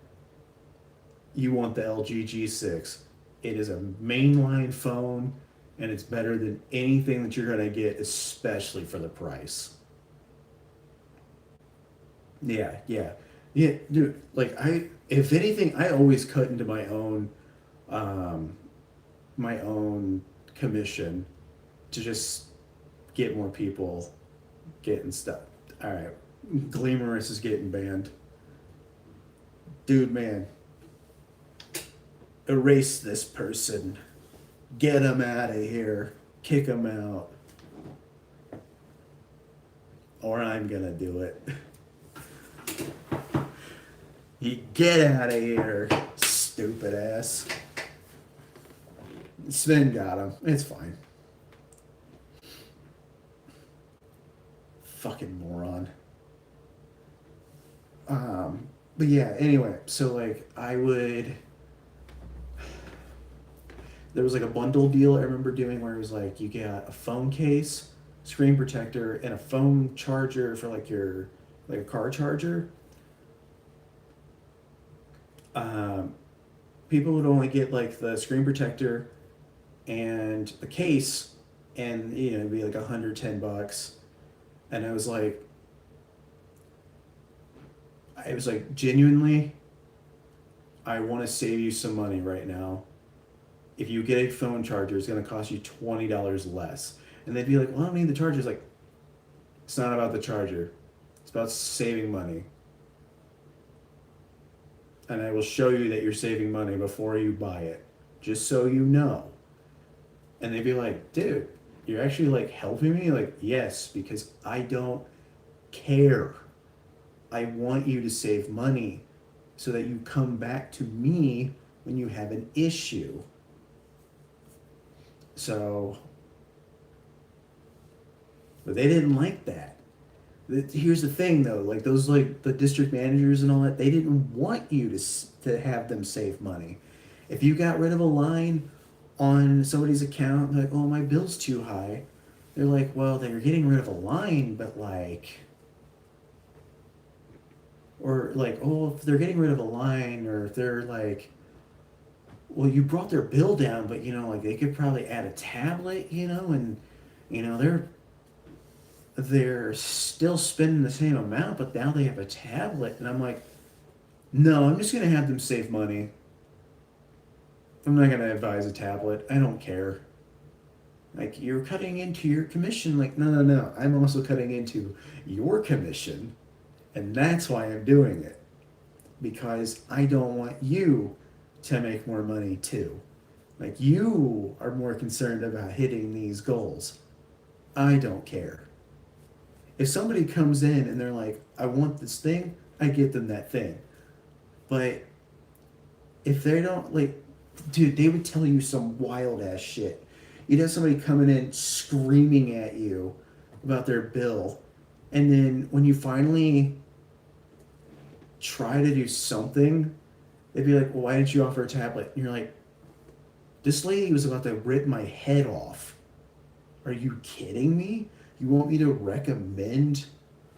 you want the LG G6. It is a mainline phone and it's better than anything that you're going to get, especially for the price. Yeah, yeah. Yeah, dude, like if anything, I always cut into um, my own commission to just get more people getting stuff. All right, Gleamerous is getting banned. Dude, man, erase this person. Get him out of here. Kick him out. Or I'm gonna do it. You get out of here, stupid ass. Sven got him. It's fine. Fucking moron. But yeah, anyway, so like I would. There was like a bundle deal I remember doing where it was like you got a phone case, screen protector, and a phone charger for like your like a car charger. Um, People would only get like the screen protector and the case, and it'd be like $110. And I was like genuinely, I want to save you some money right now. If you get a phone charger, it's going to cost you $20 less. And they'd be like, well, I don't need the charger. It's like, it's not about the charger. It's about saving money. And I will show you that you're saving money before you buy it, just so you know. And they'd be like, dude, you're actually like helping me? Like, yes, because I don't care. I want you to save money so that you come back to me when you have an issue. So, but they didn't like that. Here's the thing though, like those like the district managers and all that, they didn't want you to have them save money. If you got rid of a line on somebody's account, like, oh, my bill's too high, they're like, well, they're getting rid of a line, but like, or like, oh, if they're getting rid of a line, or if they're like, well, you brought their bill down, but like they could probably add a tablet, and they're still spending the same amount, but now they have a tablet. And I'm like, no, I'm just going to have them save money. I'm not going to advise a tablet. I don't care. Like, you're cutting into your commission. Like, no, no, no. I'm also cutting into your commission. And that's why I'm doing it. Because I don't want you to make more money too. Like, you are more concerned about hitting these goals. I don't care. If somebody comes in and they're like, I want this thing, I get them that thing. But if they don't, like, dude, they would tell you some wild ass shit. You'd have somebody coming in screaming at you about their bill. And then when you finally try to do something, they'd be like, well, why didn't you offer a tablet? And you're like, this lady was about to rip my head off. Are you kidding me? You want me to recommend?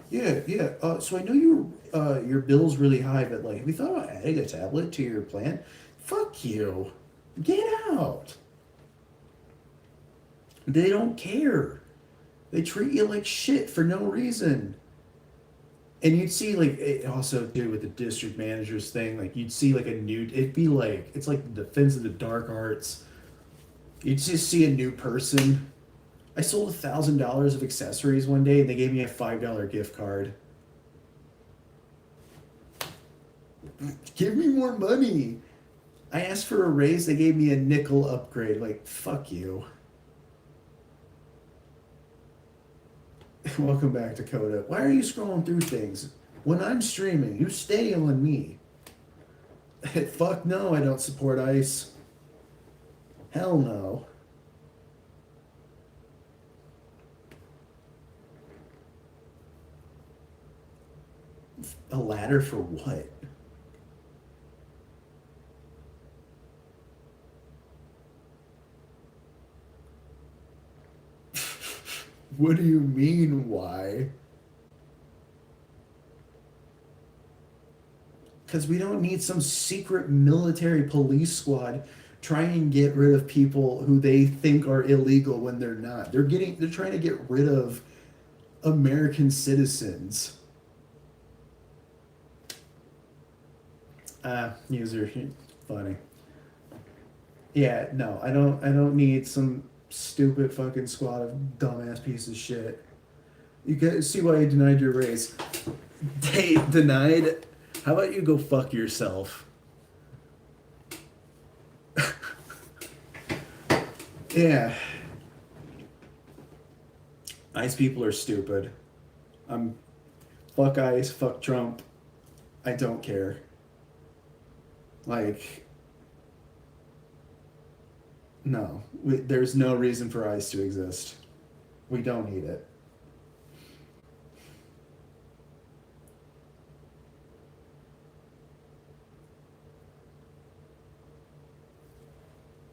Yeah, yeah. So I know your bill's really high, but like, have you thought about adding a tablet to your plan? Fuck you. Get out. They don't care. They treat you like shit for no reason. And you'd see like it also too with the district managers thing, like you'd see like it'd be like it's like the Defense of the Dark Arts. You'd just see a new person. I sold $1,000 of accessories one day and they gave me a $5 gift card. Give me more money. I asked for a raise, they gave me a nickel upgrade. Like, fuck you. Welcome back, Dakota. Why are you scrolling through things? When I'm streaming, you stay on me. Fuck no, I don't support ICE. Hell no. A ladder for what? What do you mean, why? Because we don't need some secret military police squad trying to get rid of people who they think are illegal when they're not. They're trying to get rid of American citizens. User, funny. Yeah, no, I don't need some stupid fucking squad of dumbass pieces of shit. You guys see why I denied your raise. Hey, denied. How about you go fuck yourself? Yeah. ICE people are stupid. I'm fuck ICE, fuck Trump. I don't care. Like, no, there's no reason for ICE to exist. We don't need it.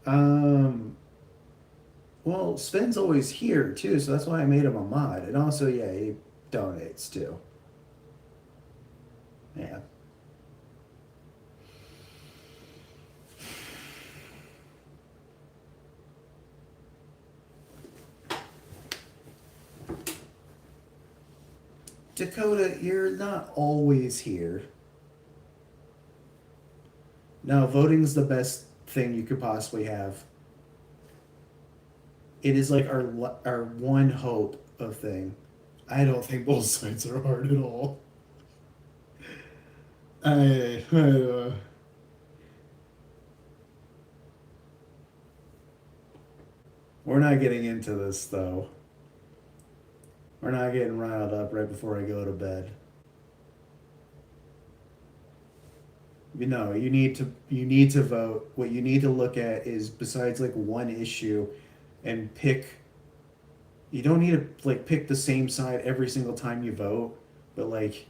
Um, well, Sven's always here too, so that's why I made him a mod. And also, yeah, he donates too. Yeah. Dakota, you're not always here. No, voting's the best thing you could possibly have. It is like our one hope of thing. I don't think both sides are hard at all. I we're not getting into this though. We're not getting riled up right before I go to bed. You know, you need to vote. What you need to look at is besides like one issue and pick you don't need to like pick the same side every single time you vote, but like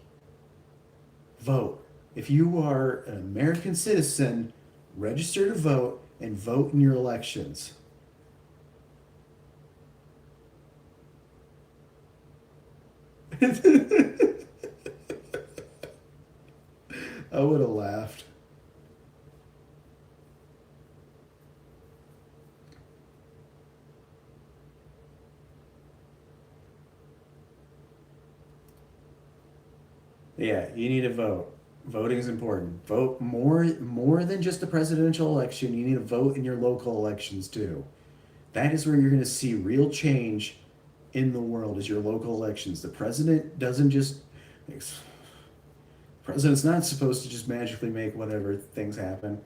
vote. If you are an American citizen, register to vote and vote in your elections. I would have laughed. Yeah, you need to vote. Voting is important. Vote more than just the presidential election. You need to vote in your local elections too. That is where you're going to see real change in the world is your local elections. The president doesn't just president's not supposed to just magically make whatever things happen.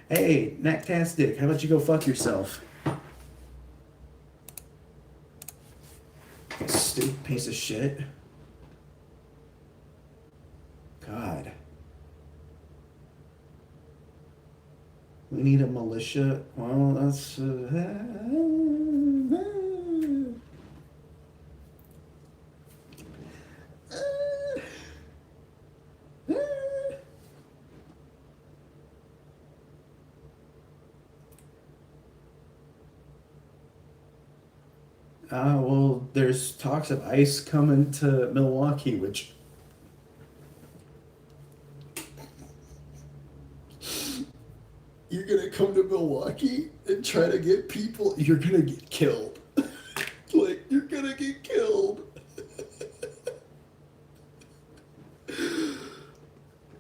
Hey, Nactastic, how about you go fuck yourself? Stupid piece of shit. God. We need a militia. Well, that's. Well, there's talks of ICE coming to Milwaukee, which you're gonna come to Milwaukee and try to get people, you're gonna get killed. Like, you're gonna get killed.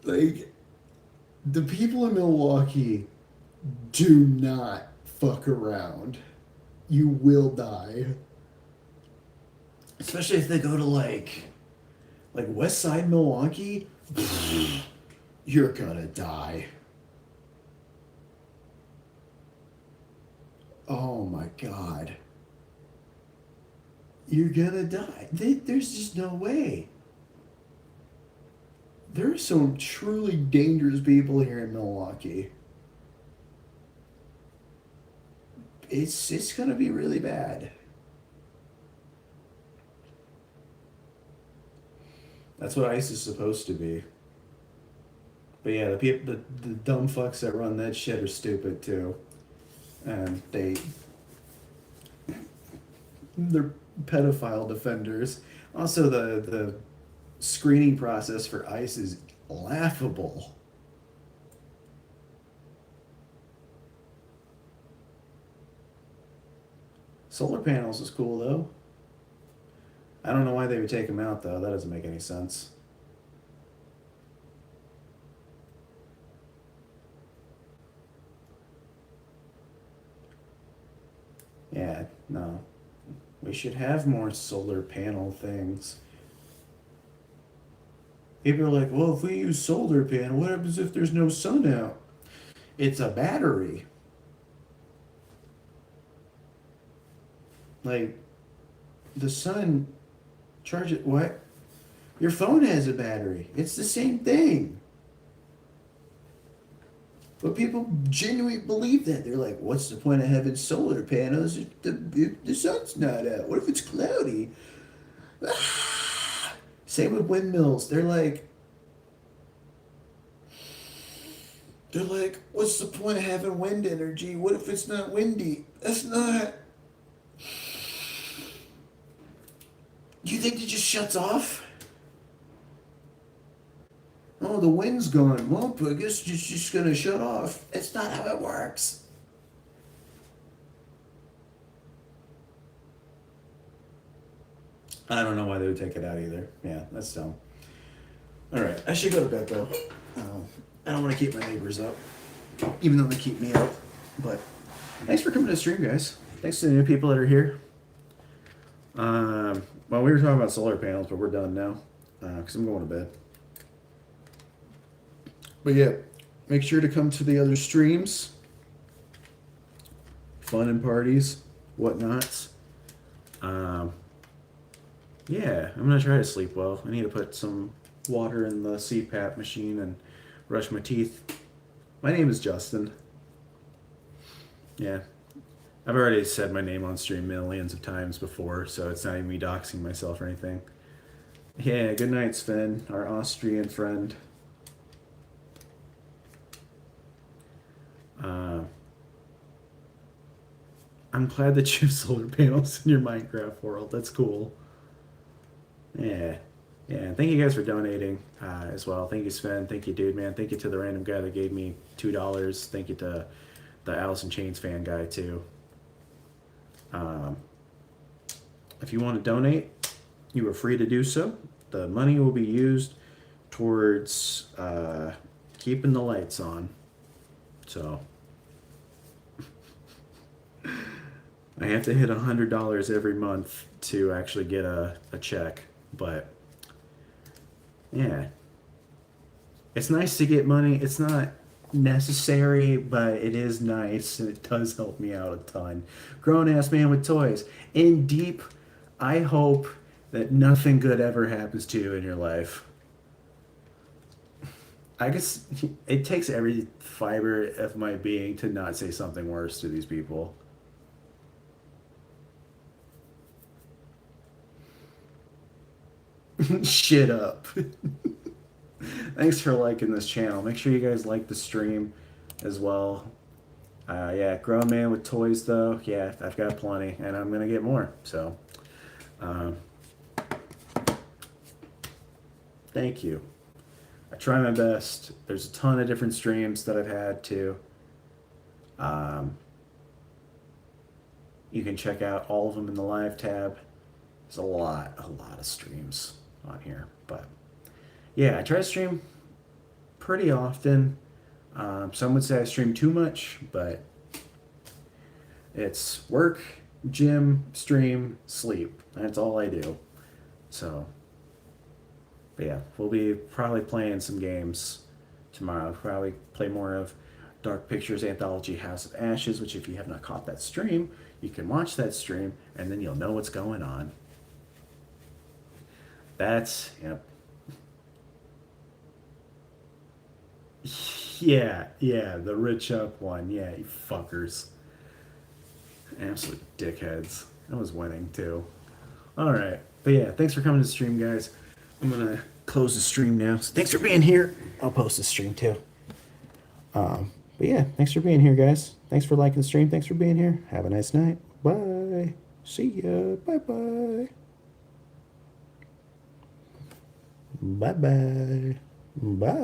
Like, the people in Milwaukee do not fuck around. You will die. Especially if they go to like West Side Milwaukee, you're gonna die. Oh my god. You're gonna die. There's just no way. There are some truly dangerous people here in Milwaukee. It's gonna be really bad. That's what ICE is supposed to be. But yeah, the dumb fucks that run that shit are stupid too. And They're pedophile defenders. Also, the screening process for ICE is laughable. Solar panels is cool though. I don't know why they would take them out though. That doesn't make any sense. Yeah, no. We should have more solar panel things. People are like, well, if we use solar panel, what happens if there's no sun out? It's a battery. Like, the sun charge it. What? Your phone has a battery. It's the same thing. But people genuinely believe that. They're like, what's the point of having solar panels if the sun's not out? What if it's cloudy? Same with windmills. They're like, what's the point of having wind energy? What if it's not windy? That's not. You think it just shuts off? Oh, the wind's gone. Well, I guess it's just gonna shut off. That's not how it works. I don't know why they would take it out either. Yeah, that's dumb. All right, I should go to bed though. I don't want to keep my neighbors up, even though they keep me up. But thanks for coming to the stream, guys. Thanks to the new people that are here. Well, we were talking about solar panels, but we're done now because I'm going to bed. But yeah, make sure to come to the other streams. Fun and parties, whatnots. Yeah, I'm gonna try to sleep well. I need to put some water in the CPAP machine and brush my teeth. My name is Justin. Yeah, I've already said my name on stream millions of times before, so it's not even me doxing myself or anything. Yeah, good night, Sven, our Austrian friend. I'm glad that you have solar panels in your Minecraft world. That's cool. Yeah. Yeah. Thank you guys for donating as well. Thank you, Sven. Thank you, dude, man. Thank you to the random guy that gave me $2. Thank you to the Alice in Chains fan guy, too. If you want to donate, you are free to do so. The money will be used towards keeping the lights on. So I have to hit $100 every month to actually get a check, but yeah, it's nice to get money. It's not necessary, but it is nice, and it does help me out a ton. Grown-ass man with toys. In deep, I hope that nothing good ever happens to you in your life. I guess it takes every fiber of my being to not say something worse to these people. Shit up. Thanks for liking this channel. Make sure you guys like the stream as well. Yeah, grown man with toys though. Yeah, I've got plenty, and I'm gonna get more. So, thank you. I try my best. There's a ton of different streams that I've had too. You can check out all of them in the live tab. There's a lot of streams on here, but yeah, I try to stream pretty often. Some would say I stream too much, but it's work, gym, stream, sleep. That's all I do. So, but yeah, we'll be probably playing some games tomorrow. Probably play more of Dark Pictures Anthology House of Ashes, which if you have not caught that stream, you can watch that stream and then you'll know what's going on. That's, yep. Yeah, the rich up one. Yeah, you fuckers. Absolute dickheads. I was winning too. Alright. But yeah, thanks for coming to the stream, guys. I'm gonna close the stream now. So thanks for being here. I'll post the stream too. But yeah, thanks for being here, guys. Thanks for liking the stream. Thanks for being here. Have a nice night. Bye. See ya. Bye-bye. Bye-bye. Bye.